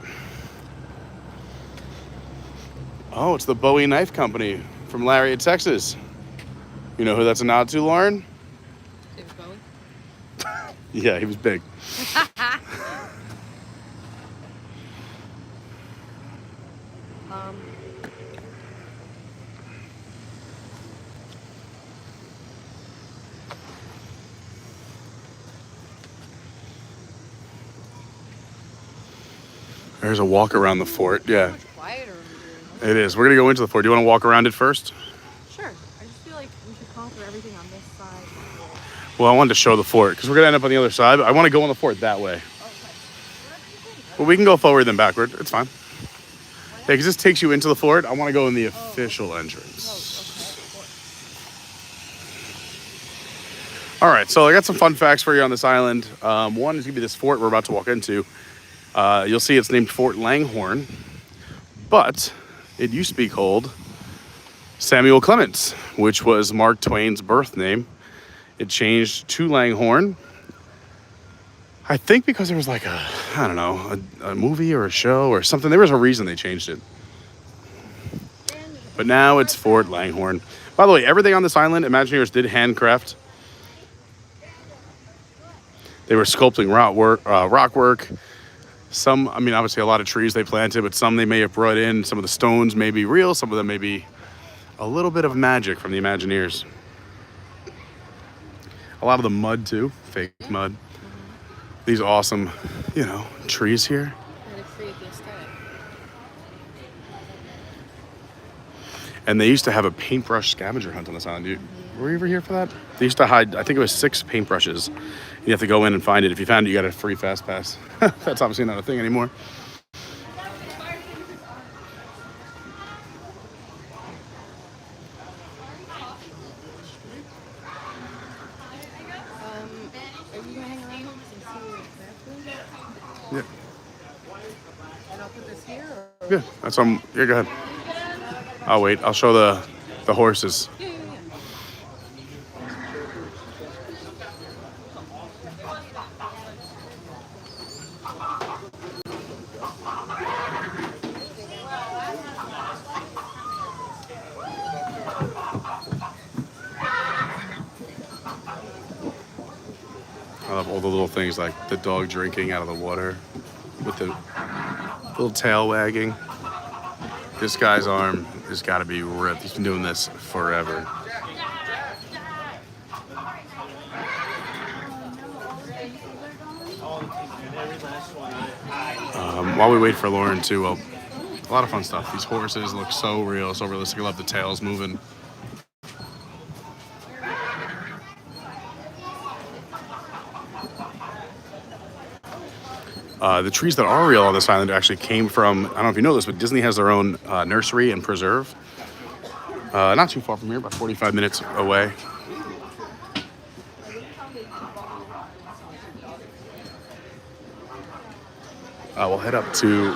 Oh, it's the Bowie Knife Company from Lariat, Texas. You know who that's a nod to, Lauren? David Bowie? Yeah, he was big. There's a walk around the fort, yeah. Much quieter over It is. We're going to go into the fort. Do you want to walk around it first? here. Sure. I just feel like we should conquer everything on this side. Well, I wanted to show the fort because we're going to end up on the other side. But I want to go on the fort that way. Well, we can go forward then backward. It's fine. Yeah, because this takes you into the fort. I want to go in the official entrance. All right, so I got some fun facts for you on this island. One is going to be this fort we're about to walk into. You'll see it's named Fort Langhorne, but it used to be called Samuel Clemens, which was Mark Twain's birth name. It changed to Langhorne, I think because there was like a movie or a show or something. There was a reason they changed it. But now it's Fort Langhorne. By the way, everything on this island, Imagineers did handcraft. They were sculpting rock work. Some, I mean, obviously a lot of trees they planted, but some they may have brought in. Some of the stones may be real. Some of them may be a little bit of magic from the Imagineers. A lot of the mud too, fake mud. These awesome, trees here. And they used to have a paintbrush scavenger hunt on this island. Were you ever here for that? They used to hide, I think it was 6 paintbrushes. You have to go in and find it. If you found it, you got a free fast pass. That's obviously not a thing anymore. Are you gonna hang around and see what's there? Yeah. Yeah, that's what I'm. Yeah, go ahead. I'll wait. I'll show the horses. I love all the little things like the dog drinking out of the water with the little tail wagging. This guy's arm has got to be ripped. He's been doing this forever. While we wait for Lauren too, well, a lot of fun stuff. These horses look so real, so realistic. I love the tails moving. The trees that are real on this island actually came from, I don't know if you know this, but Disney has their own nursery and preserve. Not too far from here, about 45 minutes away. We'll head up to,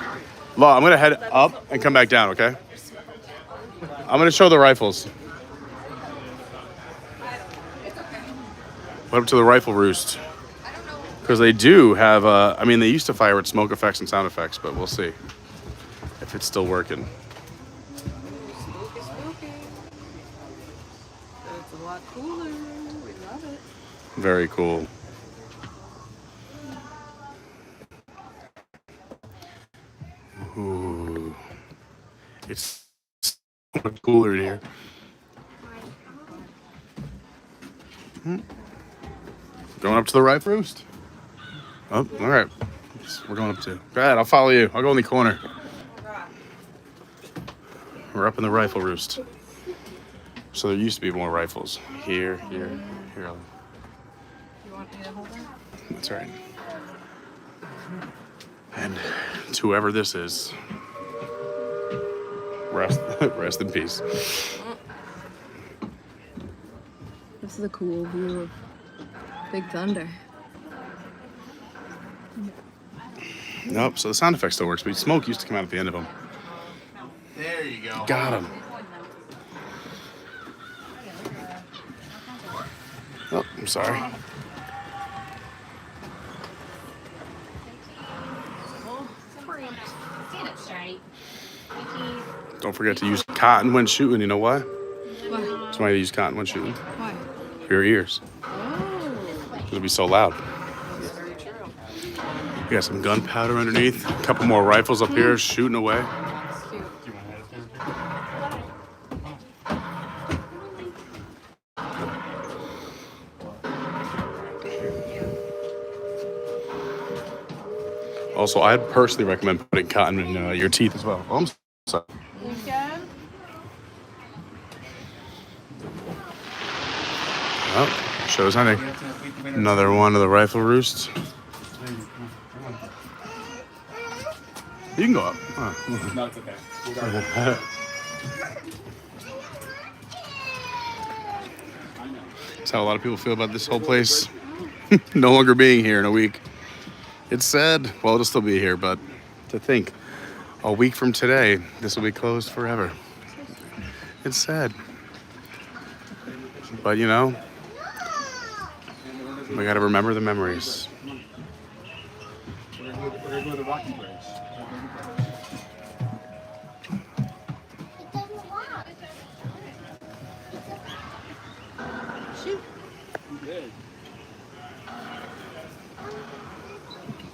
Law, I'm going to head up and come back down, okay? I'm going to show the rifles. Went up to the rifle roost. Because they do have, I mean, they used to fire with smoke effects and sound effects, but we'll see if it's still working. Spooky, spooky. It's a lot cooler. We love it. Very cool. Ooh. It's so much cooler in here. Going up to the rifle roost. Oh, all right. We're going up to. Go ahead, I'll follow you. I'll go in the corner. We're up in the rifle roost. So there used to be more rifles. Here. You want me to hold that? That's right. And to whoever this is, rest in peace. This is a cool view of Big Thunder. Nope, so the sound effect still works, but smoke used to come out at the end of them. There you go. Got him. Oh, I'm sorry. Stand up straight. Don't forget to use cotton when shooting. You know why? What? That's why you use cotton when shooting. Why? For your ears. It'll be so loud. We got some gunpowder underneath. A couple more rifles up here shooting away. Also, I'd personally recommend putting cotton in your teeth as well. Oh, I'm sorry. You can? Oh, shows hunting. Another one of the rifle roosts. You can go up. Oh. No, it's okay. That's how a lot of people feel about this whole place no longer being here in a week. It's sad. Well, it'll still be here, but to think a week from today, this will be closed forever. It's sad. But, you know, we got to remember the memories. We're going to go to the Rocky Bridge.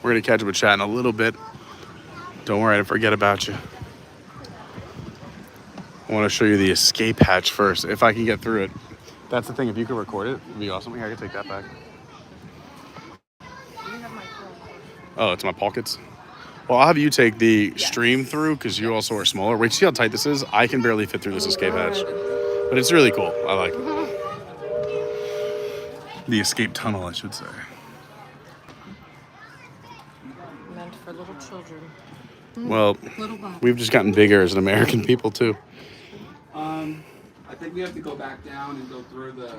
We're going to catch up with chat in a little bit. Don't worry, I didn't forget about you. I want to show you the escape hatch first, if I can get through it. That's the thing, if you could record it, it'd be awesome. Yeah, I can take that back. Oh, it's my pockets? Well, I'll have you take the stream through, because you also are smaller. Wait, see how tight this is? I can barely fit through this escape hatch. But it's really cool. I like it. The escape tunnel, I should say. Meant for little children. Well, we've just gotten bigger as an American people, too. I think we have to go back down and go through the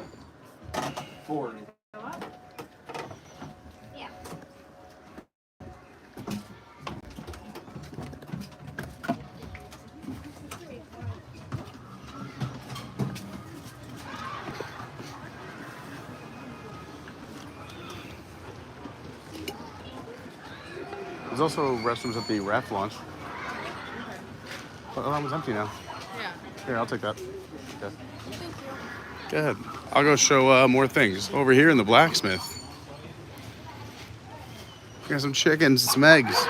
forward. There's also restrooms at the raft launch. Oh, that one's empty now. Yeah. Here, I'll take that. Okay. Go ahead. I'll go show more things. Over here in the blacksmith. We got some chickens and some eggs.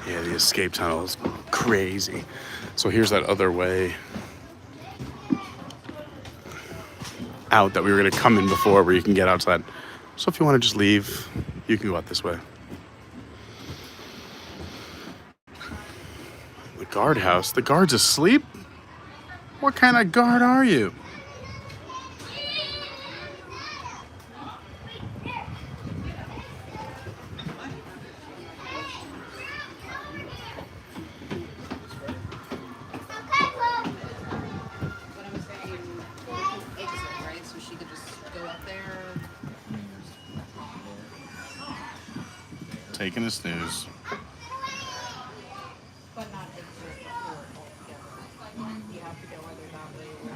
Yeah, the escape tunnel is crazy. So here's that other way out that we were gonna come in before where you can get outside. So if you wanna just leave, you can go out this way. The guardhouse, the guard's asleep? What kind of guard are you? Taking a snooze. But not exit before altogether. You have to go either that way or.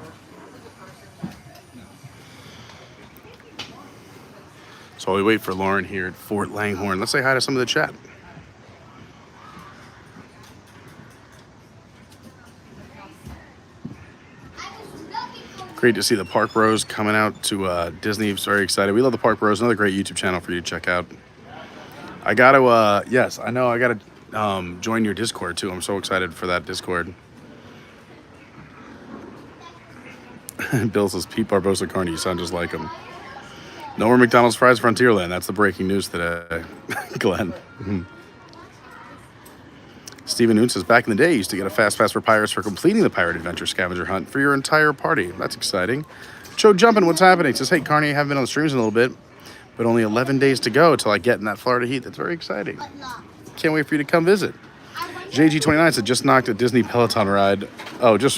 So while we wait for Lauren here at Fort Langhorne, let's say hi to some of the chat. Great to see the Park Bros coming out to Disney. Very excited. We love the Park Bros. Another great YouTube channel for you to check out. I got to, yes, I know. I got to join your Discord too. I'm so excited for that Discord. Bill says, Pete Barbosa Carney, you sound just like him. No more McDonald's fries Frontierland. That's the breaking news today, Glenn. Stephen Noon says, back in the day, you used to get a fast pass for pirates for completing the pirate adventure scavenger hunt for your entire party. That's exciting. Joe Jumpin', what's happening? Says, hey, Carney, I haven't been on the streams in a little bit, but only 11 days to go till I get in that Florida heat. That's very exciting. Can't wait for you to come visit. JG29 said, just knocked a Disney Peloton ride. Oh, just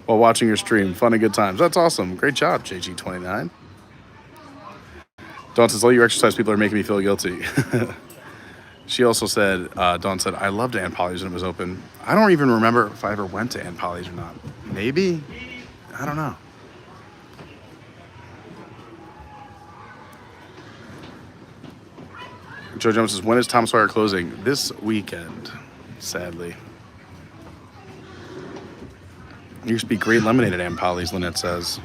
while watching your stream. Fun and good times. That's awesome. Great job, JG29. Dawn says, all you exercise people are making me feel guilty. She also said, Dawn said, I loved Aunt Polly's when it was open. I don't even remember if I ever went to Aunt Polly's or not. Maybe? I don't know. Joe Jones says, when is Tom Sawyer closing? This weekend, sadly. There used to be great lemonade at Aunt Polly's, Lynette says.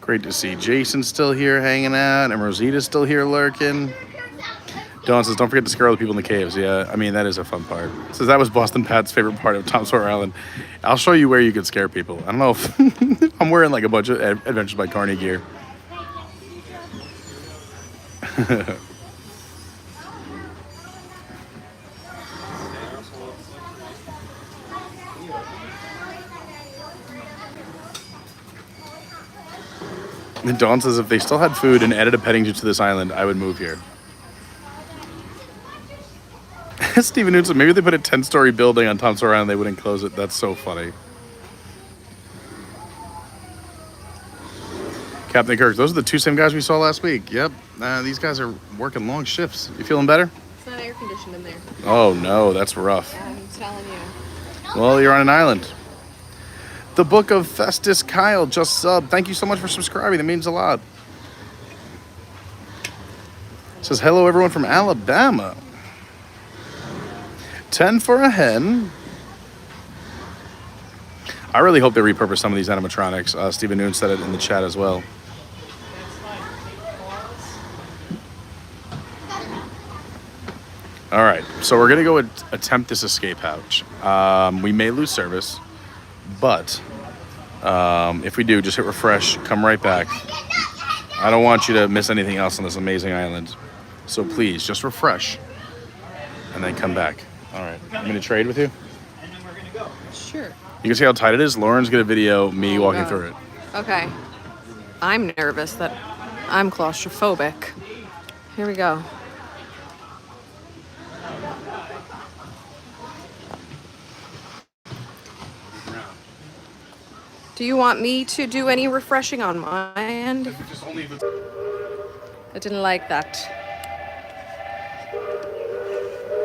Great to see Jason still here hanging out and Rosita's still here lurking. Dawn says, don't forget to scare all the people in the caves. Yeah, I mean, that is a fun part. Says that was Boston Pat's favorite part of Tom Sawyer Island. I'll show you where you could scare people. I don't know if I'm wearing like a bunch of Adventures by Carney gear. And Dawn says, if they still had food and added a petting zoo to this island, I would move here. Steven Newton, maybe they put a 10-story building on Tom Sawyer Island, they wouldn't close it. That's so funny. Captain Kirk, those are the two same guys we saw last week. Yep, these guys are working long shifts. You feeling better? It's not air conditioned in there. Oh no, that's rough. I'm telling you. Well, you're on an island. The Book of Festus Kyle just subbed. Thank you so much for subscribing. That means a lot. Says, hello everyone from Alabama. 10 for a hen. I really hope they repurpose some of these animatronics. Stephen Noon said it in the chat as well. All right, so we're gonna go attempt this escape hatch. We may lose service, but if we do, just hit refresh, come right back. I don't want you to miss anything else on this amazing island. So please, just refresh and then come back. All right, I'm gonna trade with you. Sure. You can see how tight it is. Lauren's gonna video me walking through it. Okay. I'm nervous that I'm claustrophobic. Here we go. Do you want me to do any refreshing on my end? I didn't like that.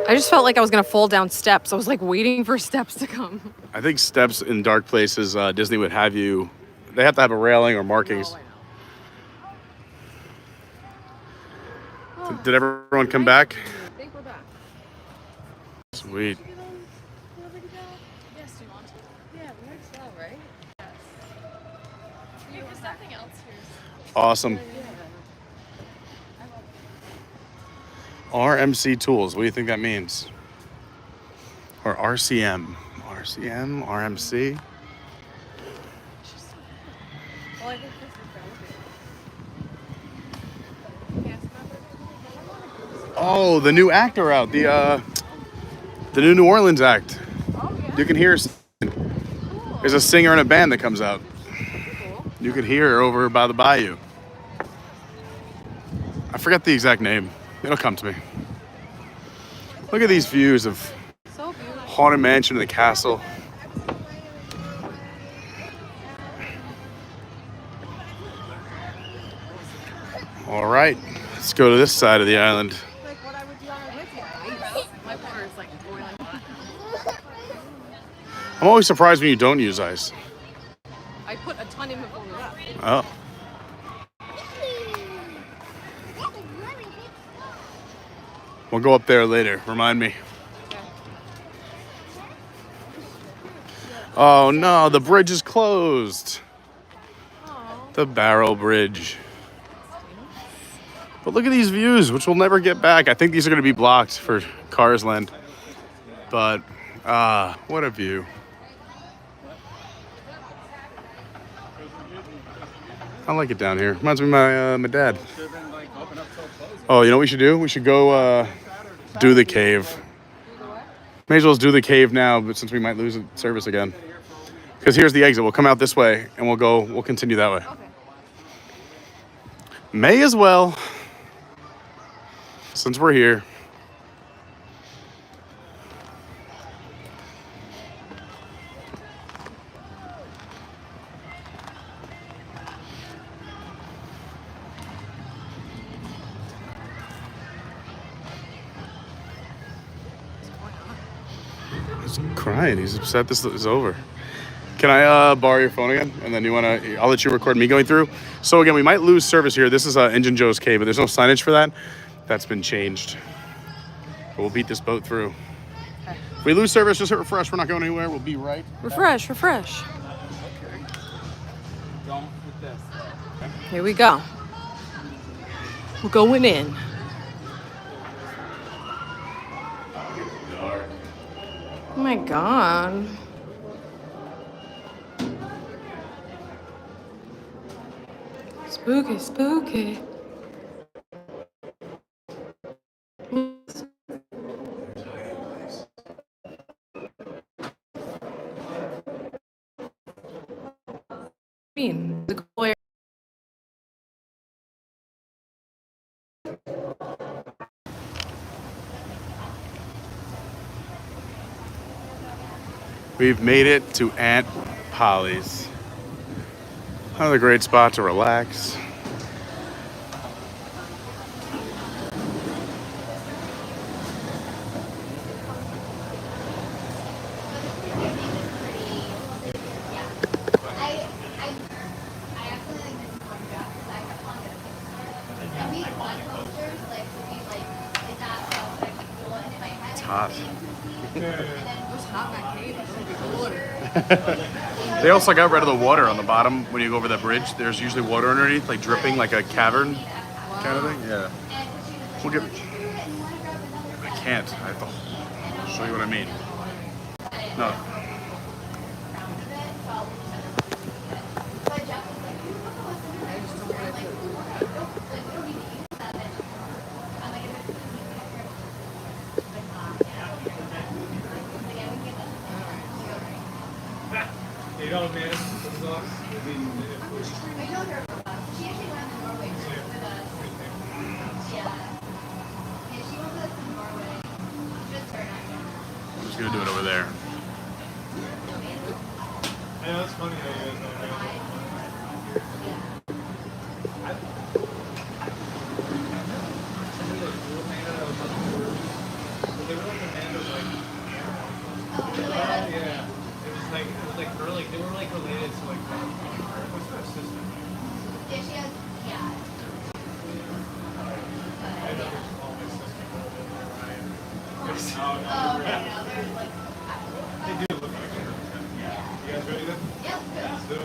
I just felt like I was gonna fall down steps. I was like waiting for steps to come. I think steps in dark places, Disney would have you, they have to have a railing or markings. Did everyone come back? I think we're back. Sweet. Yes, do you want to? Yeah, we might as well, right? Yes. There's nothing else here. Awesome. RMC Tools, what do you think that means? Or RCM? RCM? RMC? Well, I think this is Oh, the new act are out. The new New Orleans act. You can hear. There's a singer and a band that comes out. You can hear her over by the bayou. I forget the exact name. It'll come to me. Look at these views of Haunted Mansion and the castle. All right, let's go to this side of the island. I'm always surprised when you don't use ice. I put a ton in before we left. Oh. We'll go up there later. Remind me. Oh no, the bridge is closed. The Barrel Bridge. But look at these views, which we'll never get back. I think these are going to be blocked for Cars Land. But, what a view. I like it down here. Reminds me of my dad. Oh, you know what we should do? We should go do the cave. May as well do the cave now, but since we might lose service again. Because here's the exit. We'll come out this way, and we'll continue that way. Okay. May as well, since we're here. He's crying. He's upset this is over. Can I borrow your phone again? And then I'll let you record me going through. So again, we might lose service here. This is Engine Joe's Cave, but there's no signage for that. That's been changed. But we'll beat this boat through. Okay. If we lose service, just hit refresh. We're not going anywhere. We'll be right. Refresh. Here we go. We're going in. Oh my God. Spooky, spooky. The glare. We've made it to Aunt Polly's. Another great spot to relax. It's hot. They also got rid of the water on the bottom when you go over that bridge. There's usually water underneath, like dripping, like a cavern kind of thing. Yeah. We'll get. I can't. I have to show you what I mean. No. I'm just gonna do it over there. know it's funny how you guys don't know. They were like Amanda's like yeah. It was like early. They were like related to like what's her sister? Yeah, she has, yeah. I know there's always sister. Oh, okay, no, they're like. They do look like her. Yeah. You guys ready then? Yep. Let's do it.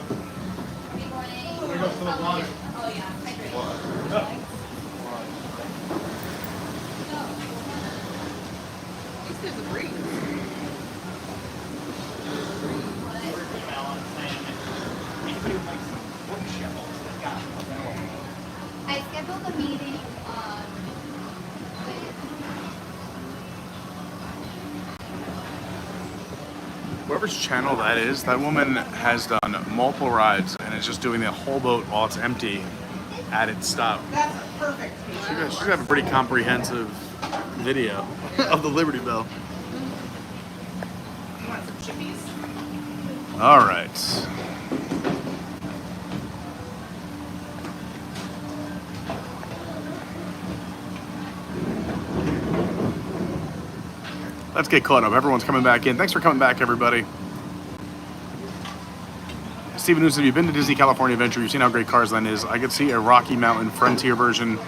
Good morning. Here goes to the water. Oh, yeah. Hydrate. These guys are great. I scheduled a meeting with Whoever's channel that is, that woman has done multiple rides and is just doing the whole boat while it's empty at its stop. That's perfect. She's gonna have a pretty comprehensive video of the Liberty Bell. You want some chippies? All right. Let's get caught up. Everyone's coming back in. Thanks for coming back, everybody. Steven Newsom, you've been to Disney California Adventure. You've seen how great Cars Land is. I could see a Rocky Mountain Frontier version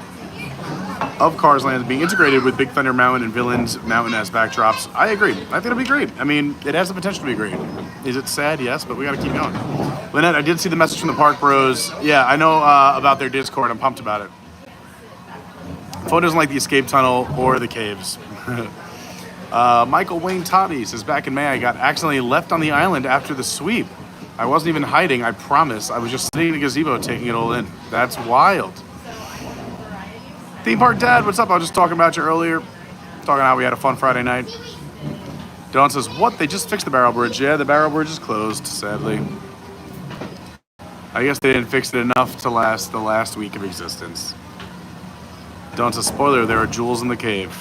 of Cars Land being integrated with Big Thunder Mountain and Villains Mountain as backdrops. I agree. I think it'll be great. I mean, it has the potential to be great. Is it sad? Yes, but we got to keep going. Lynette, I did see the message from the Park Bros. Yeah, I know about their Discord. I'm pumped about it. Fo doesn't like the escape tunnel or the caves. Michael Wayne Toddy says, back in May, I got accidentally left on the island after the sweep. I wasn't even hiding, I promise. I was just sitting in the gazebo taking it all in. That's wild. Theme Park Dad, what's up? I was just talking about you earlier. Talking how we had a fun Friday night. Don says, what? They just fixed the barrel bridge. Yeah, the barrel bridge is closed, sadly. I guess they didn't fix it enough to last the last week of existence. Don says, spoiler, there are jewels in the cave.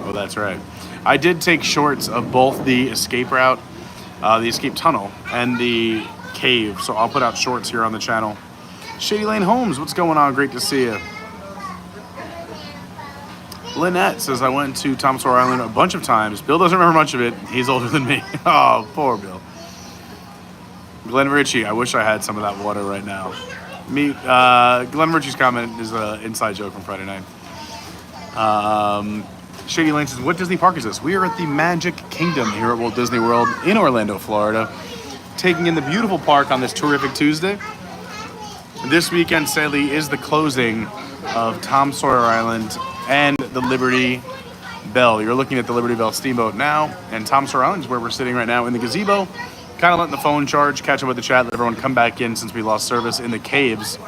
Oh, that's right. I did take shorts of both the escape route, the escape tunnel, and the cave. So I'll put out shorts here on the channel. Shady Lane Holmes, what's going on? Great to see you. Lynette says, I went to Tom Sawyer Island a bunch of times. Bill doesn't remember much of it. He's older than me. Oh, poor Bill. Glenn Ritchie, I wish I had some of that water right now. Glenn Ritchie's comment is an inside joke from Friday night. Shady Lane says, what Disney park is this? We are at the Magic Kingdom here at Walt Disney World in Orlando, Florida, taking in the beautiful park on this terrific Tuesday. This weekend, sadly, is the closing of Tom Sawyer Island and the Liberty Bell. You're looking at the Liberty Bell Steamboat now, and Tom Sawyer Island is where we're sitting right now in the gazebo, kind of letting the phone charge, catch up with the chat, let everyone come back in since we lost service in the caves.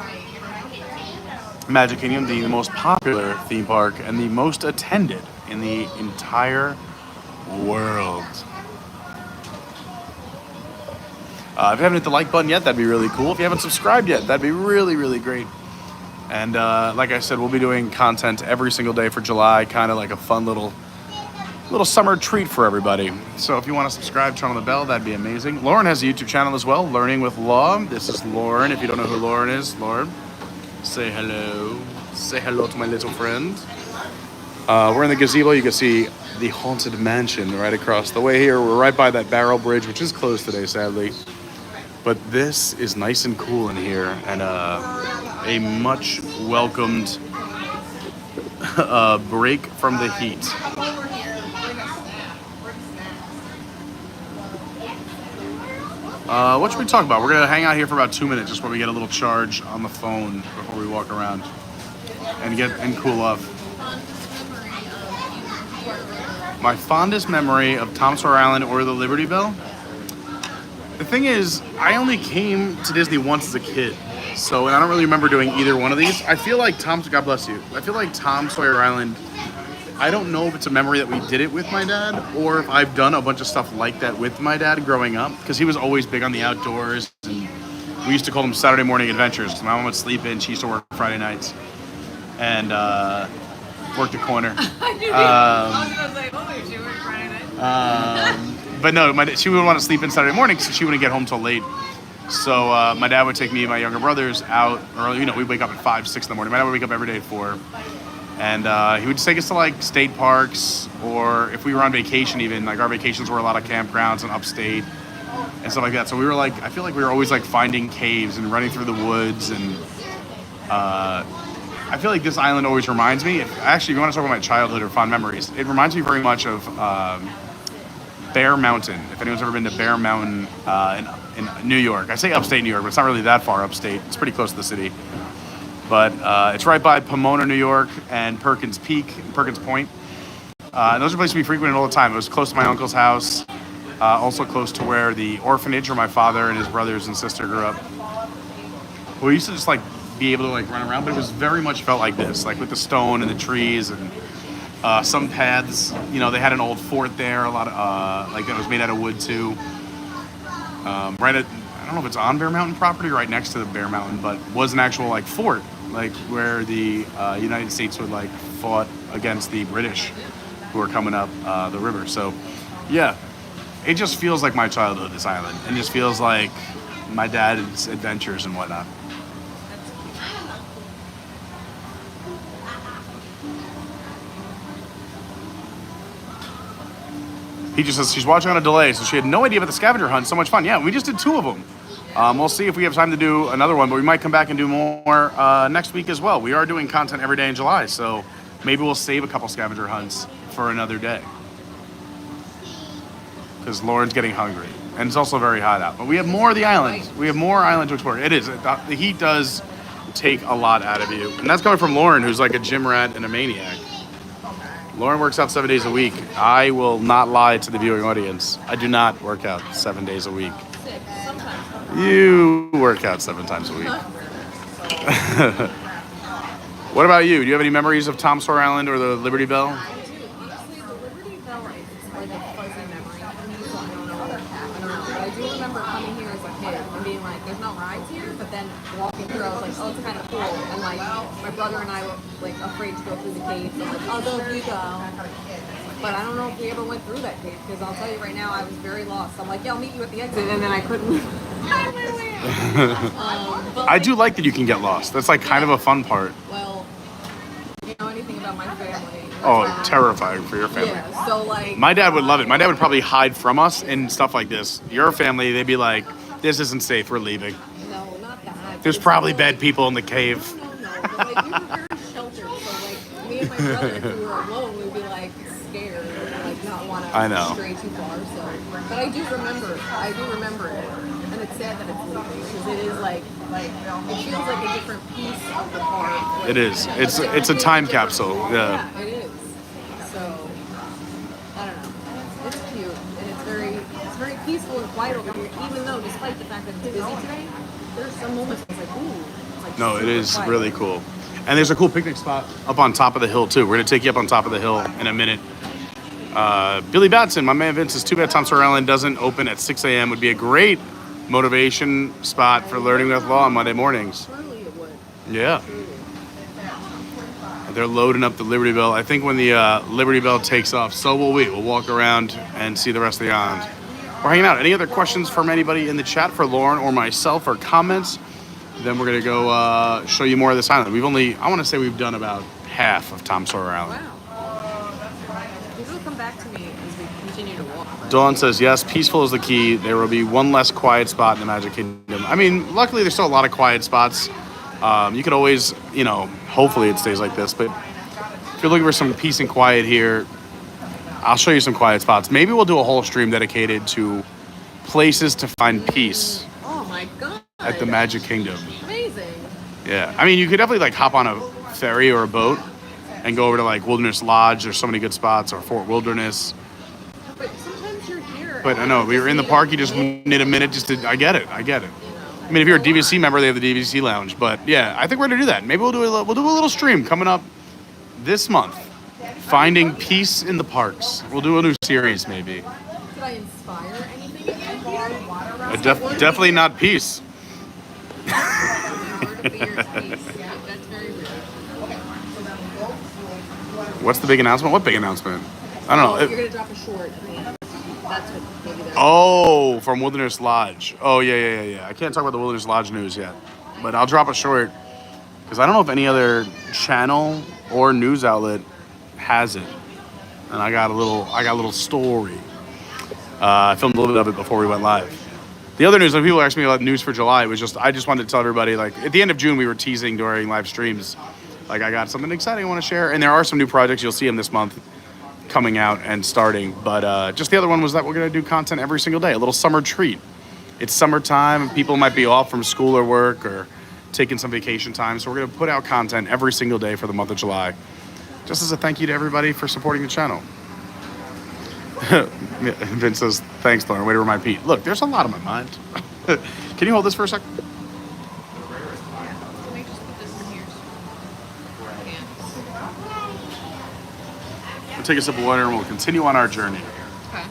Magic Kingdom, the most popular theme park and the most attended in the entire world. If you haven't hit the like button yet, that'd be really cool. If you haven't subscribed yet, that'd be really, really great. And like I said, we'll be doing content every single day for July, kind of like a fun little summer treat for everybody. So if you want to subscribe, turn on the bell, that'd be amazing. Lauren has a YouTube channel as well, Learning with Law. This is Lauren. If you don't know who Lauren is, Lauren, say hello. Say hello to my little friend. We're in the gazebo. You can see the Haunted Mansion right across the way here. We're right by that barrel bridge, which is closed today, sadly. But this is nice and cool in here, and a much welcomed break from the heat. What should we talk about? We're gonna hang out here for about 2 minutes, just while we get a little charge on the phone before we walk around and cool off. My fondest memory of Tom Sawyer Island or the Liberty Bell? The thing is, I only came to Disney once as a kid, and I don't really remember doing either one of these. I feel like God bless you. I feel like Tom Sawyer Island, I don't know if it's a memory that we did it with my dad or if I've done a bunch of stuff like that with my dad growing up, because he was always big on the outdoors, and we used to call them Saturday morning adventures because my mom would sleep in. She used to work Friday nights and work the corner. But no, she would want to sleep in Saturday morning because she wouldn't get home till late. So my dad would take me and my younger brothers out early. You know, we'd wake up at 5, 6 in the morning. My dad would wake up every day at 4. And he would just take us to like state parks, or if we were on vacation even, like our vacations were a lot of campgrounds and upstate and stuff like that. So we were like, I feel like we were always like finding caves and running through the woods. And I feel like this island always reminds me, actually, if you want to talk about my childhood or fond memories, it reminds me very much of Bear Mountain. If anyone's ever been to Bear Mountain in New York. I say upstate New York, but it's not really that far upstate. It's pretty close to the city. But it's right by Pomona, New York, and Perkins Point. And those are places we frequented all the time. It was close to my uncle's house, also close to where the orphanage where my father and his brothers and sister grew up. We used to just like be able to like run around, but it was very much felt like this, like with the stone and the trees and some paths. You know, they had an old fort there, a lot of like that was made out of wood too. Right at, I don't know if it's on Bear Mountain property, right next to the Bear Mountain, but was an actual like fort, like where the United States would like fought against the British who were coming up the river. So yeah, it just feels like my childhood, this island, and just feels like my dad's adventures and whatnot. He just says she's watching on a delay, so she had no idea about the scavenger hunt. So much fun. Yeah, we just did 2 of them. We'll see if we have time to do another one, but we might come back and do more next week as well. We are doing content every day in July, so maybe we'll save a couple scavenger hunts for another day. Because Lauren's getting hungry, and it's also very hot out. But we have more of the island. We have more island to explore. It is. The heat does take a lot out of you. And that's coming from Lauren, who's like a gym rat and a maniac. Lauren works out 7 days a week. I will not lie to the viewing audience. I do not work out 7 days a week. You work out 7 times a week. What about you? Do you have any memories of Tom Sawyer Island or the Liberty Belle? Honestly, the Liberty Belle is like a fuzzy memory for me, so I don't know. But I do remember coming here as a kid and being like, there's no rides here, but then walking through, I was like, oh, it's kind of cool. And like, my brother and I were like afraid to go through the cave, so like, I'll go if you go. But I don't know if we ever went through that cave, because I'll tell you right now, I was very lost. I'm like, yeah, I'll meet you at the exit, and then I couldn't find my way out. I do like that you can get lost. That's like kind of a fun part. Well, you know anything about my family? Oh, terrifying for your family. Yeah, so like... My dad would love it. My dad would probably hide from us and stuff like this. Your family, they'd be like, this isn't safe, we're leaving. No, not that. There's probably bad people in the cave. No, but like, we were very sheltered, so like, me and my brother, if we were alone, we'd be like scared, or like not want to stray too far, so... But I do remember it. And it's sad that it's leaving, because it is like, it feels like a different piece of the park. Like, It is. It's a time capsule. Yeah. Yeah, it is. So, I don't know. It's cute, and it's very peaceful and quiet over here, even though, despite the fact that it's busy today, there's some moments where it's like, ooh. It's like No, it super is quiet. really cool. And there's a cool picnic spot up on top of the hill, too. We're going to take you up on top of the hill in a minute. Billy Batson, my man Vince, says, too bad Tom Sawyer Island doesn't open at 6 a.m. Would be a great motivation spot for learning with law on Monday mornings. Truly it would. Yeah. They're loading up the Liberty Belle. I think when the Liberty Belle takes off, so will we. We'll walk around and see the rest of the island. We're hanging out. Any other questions from anybody in the chat for Lauren or myself, or comments? Then we're going to go show you more of this island. I want to say we've done about half of Tom Sawyer Island. Wow. It'll come back to me as we continue to walk. Dawn says, yes, peaceful is the key. There will be one less quiet spot in the Magic Kingdom. I mean, luckily there's still a lot of quiet spots. You could always, hopefully it stays like this. But if you're looking for some peace and quiet here, I'll show you some quiet spots. Maybe we'll do a whole stream dedicated to places to find peace Oh my god. at the Magic Kingdom. Amazing. Yeah, I mean, you could definitely like hop on a ferry or a boat and go over to like Wilderness Lodge. There's so many good spots, or Fort Wilderness. But sometimes you're here. But I know, we were in the park, you just need a minute just to, I get it. I mean, if you're a DVC member, they have the DVC lounge. But yeah, I think we're gonna do that. Maybe we'll do a little stream coming up this month. Finding peace in the parks. We'll do a new series maybe. Did I inspire anything in here? Definitely not peace. That's very weird. What's the big announcement? What big announcement? I don't know. You're gonna drop a short. That's what maybe they're. Oh, from Wilderness Lodge. Oh, yeah. I can't talk about the Wilderness Lodge news yet, but I'll drop a short because I don't know if any other channel or news outlet has it. And I got a little story. I filmed a little bit of it before we went live. The other news, when people asked me about news for July, I just wanted to tell everybody, like, at the end of June, we were teasing during live streams, like, I got something exciting I want to share. And there are some new projects. You'll see them this month coming out and starting. But just the other one was that we're going to do content every single day, a little summer treat. It's summertime, and people might be off from school or work or taking some vacation time. So we're going to put out content every single day for the month of July, just as a thank you to everybody for supporting the channel. Vince says, thanks, Lauren. Way to remind Pete. Look, there's a lot on my mind. Can you hold this for a sec? Can we just put this in here? We'll take a sip of water and we'll continue on our journey. Okay.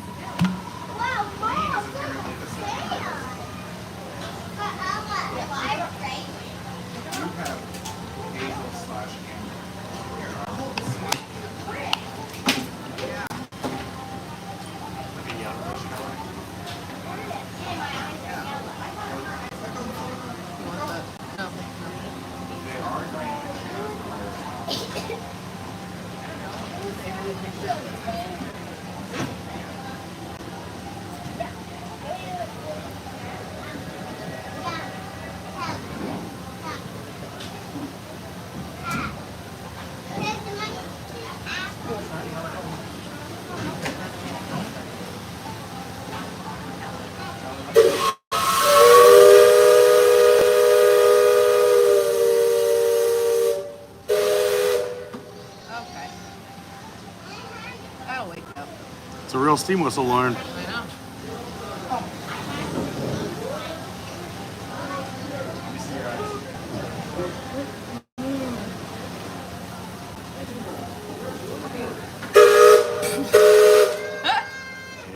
It's a real steam whistle, Lauren. I know.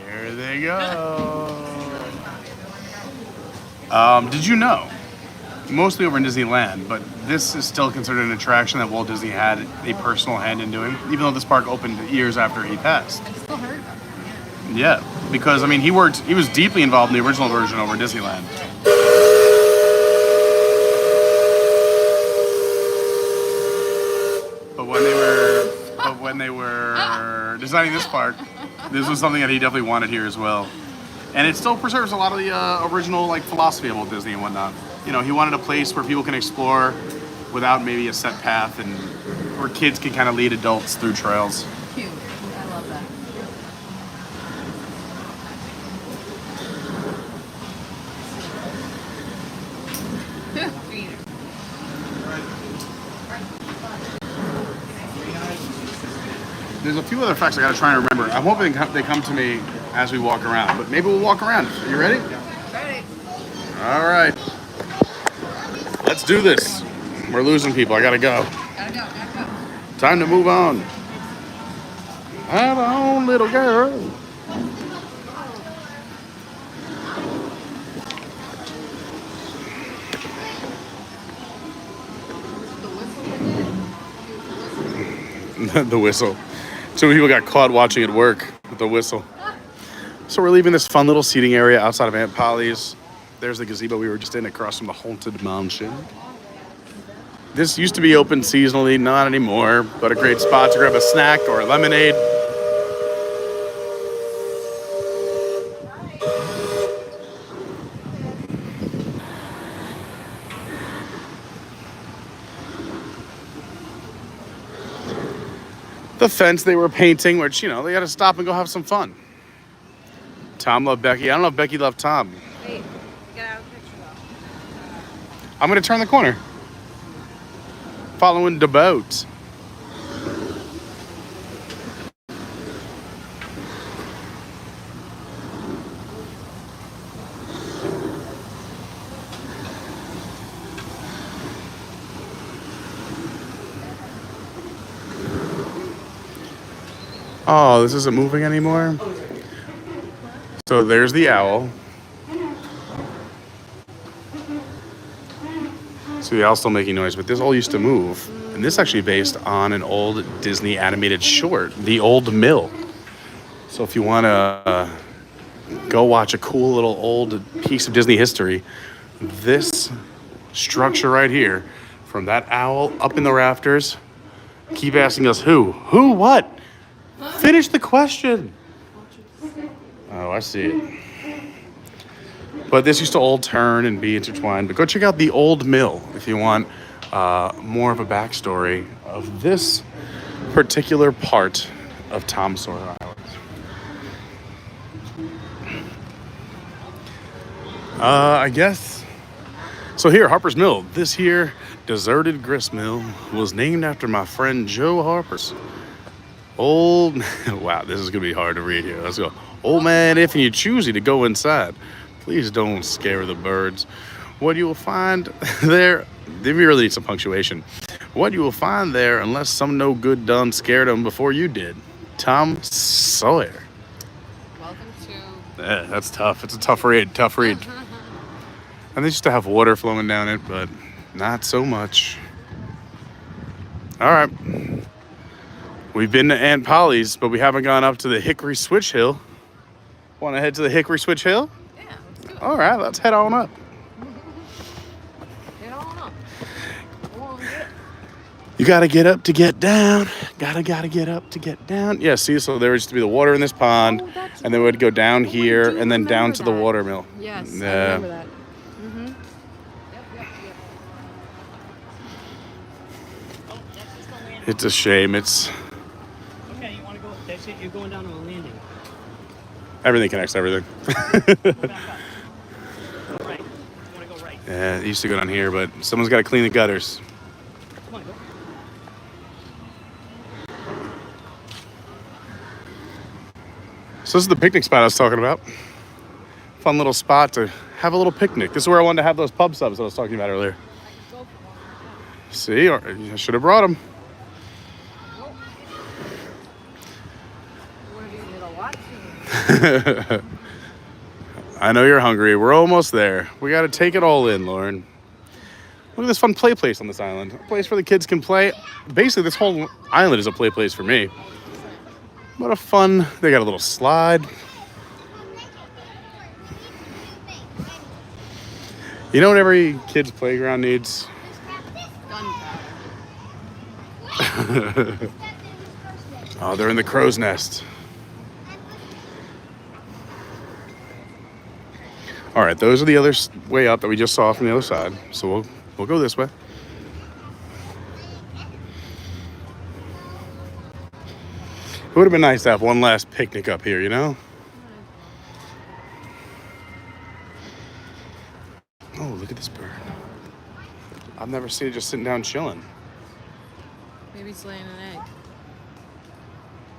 Here they go. Did you know? Mostly over in Disneyland, but this is still considered an attraction that Walt Disney had a personal hand in doing, even though this park opened years after he passed. I still heard about it. Yeah, because I mean, he was deeply involved in the original version over in Disneyland. But when they were designing this park, this was something that he definitely wanted here as well. And it still preserves a lot of the original like philosophy of Walt Disney and whatnot. You know, he wanted a place where people can explore without maybe a set path, and where kids can kind of lead adults through trails. Cute. I love that. There's a few other facts I gotta try and remember. I'm hoping they come to me as we walk around, but maybe we'll walk around. Are you ready? Ready. All right. Let's do this. We're losing people. I gotta go. Gotta go. Time to move on. Have on, little girl. The whistle. Two people got caught watching it work with the whistle. So we're leaving this fun little seating area outside of Aunt Polly's. There's the gazebo we were just in across from the Haunted Mansion. This used to be open seasonally, not anymore, but a great spot to grab a snack or a lemonade. The fence they were painting, which, you know, they got to stop and go have some fun. Tom loved Becky. I don't know if Becky loved Tom. Wait, get out of the picture though. I'm going to turn the corner. Following the boat. Oh, this isn't moving anymore. So there's the owl. So the owl's still making noise, but this all used to move. And this is actually based on an old Disney animated short, The Old Mill. So if you want to go watch a cool little old piece of Disney history. This structure right here, from that owl up in the rafters, keep asking us who? Who what? Finish the question. Oh, I see it. But this used to all turn and be intertwined. But go check out the old mill if you want more of a backstory of this particular part of Tom Sawyer Island. I guess. So here, Harper's Mill. This here deserted grist mill was named after my friend Joe Harper's. Old, wow, this is gonna be hard to read here. Let's go. Old man, if you choose to go inside, please don't scare the birds. What you will find there, we really need some punctuation. What you will find there, unless some no good done scared them before you did. Tom Sawyer. Welcome to. Yeah, that's tough. It's a tough read. And they used to have water flowing down it, but not so much. All right. We've been to Aunt Polly's, but we haven't gone up to the Hickory Switch Hill. Want to head to the Hickory Switch Hill? Yeah, let's do it. All right, let's head on up. Head on up. You gotta get up to get down. Gotta get up to get down. Yeah, see, so there used to be the water in this pond, and then we would go down here and then down to the water mill. Yes, I Yeah. remember that. Mm-hmm. Yep. It's a shame. It's Okay, you want to go? That's it. You're going down on a landing. everything connects to everything. Right. You want to go right? Yeah, it used to go down here, but someone's got to clean the gutters. Come on, go. So this is the picnic spot I was talking about. Fun little spot to have a little picnic. This is where I wanted to have those pub subs I was talking about earlier. See, or I should have brought them. I know you're hungry. We're almost there. We got to take it all in, Lauren. Look at this fun play place on this island. A place where the kids can play. Basically, this whole island is a play place for me. What a fun, they got a little slide. You know what every kid's playground needs? Oh, they're in the crow's nest. All right, those are the other way up that we just saw from the other side. So we'll go this way. It would have been nice to have one last picnic up here, you know? Oh, look at this bird. I've never seen it just sitting down chilling. Maybe it's laying an egg.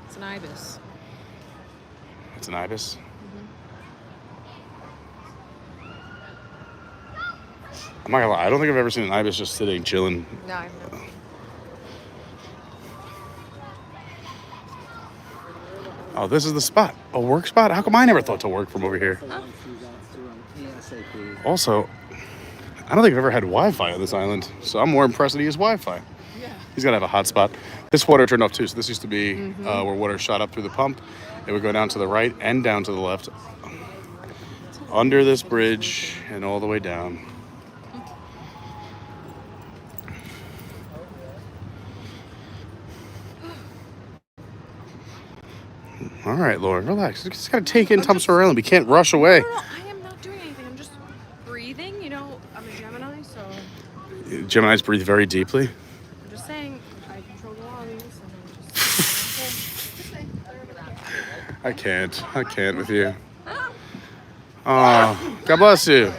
It's an ibis. It's an ibis? I'm not gonna lie, I don't think I've ever seen an ibis just sitting, chilling. No, I've never. Oh, this is the spot. A work spot? How come I never thought to work from over here? Huh? Also, I don't think I've ever had Wi-Fi on this island, so I'm more impressed that he has Wi-Fi. Yeah. He's gotta have a hotspot. This water turned off too, so this used to be where water shot up through the pump. It would go down to the right and down to the left, under this bridge and all the way down. All right, Lauren, relax. You just gotta take in Tom Sawyer Island. We can't rush away. No, I am not doing anything. I'm just breathing. You know, I'm a Gemini, so Geminis breathe very deeply. I'm just saying I control the lobbies. I can't with you. Oh, God bless you.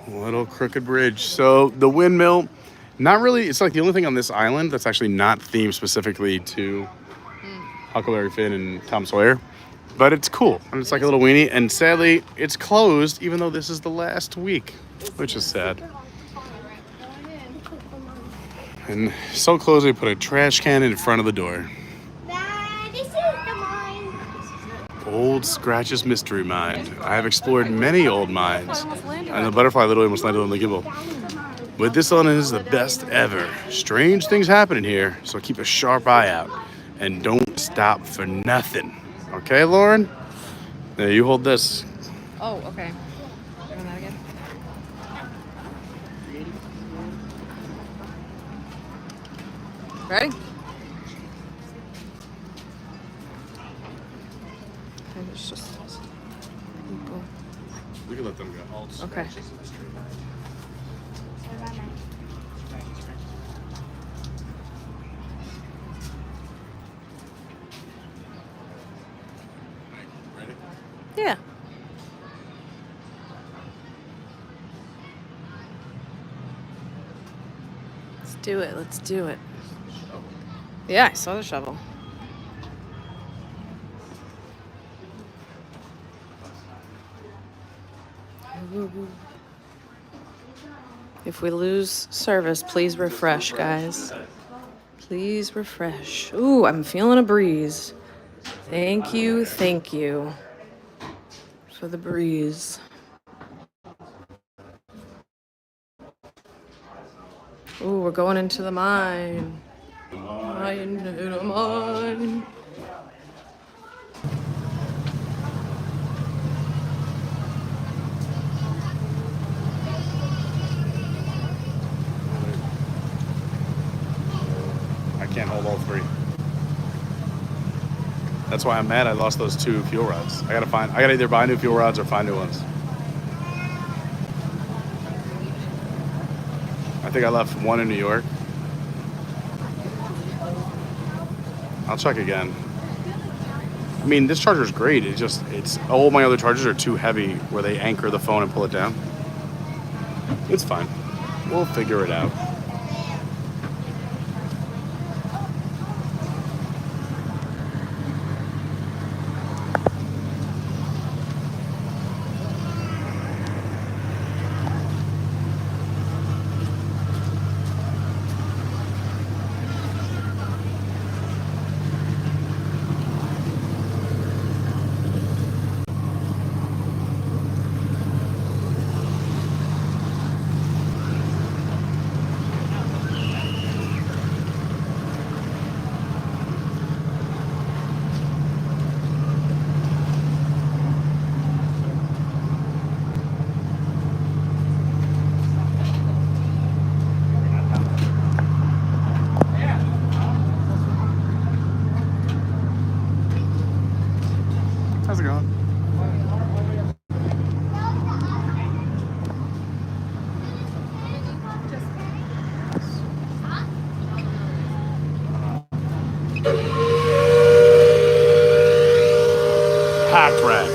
Little crooked bridge. So the windmill, not really, it's like the only thing on this island that's actually not themed specifically to Huckleberry Finn and Tom Sawyer. But it's cool. And it's like a little weenie. And sadly, it's closed even though this is the last week, which is sad. And so close they put a trash can in front of the door. This is the mine. Old Scratch's Mystery Mine. I have explored many old mines. And the butterfly literally almost landed on the gimbal. But this one is the best ever. Strange things happen in here, so keep a sharp eye out. And don't stop for nothing. Okay, Lauren? Yeah, you hold this. Oh, okay. Doing that again. Ready? And it's just people. We can let them go. Okay. Ready? Yeah. Let's do it. Let's do it. Yeah, I saw the shovel. If we lose service, please refresh, guys. Please refresh. Ooh, I'm feeling a breeze. Thank you for the breeze. Ooh, we're going into the mine. Into the mine. I can't hold all three. That's why I'm mad I lost those 2 fuel rods. I gotta either buy new fuel rods or find new ones. I think I left one in New York. I'll check again. I mean, this charger is great. It's all my other chargers are too heavy where they anchor the phone and pull it down. It's fine. We'll figure it out. How's it going? Packed wrecked.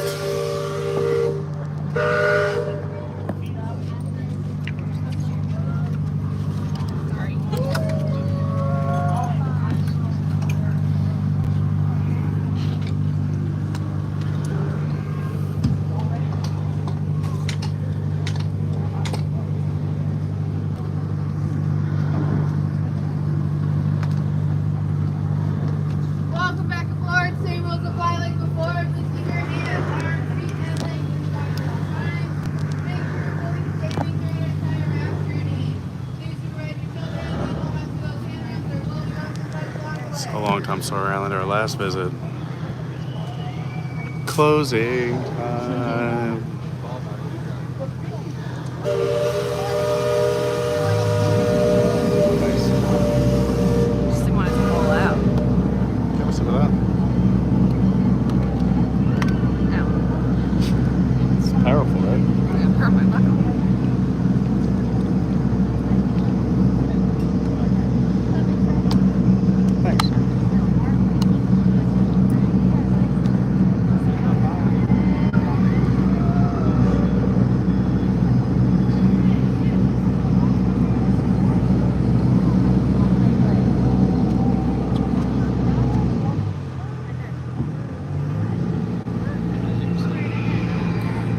Welcome back to Florida. Same rules apply like before. Please keep your hands, arms, feet, and legs inside at all times. Make sure you're fully standing during your entire raft journey. Please supervise your children. Leave the rest of those handrails. There will be room for pets along the way. It's a long time, Sawyer Island, our last visit. Closing time. Just didn't want it to fall out. Give us some of that. Ow. It's powerful, right? It hurt my buckle. Thanks.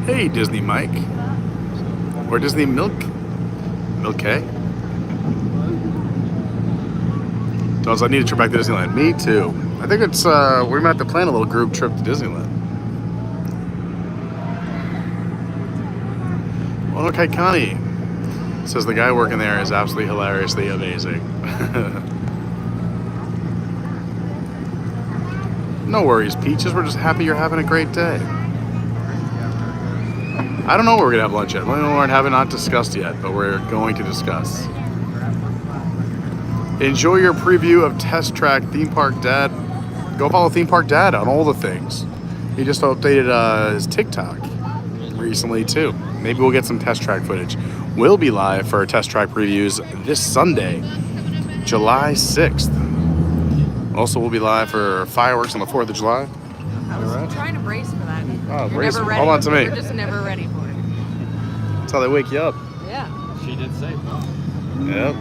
Hey, Disney Mike. Or Disney Milk. Milk-K. Does I need a trip back to Disneyland? Me too. I think it's, we might have to plan a little group trip to Disneyland. Oh, okay, Carney. Says the guy working there is absolutely hilariously amazing. No worries, Peaches. We're just happy you're having a great day. I don't know where we're gonna have lunch yet. Me and Lauren have not discussed yet, but we're going to discuss. Enjoy your preview of Test Track Theme Park Dad. Go follow Theme Park Dad on all the things. He just updated his TikTok recently too. Maybe we'll get some Test Track footage. We'll be live for Test Track previews this Sunday, July 6th. Also, we'll be live for fireworks on the 4th of July. I was trying to brace for that. Oh, You're brace. never ready. Hold on to me. We're just never ready for it. That's how they wake you up. Yeah. She did say. Yep.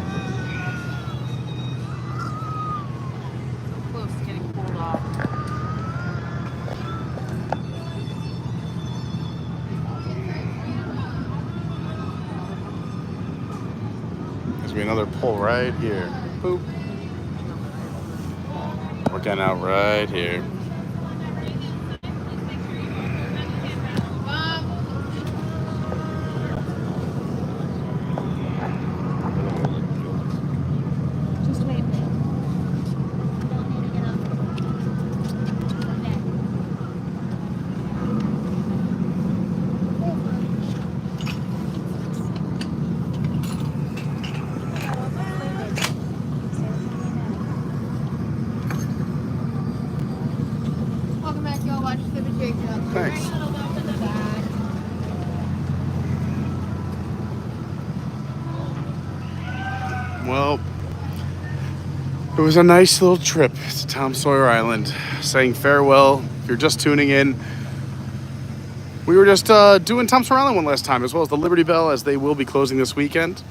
Close to getting pulled off. There's gonna be another pull right here. Boop. We're getting out right here. Just wait. Welcome back, y'all. Watch the video. Thanks. Well, it was a nice little trip to Tom Sawyer Island. Saying farewell. If you're just tuning in, we were just doing Tom Sawyer Island one last time, as well as the Liberty Belle, as they will be closing this weekend.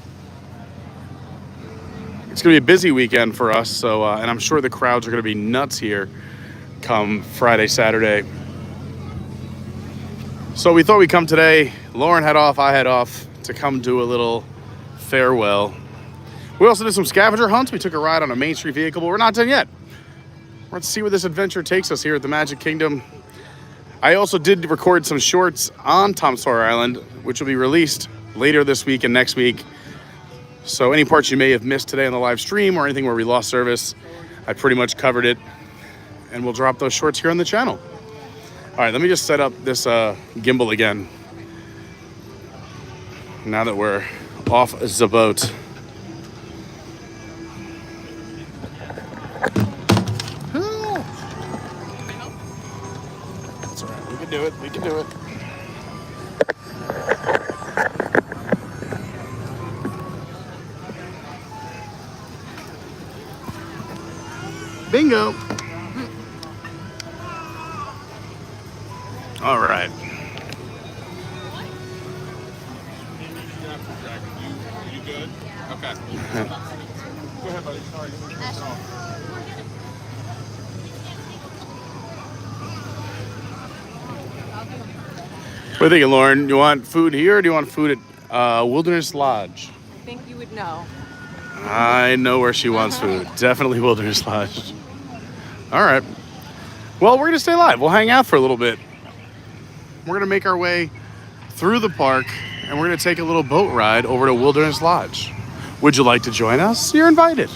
It's going to be a busy weekend for us, so and I'm sure the crowds are going to be nuts here come Friday, Saturday. So we thought we'd come today. Lauren had off, I had off to come do a little farewell. We also did some scavenger hunts. We took a ride on a Main Street vehicle, but we're not done yet. Let's see where this adventure takes us here at the Magic Kingdom. I also did record some shorts on Tom Sawyer Island, which will be released later this week and next week. So any parts you may have missed today on the live stream or anything where we lost service, I pretty much covered it. And we'll drop those shorts here on the channel. All right, let me just set up this gimbal again. Now that we're off the boat. That's all right, we can do it, we can do it. Bingo. All right. You good? Okay. Go ahead, buddy. Sorry. What do you thinking, Lauren? You want food here or do you want food at Wilderness Lodge? I think you would know. I know where she wants food. Definitely Wilderness Lodge. All right. Well, we're going to stay live. We'll hang out for a little bit. We're going to make our way through the park, and we're going to take a little boat ride over to Wilderness Lodge. Would you like to join us? You're invited.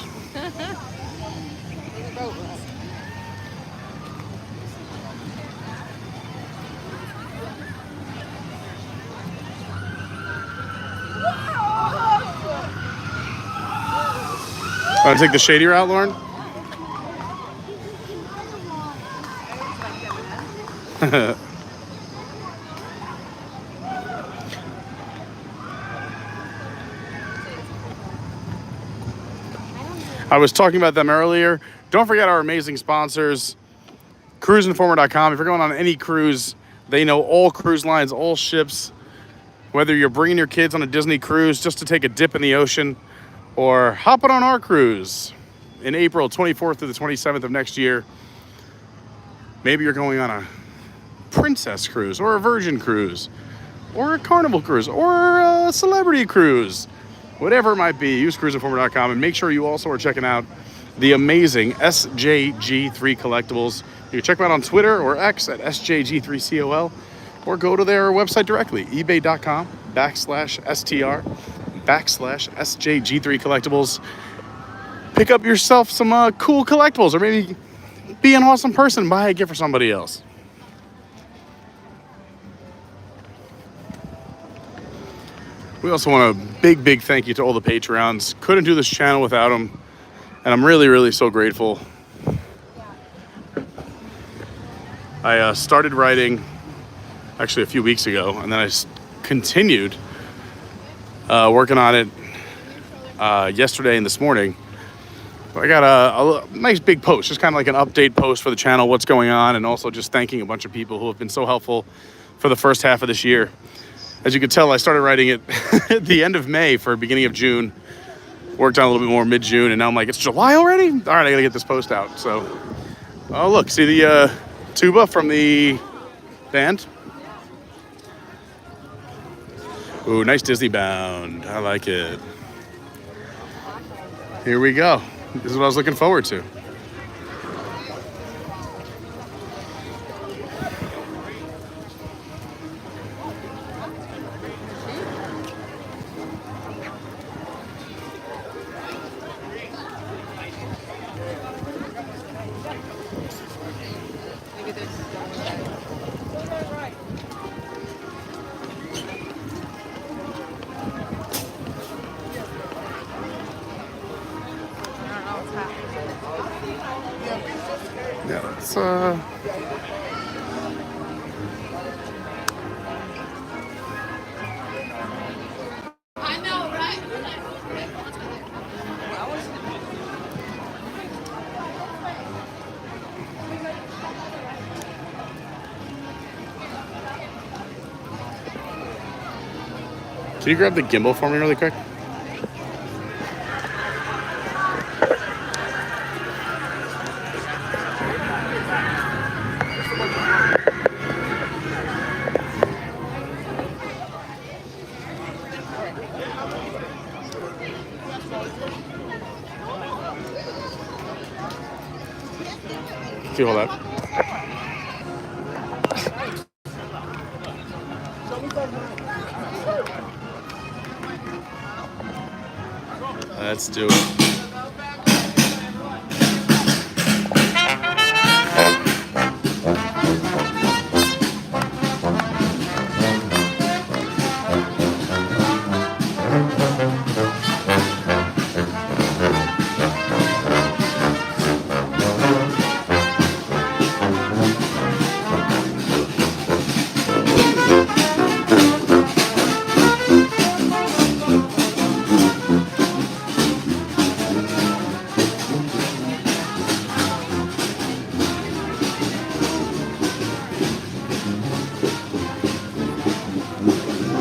Want to take the shady route, Lauren? I was talking about them earlier. Don't forget our amazing sponsors, cruiseinformer.com. If you're going on any cruise, they know all cruise lines, all ships. Whether you're bringing your kids on a Disney cruise just to take a dip in the ocean, or hopping on our cruise in April 24th to the 27th of next year. Maybe you're going on a princess cruise or a virgin cruise or a carnival cruise or a celebrity cruise. Whatever it might be, use cruiseinformer.com and make sure you also are checking out the amazing SJG3 collectibles. You can check them out on Twitter or X at SJG3COL or go to their website directly, ebay.com/STR/SJG3 collectibles. Pick up yourself some cool collectibles, or maybe be an awesome person and buy a gift for somebody else. We also want a big thank you to all the Patreons. Couldn't do this channel without them. And I'm really so grateful. I started writing actually a few weeks ago, and then I continued working on it yesterday and this morning. I got a nice big post, just kind of like an update post for the channel, what's going on, and also just thanking a bunch of people who have been so helpful for the first half of this year. As you can tell, I started writing it at the end of May for beginning of June. Worked on a little bit more mid-June, and now I'm like, it's July already? All right, I gotta get this post out. So, oh look, see the tuba from the band? Ooh, nice Disney bound. I like it. Here we go. This is what I was looking forward to. Yeah, let's I know, right? Can you grab the gimbal for me really quick? Can you hold that? Let's do it.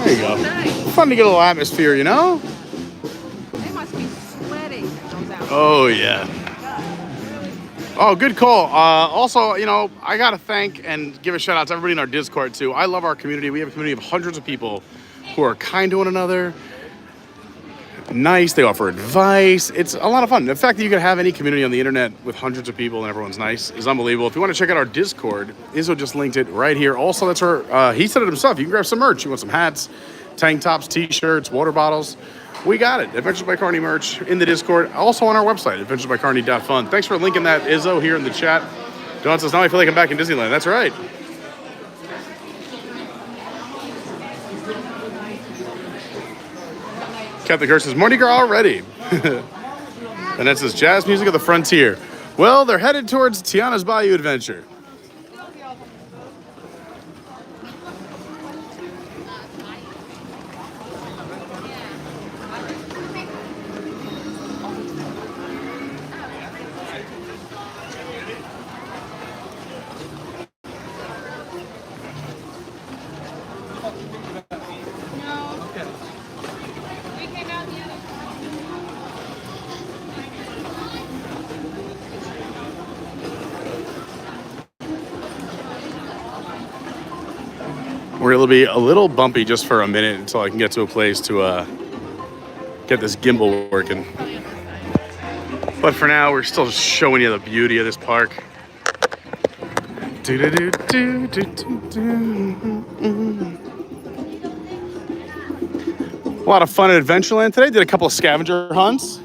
There you go. Fun to get a little atmosphere, you know? They must be sweating. Oh, yeah. Oh, good call. Also, you know, I got to thank and give a shout out to everybody in our Discord, too. I love our community. We have a community of hundreds of people who are kind to one another, nice. They offer advice. It's a lot of fun. The fact that you can have any community on the internet with hundreds of people and everyone's nice is unbelievable. If you want to check out our Discord, Izzo just linked it right here. Also, that's her, he said it himself. You can grab some merch. You want some hats, tank tops, t-shirts, water bottles. We got it. Adventures by Carney merch in the Discord. Also on our website, adventuresbycarney.fun. Thanks for linking that, Izzo, here in the chat. Don says, now I feel like I'm back in Disneyland. That's right. Captain Kirk says, Mardi Gras already. And that says, jazz music of the frontier. Well, they're headed towards Tiana's Bayou Adventure. We're going to be a little bumpy just for a minute until I can get to a place to get this gimbal working. But for now, we're still showing you the beauty of this park. A lot of fun at Adventureland today. Did a couple of scavenger hunts.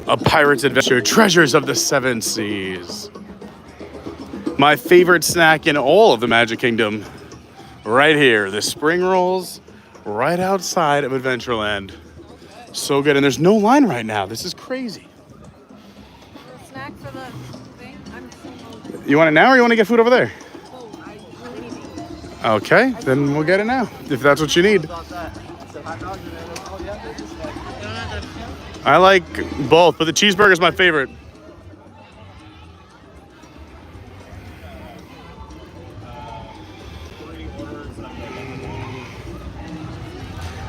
A pirate's adventure, treasures of the 7 seas. My favorite snack in all of the Magic Kingdom, right here. The spring rolls right outside of Adventureland. So good, and there's no line right now. This is crazy. Snack for the thing? I'm so hungry. You want it now or you want to get food over there? Oh, I really need to eat. Okay, then we'll get it now, if that's what you need. I like both, but the cheeseburger is my favorite.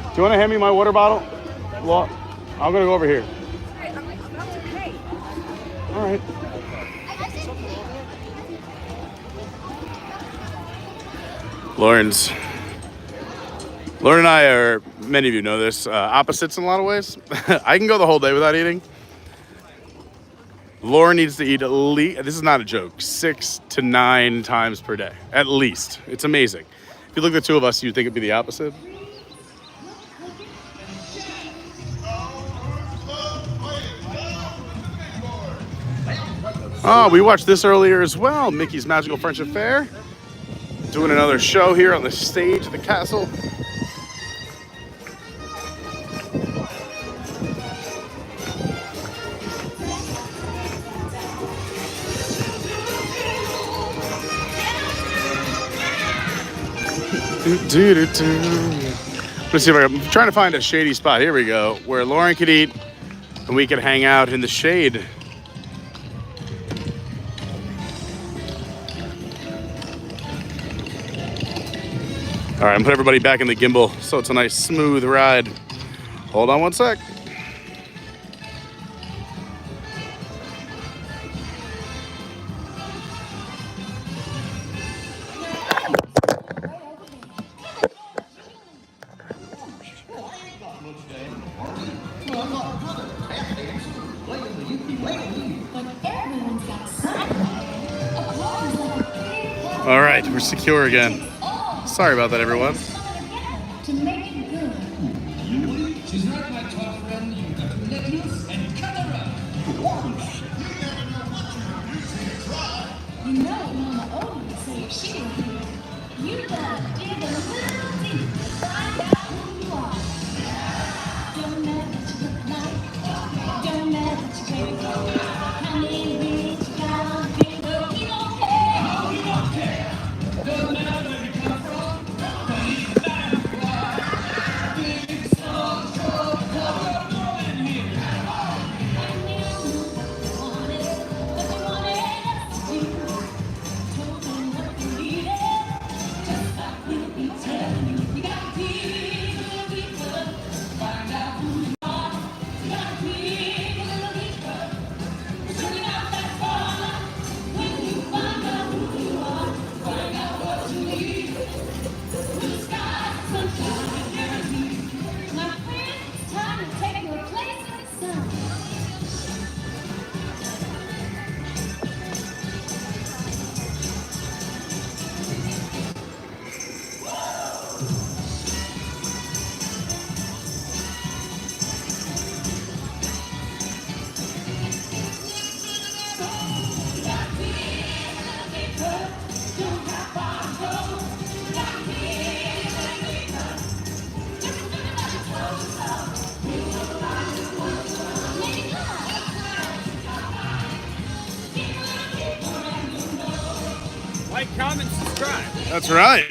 Do you want to hand me my water bottle? Well, I'm going to go over here. All right. Lauren and I are, many of you know this, opposites in a lot of ways. I can go the whole day without eating. Lauren needs to eat at least, this is not a joke, 6 to 9 times per day, at least. It's amazing. If you look at the two of us, you'd think it'd be the opposite. Oh, we watched this earlier as well, Mickey's Magical Friendship Fair. Doing another show here on the stage at the castle. Let's see if I'm trying to find a shady spot. Here we go, where Lauren could eat and we could hang out in the shade. All right, I'm putting everybody back in the gimbal so it's a nice smooth ride. Hold on one sec. All right, we're secure again. Sorry about that, everyone. To make it good. She's not my top friend. You got to let loose and cut her up. You know Mama Odie would say if she were here. You gotta dig a little deep to find out who you are. Don't matter what you look like. Don't matter what you wear. How many rings you got on your finger. We don't care. No, we don't care. Doesn't matter where you come from. Like, comment, subscribe. That's right.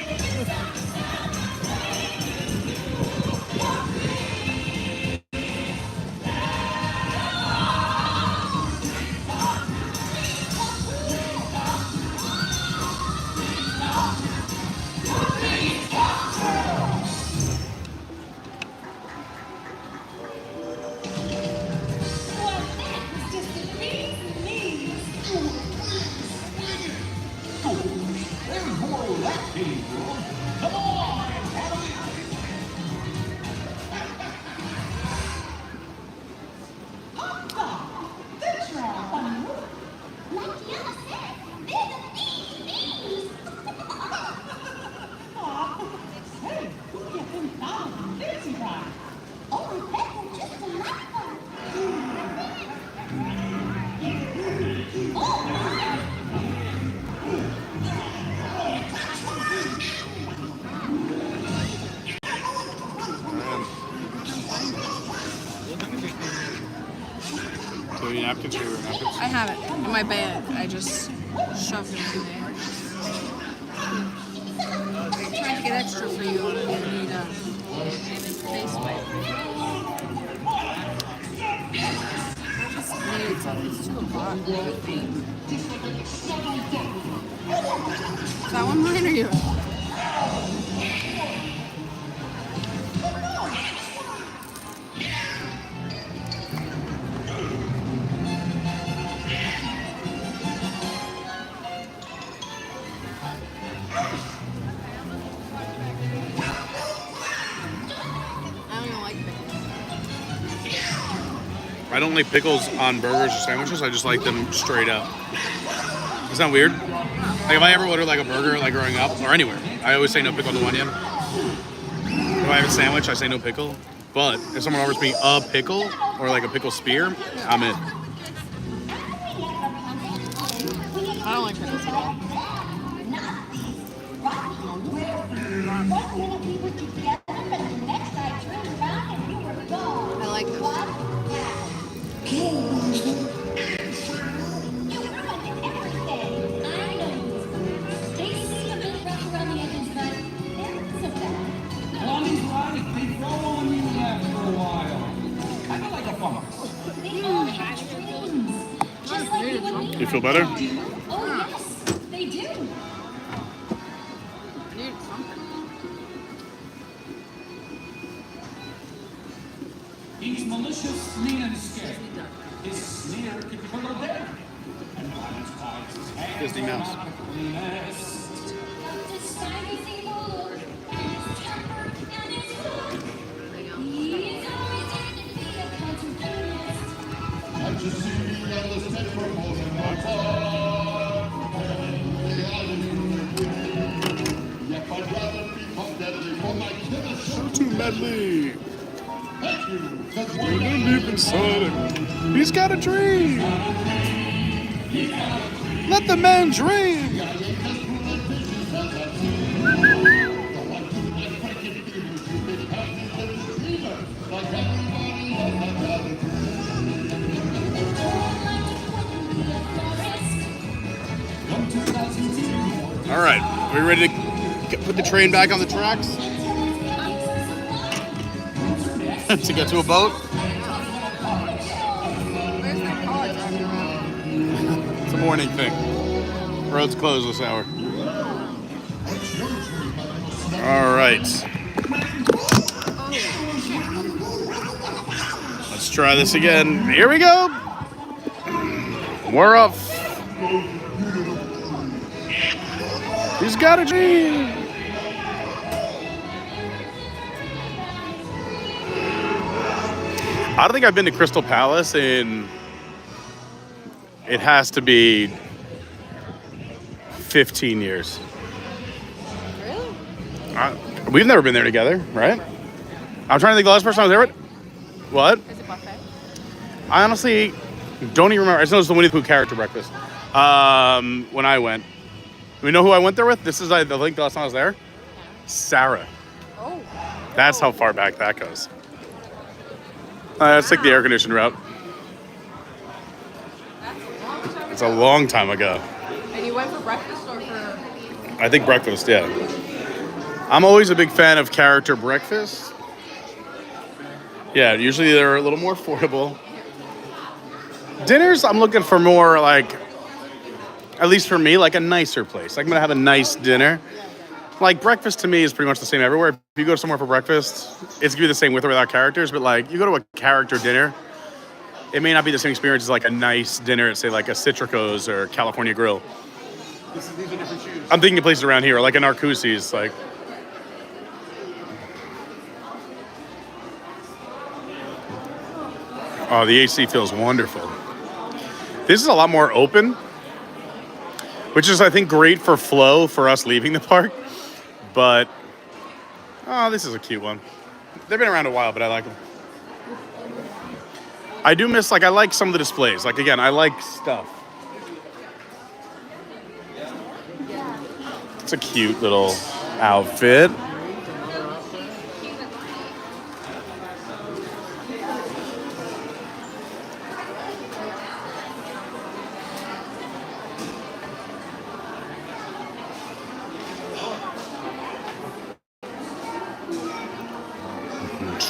napkins, paper napkins? I have it in my bag. I just shoved it in there. I tried to get extra for you and you need a face wipe. I just needed something. It's 2 o'clock. Is that one mine or yours? I don't like pickles on burgers or sandwiches. I just like them straight up. Isn't that weird? Like if I ever order like a burger, like growing up or anywhere, I always say no pickle on the onion. If I have a sandwich, I say no pickle. But if someone offers me a pickle or like a pickle spear, I'm in. I don't like pickles at all. I like this. You feel better? Oh, yes, they do. I needed something. He's malicious, mean, and scared. His sneer could kill a dead. And violence hides his hand. Disney Mouse. Too medley. Deep inside him, he's got a dream. Let the man dream. All right, are we ready to put the train back on the tracks? To get to a boat? Where's that car driving around? It's a morning thing. Road's closed this hour. All right. Let's try this again. Here we go. We're off. He's got a dream. I don't think I've been to Crystal Palace in, it has to be 15 years. Really? We've never been there together, right? I'm trying to think the last person I was there with. What? Is it buffet? I honestly don't even remember. I just know it's the Winnie the Pooh character breakfast. When I went. We know who I went there with? This is, I think, the last time I was there. Sarah. Oh. That's how far back that goes. Let's take the air-conditioned route. It's a long time ago. And you went for breakfast or for... I think breakfast, yeah. I'm always a big fan of character breakfast. Yeah, usually they're a little more affordable. Dinners, I'm looking for more like, at least for me, like a nicer place. Like I'm gonna have a nice dinner. Like breakfast to me is pretty much the same everywhere. If you go somewhere for breakfast, it's gonna be the same with or without characters, but like you go to a character dinner, it may not be the same experience as like a nice dinner at say like a Citrico's or California Grill. These are different shoes. I'm thinking of places around here, like an Arcusi's, like. Oh, the AC feels wonderful. This is a lot more open, which is, I think, great for flow for us leaving the park. But, oh, this is a cute one. They've been around a while, but I like them. I do miss, like, I like some of the displays. Like, again, I like stuff. It's a cute little outfit.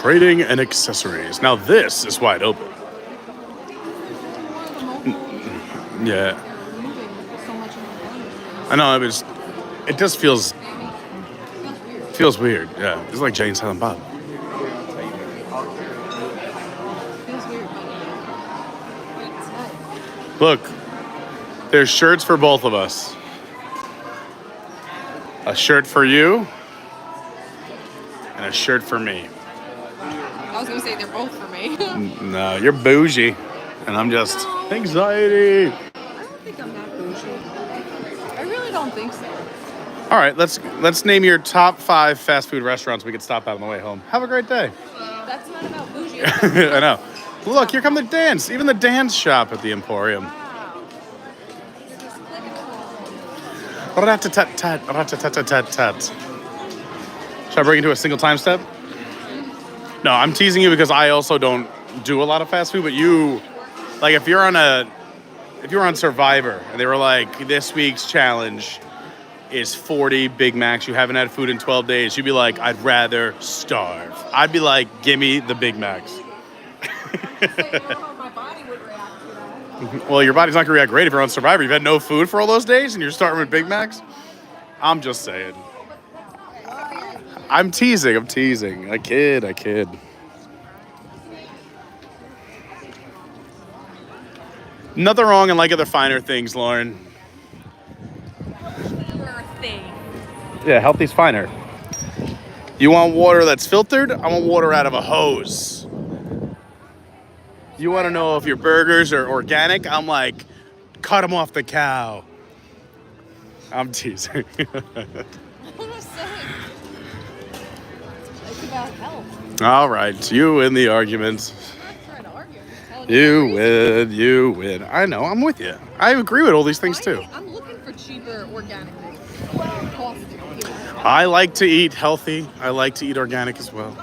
Trading and accessories. Now this is wide open. Yeah. I know, it just feels weird. Yeah, it's like Jane Silent Bob. Look, there's shirts for both of us. A shirt for you and a shirt for me. I was gonna say they're both for me. No, you're bougie, and I'm just anxiety. I don't think I'm that bougie. I really don't think so. All right, let's name your top 5 fast food restaurants we could stop at on the way home. Have a great day. That's not about bougie. I know. Look, here come the dance. Even the dance shop at the Emporium. Rat-a-tat-tat, rat-a-tat-tat-tat. Should I break into a single time step? No, I'm teasing you because I also don't do a lot of fast food, but you, like if you're on Survivor and they were like, this week's challenge is 40 Big Macs, you haven't had food in 12 days, you'd be like, I'd rather starve. I'd be like, give me the Big Macs. Well, your body's not gonna react great if you're on Survivor. You've had no food for all those days and you're starting with Big Macs? I'm just saying. I'm teasing. I kid. Nothing wrong in like other finer things, Lauren. Yeah, healthy's finer. You want water that's filtered? I want water out of a hose. You want to know if your burgers are organic? I'm like, cut them off the cow. I'm teasing. It's about health. All right, you win the argument. I'm not trying to argue. You win. I know, I'm with you. I agree with all these things too. I'm looking for cheaper organic things. I like to eat healthy. I like to eat organic as well.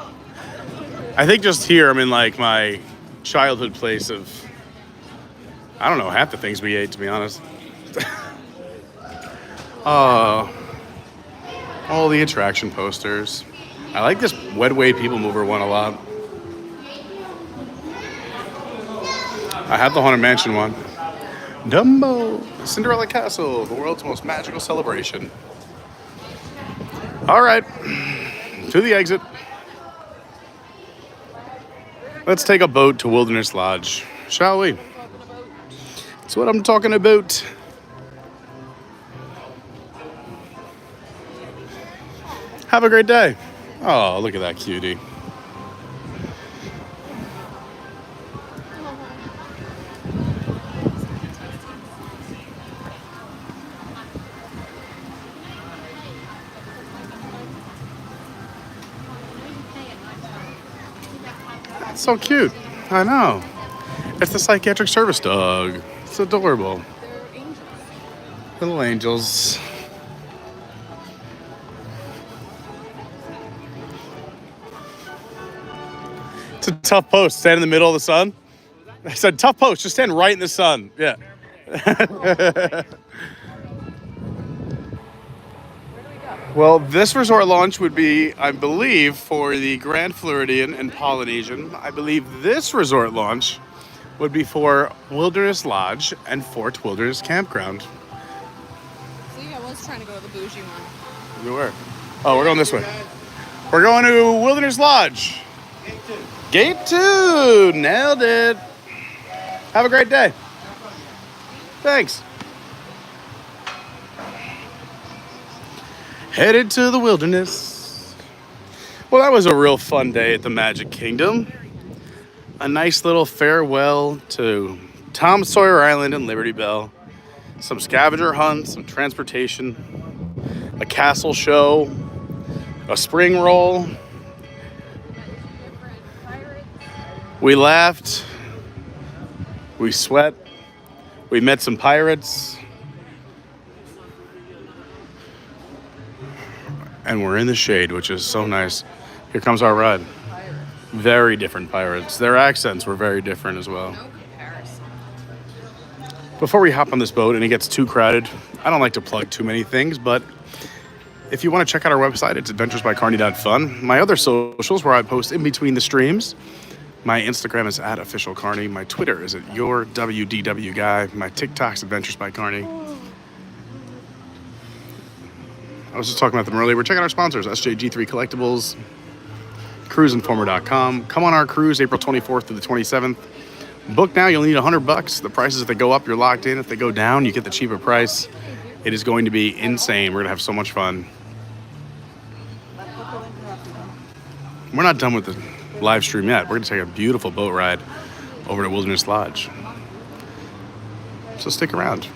I think just here I'm in like my childhood place of, I don't know, half the things we ate, to be honest. All the attraction posters. I like this Wet Way People Mover one a lot. I have the Haunted Mansion one. Dumbo, Cinderella Castle, the world's most magical celebration. All right, to the exit. Let's take a boat to Wilderness Lodge, shall we? That's what I'm talking about. Have a great day. Oh, look at that cutie. It's so cute. I know. It's the psychiatric service dog. It's adorable. Little angels. It's a tough post. Stand in the middle of the sun. I said tough post. Just stand right in the sun. Yeah. Well, this resort launch would be, I believe, for the Grand Floridian and Polynesian. I believe this resort launch would be for Wilderness Lodge and Fort Wilderness Campground. See, I was trying to go to the bougie one. You were. Oh, we're going this way. We're going to Wilderness Lodge. Gate 2. Nailed it. Have a great day. Thanks. Headed to the wilderness. Well, that was a real fun day at the Magic Kingdom. A nice little farewell to Tom Sawyer Island and Liberty Belle. Some scavenger hunts, some transportation, a castle show, a spring roll. We laughed. We sweat. We met some pirates. And we're in the shade, which is so nice. Here comes our ride. Very different pirates. Their accents were very different as well. Before we hop on this boat and it gets too crowded, I don't like to plug too many things, but If you want to check out our website, it's adventuresbycarney.fun. My other socials where I post in between the streams. My Instagram is @officialcarney. My Twitter is @yourwdwguy. My TikTok's Adventures by Carney. I was just talking about them earlier. We're checking our sponsors, SJG3 Collectibles, cruiseinformer.com. Come on our cruise April 24th to the 27th. Book now, you'll need $100. The prices, if they go up, you're locked in. If they go down, you get the cheaper price. It is going to be insane. We're going to have so much fun. We're not done with the live stream yet. We're going to take a beautiful boat ride over to Wilderness Lodge. So stick around.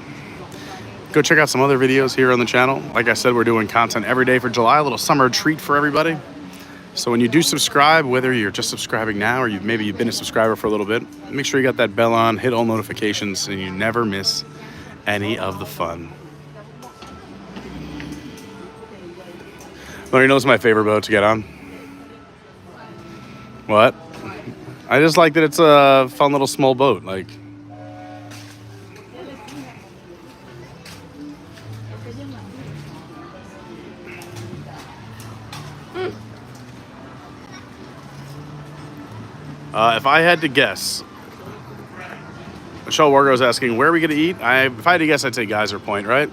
Go check out some other videos here on the channel. Like I said, we're doing content every day for July, a little summer treat for everybody. So when you do subscribe, whether you're just subscribing now or maybe you've been a subscriber for a little bit, make sure you got that bell on, hit all notifications, so you never miss any of the fun. Well, you know, it's my favorite boat to get on. What? I just like that it's a fun little small boat. Like, if I had to guess, Michelle Wargo's asking, where are we going to eat? If I had to guess, I'd say Geyser Point, right?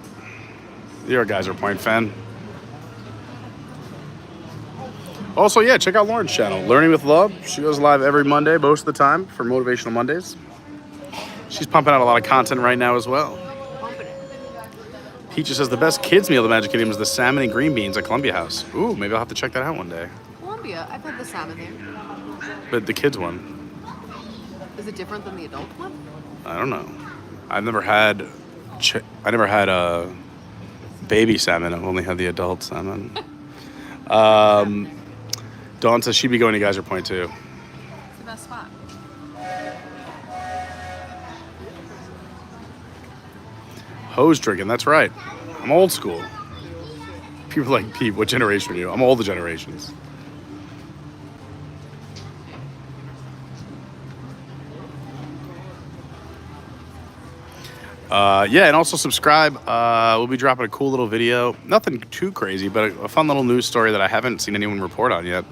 You're a Geyser Point fan. Also, yeah, check out Lauren's channel, Learning with Love. She goes live every Monday, most of the time, for Motivational Mondays. She's pumping out a lot of content right now as well. Peaches says the best kids meal at the Magic Kingdom is the salmon and green beans at Columbia House. Ooh, maybe I'll have to check that out one day. Columbia, I've had the salmon there. But the kids one, Is it different than the adult one? I don't know. I've never had baby salmon. I've only had the adult salmon. Dawn says she'd be going to Geyser Point too. It's the best spot. Hose drinking, that's right. I'm old school. People are like, Pete, what generation are you? I'm all the generations. Yeah, and also subscribe. We'll be dropping a cool little video. Nothing too crazy, but a fun little news story that I haven't seen anyone report on yet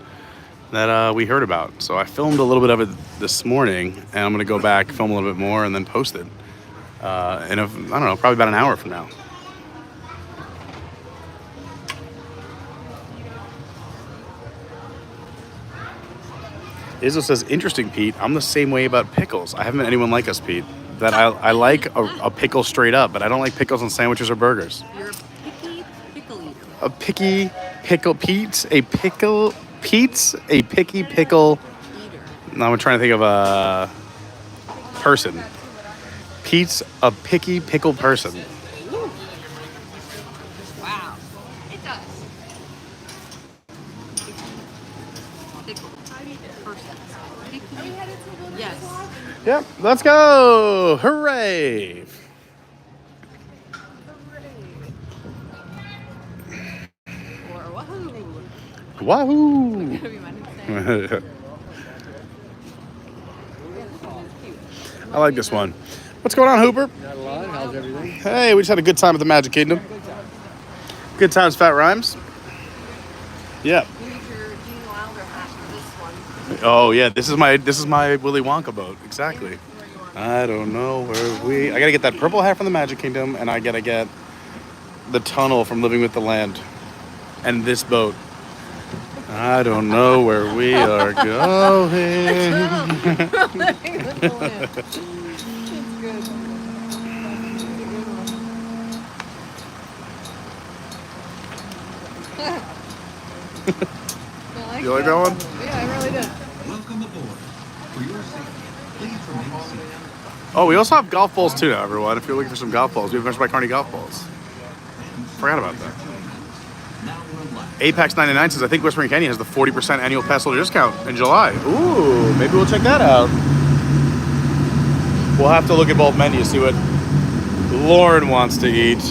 that we heard about. So I filmed a little bit of it this morning, and I'm going to go back, film a little bit more, and then post it. I don't know, probably about an hour from now. Izzo says, interesting, Pete. I'm the same way about pickles. I haven't met anyone like us, Pete. That I like a pickle straight up, but I don't like pickles on sandwiches or burgers. You're a picky pickle eater. A picky pickle Pete's a pickle Pete's a picky pickle eater. Now I'm trying to think of a person. Pete's a picky pickle person. Wow. It does. Pickle person. Picky. Yes. Yep, let's go! Hooray! Or wahoo! Wahoo! I like this one. What's going on, Hooper? Not a lot. How's everything? Hey, we just had a good time at the Magic Kingdom. Good times, Fat Rhymes. Yeah. Oh yeah, this is my Willy Wonka boat. Exactly. I don't know where I gotta get that purple hat from the Magic Kingdom, and I gotta get the tunnel from Living with the Land, and this boat. I don't know where we are going. You like that one? Yeah, I really did. Welcome aboard. For your safety, please remain seated. Oh, we also have golf balls too now, everyone. If you're looking for some golf balls, we have Adventures by Carney golf balls. Forgot about that. Apex 99 says, I think Whispering Canyon has the 40% annual pass holder discount in July. Ooh, maybe we'll check that out. We'll have to look at both menus, see what Lauren wants to eat.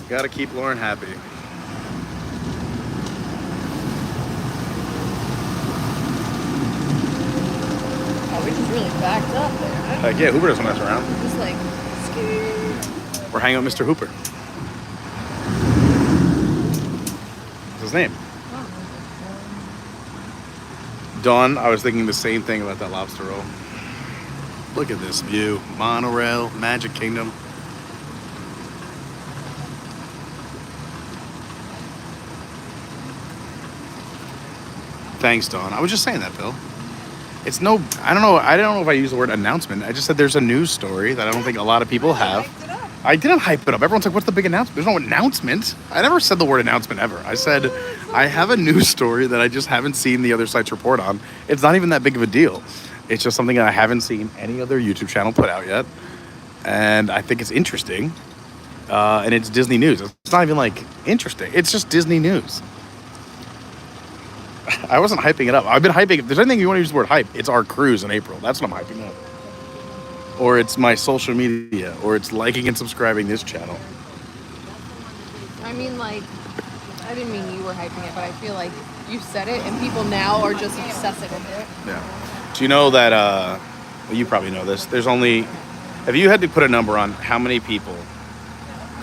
Gotta keep Lauren happy. Oh, we're just really backed up there. Like, yeah, Hooper doesn't mess around. Just like, scared. We're hanging out with Mr. Hooper. his name. Dawn, I was thinking the same thing about that lobster roll. Look at this view. Monorail, Magic Kingdom. Thanks, Dawn. I was just saying that, Bill. It's no, I don't know if I use the word announcement. I just said there's a news story that I don't think a lot of people have. I didn't hype it up. Everyone's like, what's the big announcement? There's no announcement. I never said the word announcement ever. I said, I have a news story that I just haven't seen the other sites report on. It's not even that big of a deal. It's just something that I haven't seen any other YouTube channel put out yet. And I think it's interesting. And it's Disney news. It's not even like interesting. It's just Disney news. I wasn't hyping it up. I've been hyping. If there's anything you want to use the word hype, it's our cruise in April. That's what I'm hyping up. Or it's my social media. Or it's liking and subscribing this channel. I mean, like, I didn't mean you were hyping it, but I feel like you said it and people now are just obsessive with it. Yeah. Do you know that, well, you probably know this. There's only, if you had to put a number on how many people,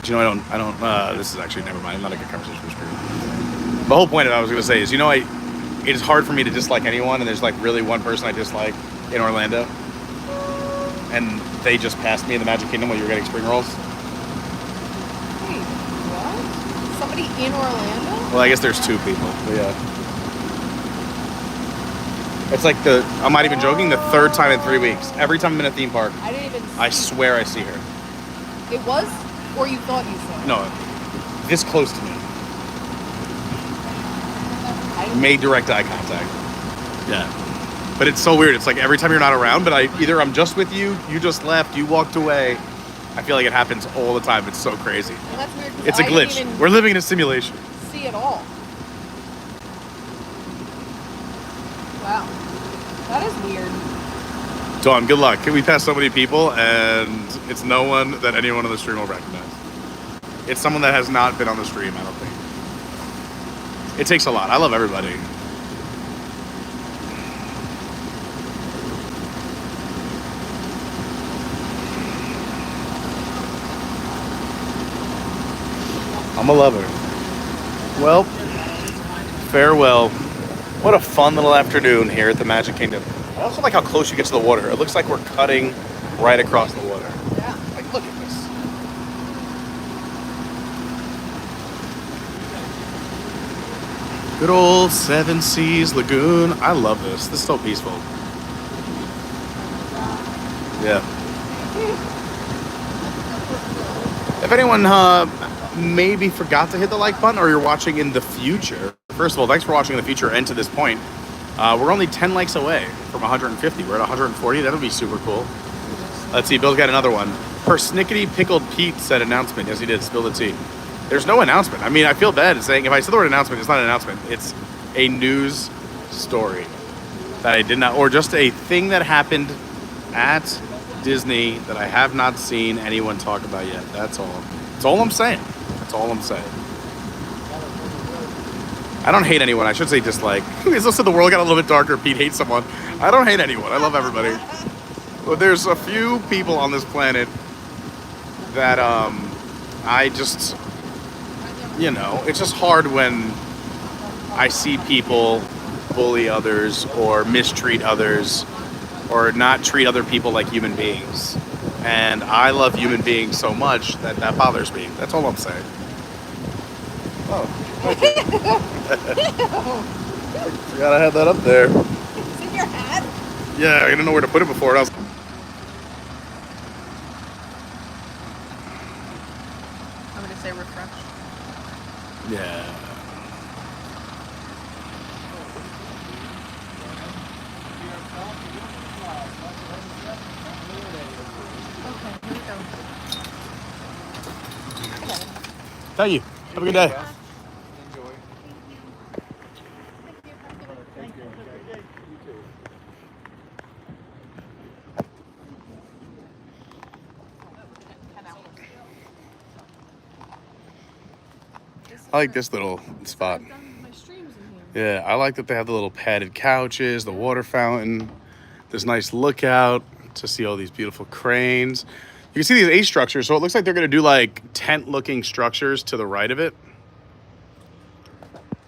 do you know, I don't, this is actually, never mind. Not a good conversation for screen. The whole point of it I was going to say is, you know, it's hard for me to dislike anyone, and there's like really one person I dislike in Orlando, and they just passed me in the Magic Kingdom while you were getting spring rolls. Wait, what? Somebody in Orlando? Well, I guess there's two people, but yeah. It's like I'm not even joking, the third time in 3 weeks. Every time I'm in a theme park, I didn't even see I swear I see her. It was? Or you thought you saw it? No, this close to me. Made direct eye contact. Yeah. But it's so weird. It's like every time you're not around, but either I'm just with you, you just left, you walked away. I feel like it happens all the time. It's so crazy. And that's weird. It's a glitch. We're living in a simulation. See it all. Wow. That is weird. Dawn, good luck. We passed so many people, and it's no one that anyone on the stream will recognize. It's someone that has not been on the stream, I don't think. It takes a lot. I love everybody. I'm a lover. Well, farewell. What a fun little afternoon here at the Magic Kingdom. I also like how close you get to the water. It looks like we're cutting right across the water. Yeah. Like, look at this. Good old Seas Lagoon. I love this. This is so peaceful. Yeah. If anyone maybe forgot to hit the like button or you're watching in the future, first of all, thanks for watching in the future and to this point. We're only 10 likes away from 150. We're at 140. That'll be super cool. Let's see. Bill's got another one. Persnickety Pickled Pete said announcement. Yes, he did. Spill the tea. There's no announcement. I mean, I feel bad saying if I said the word announcement, it's not an announcement. It's a news story that I did not, or just a thing that happened at Disney that I have not seen anyone talk about yet. That's all. That's all I'm saying. That's all I'm saying. I don't hate anyone. I should say dislike. It's also the world got a little bit darker. Pete hates someone. I don't hate anyone. I love everybody. But there's a few people on this planet that I just, you know, it's just hard when I see people bully others or mistreat others or not treat other people like human beings. And I love human beings so much that that bothers me. That's all I'm saying. Oh. Forgot I had that up there. It's in your hat? Yeah, I didn't know where to put it before. I'm gonna say refresh. Yeah. Okay, here we go. Thank you. Have a good day. I like this little spot. Yeah, I like that they have the little padded couches, the water fountain, this nice lookout to see all these beautiful cranes. You can see these A structures, so it looks like they're going to do like tent-looking structures to the right of it.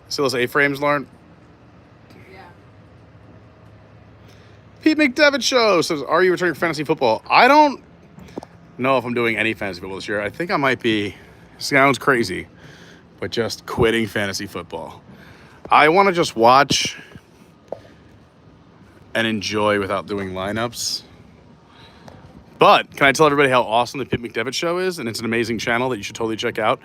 See those A-frames, Lauren? Pete McDevitt Show says, are you returning for fantasy football? I don't know if I'm doing any fantasy football this year. I think I might be, sounds crazy, but just quitting fantasy football. I want to just watch and enjoy without doing lineups. But can I tell everybody how awesome the Pete McDevitt Show is? And it's an amazing channel that you should totally check out.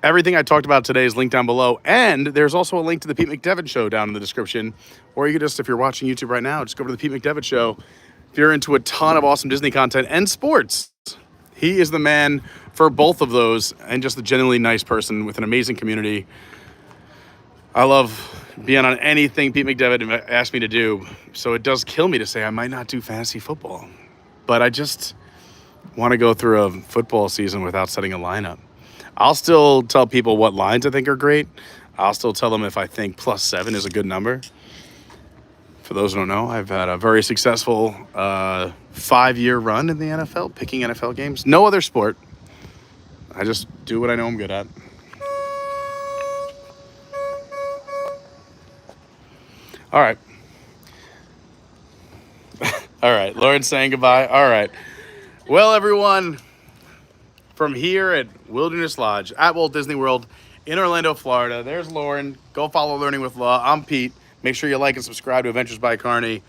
Everything I talked about today is linked down below. And there's also a link to the Pete McDevitt Show down in the description. Or you could just, if you're watching YouTube right now, just go to the Pete McDevitt Show. If you're into a ton of awesome Disney content and sports, he is the man for both of those, and just a genuinely nice person with an amazing community. I love being on anything Pete McDevitt asked me to do. So it does kill me to say I might not do fantasy football. But I just want to go through a football season without setting a lineup. I'll still tell people what lines I think are great. I'll still tell them if I think +7 is a good number. For those who don't know, I've had a very successful 5-year run in the NFL, picking NFL games. No other sport. I just do what I know I'm good at. All right. All right, Lauren's saying goodbye. All right. Well, everyone, from here at Wilderness Lodge at Walt Disney World in Orlando, Florida, there's Lauren. Go follow Learning with Law. I'm Pete. Make sure you like and subscribe to Adventures by Carney.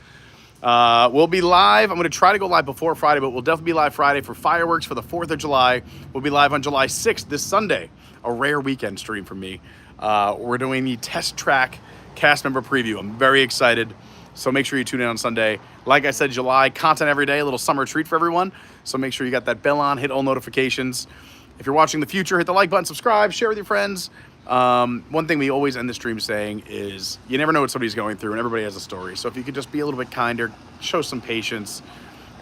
We'll be live. I'm going to try to go live before Friday, but we'll definitely be live Friday for fireworks for the 4th of July. We'll be live on July 6th, this Sunday. A rare weekend stream for me. We're doing the test track cast member preview. I'm very excited. So make sure you tune in on Sunday. Like I said, July, content every day, a little summer treat for everyone. So make sure you got that bell on, hit all notifications. If you're watching the future, hit the like button, subscribe, share with your friends. One thing we always end the stream saying is you never know what somebody's going through, and everybody has a story. So if you could just be a little bit kinder, show some patience,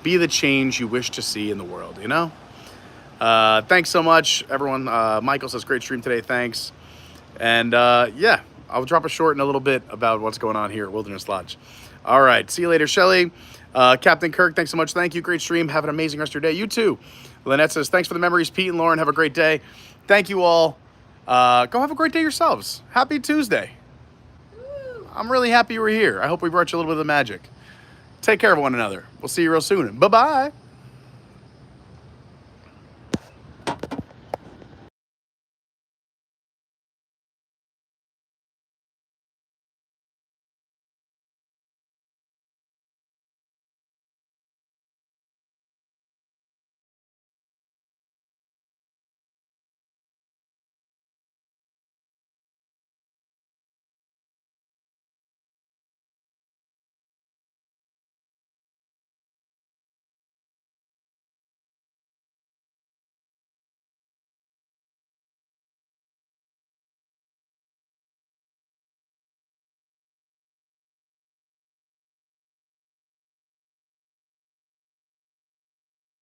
be the change you wish to see in the world, you know? Thanks so much, everyone. Michael says, great stream today, thanks. And yeah, I'll drop a short in a little bit about what's going on here at Wilderness Lodge. All right, see you later, Shelly. Captain Kirk, thanks so much. Thank you, great stream. Have an amazing rest of your day. You too. Lynette says, thanks for the memories, Pete and Lauren. Have a great day. Thank you all. Go have a great day yourselves. Happy Tuesday. I'm really happy you were here. I hope we brought you a little bit of the magic. Take care of one another. We'll see you real soon. Bye-bye.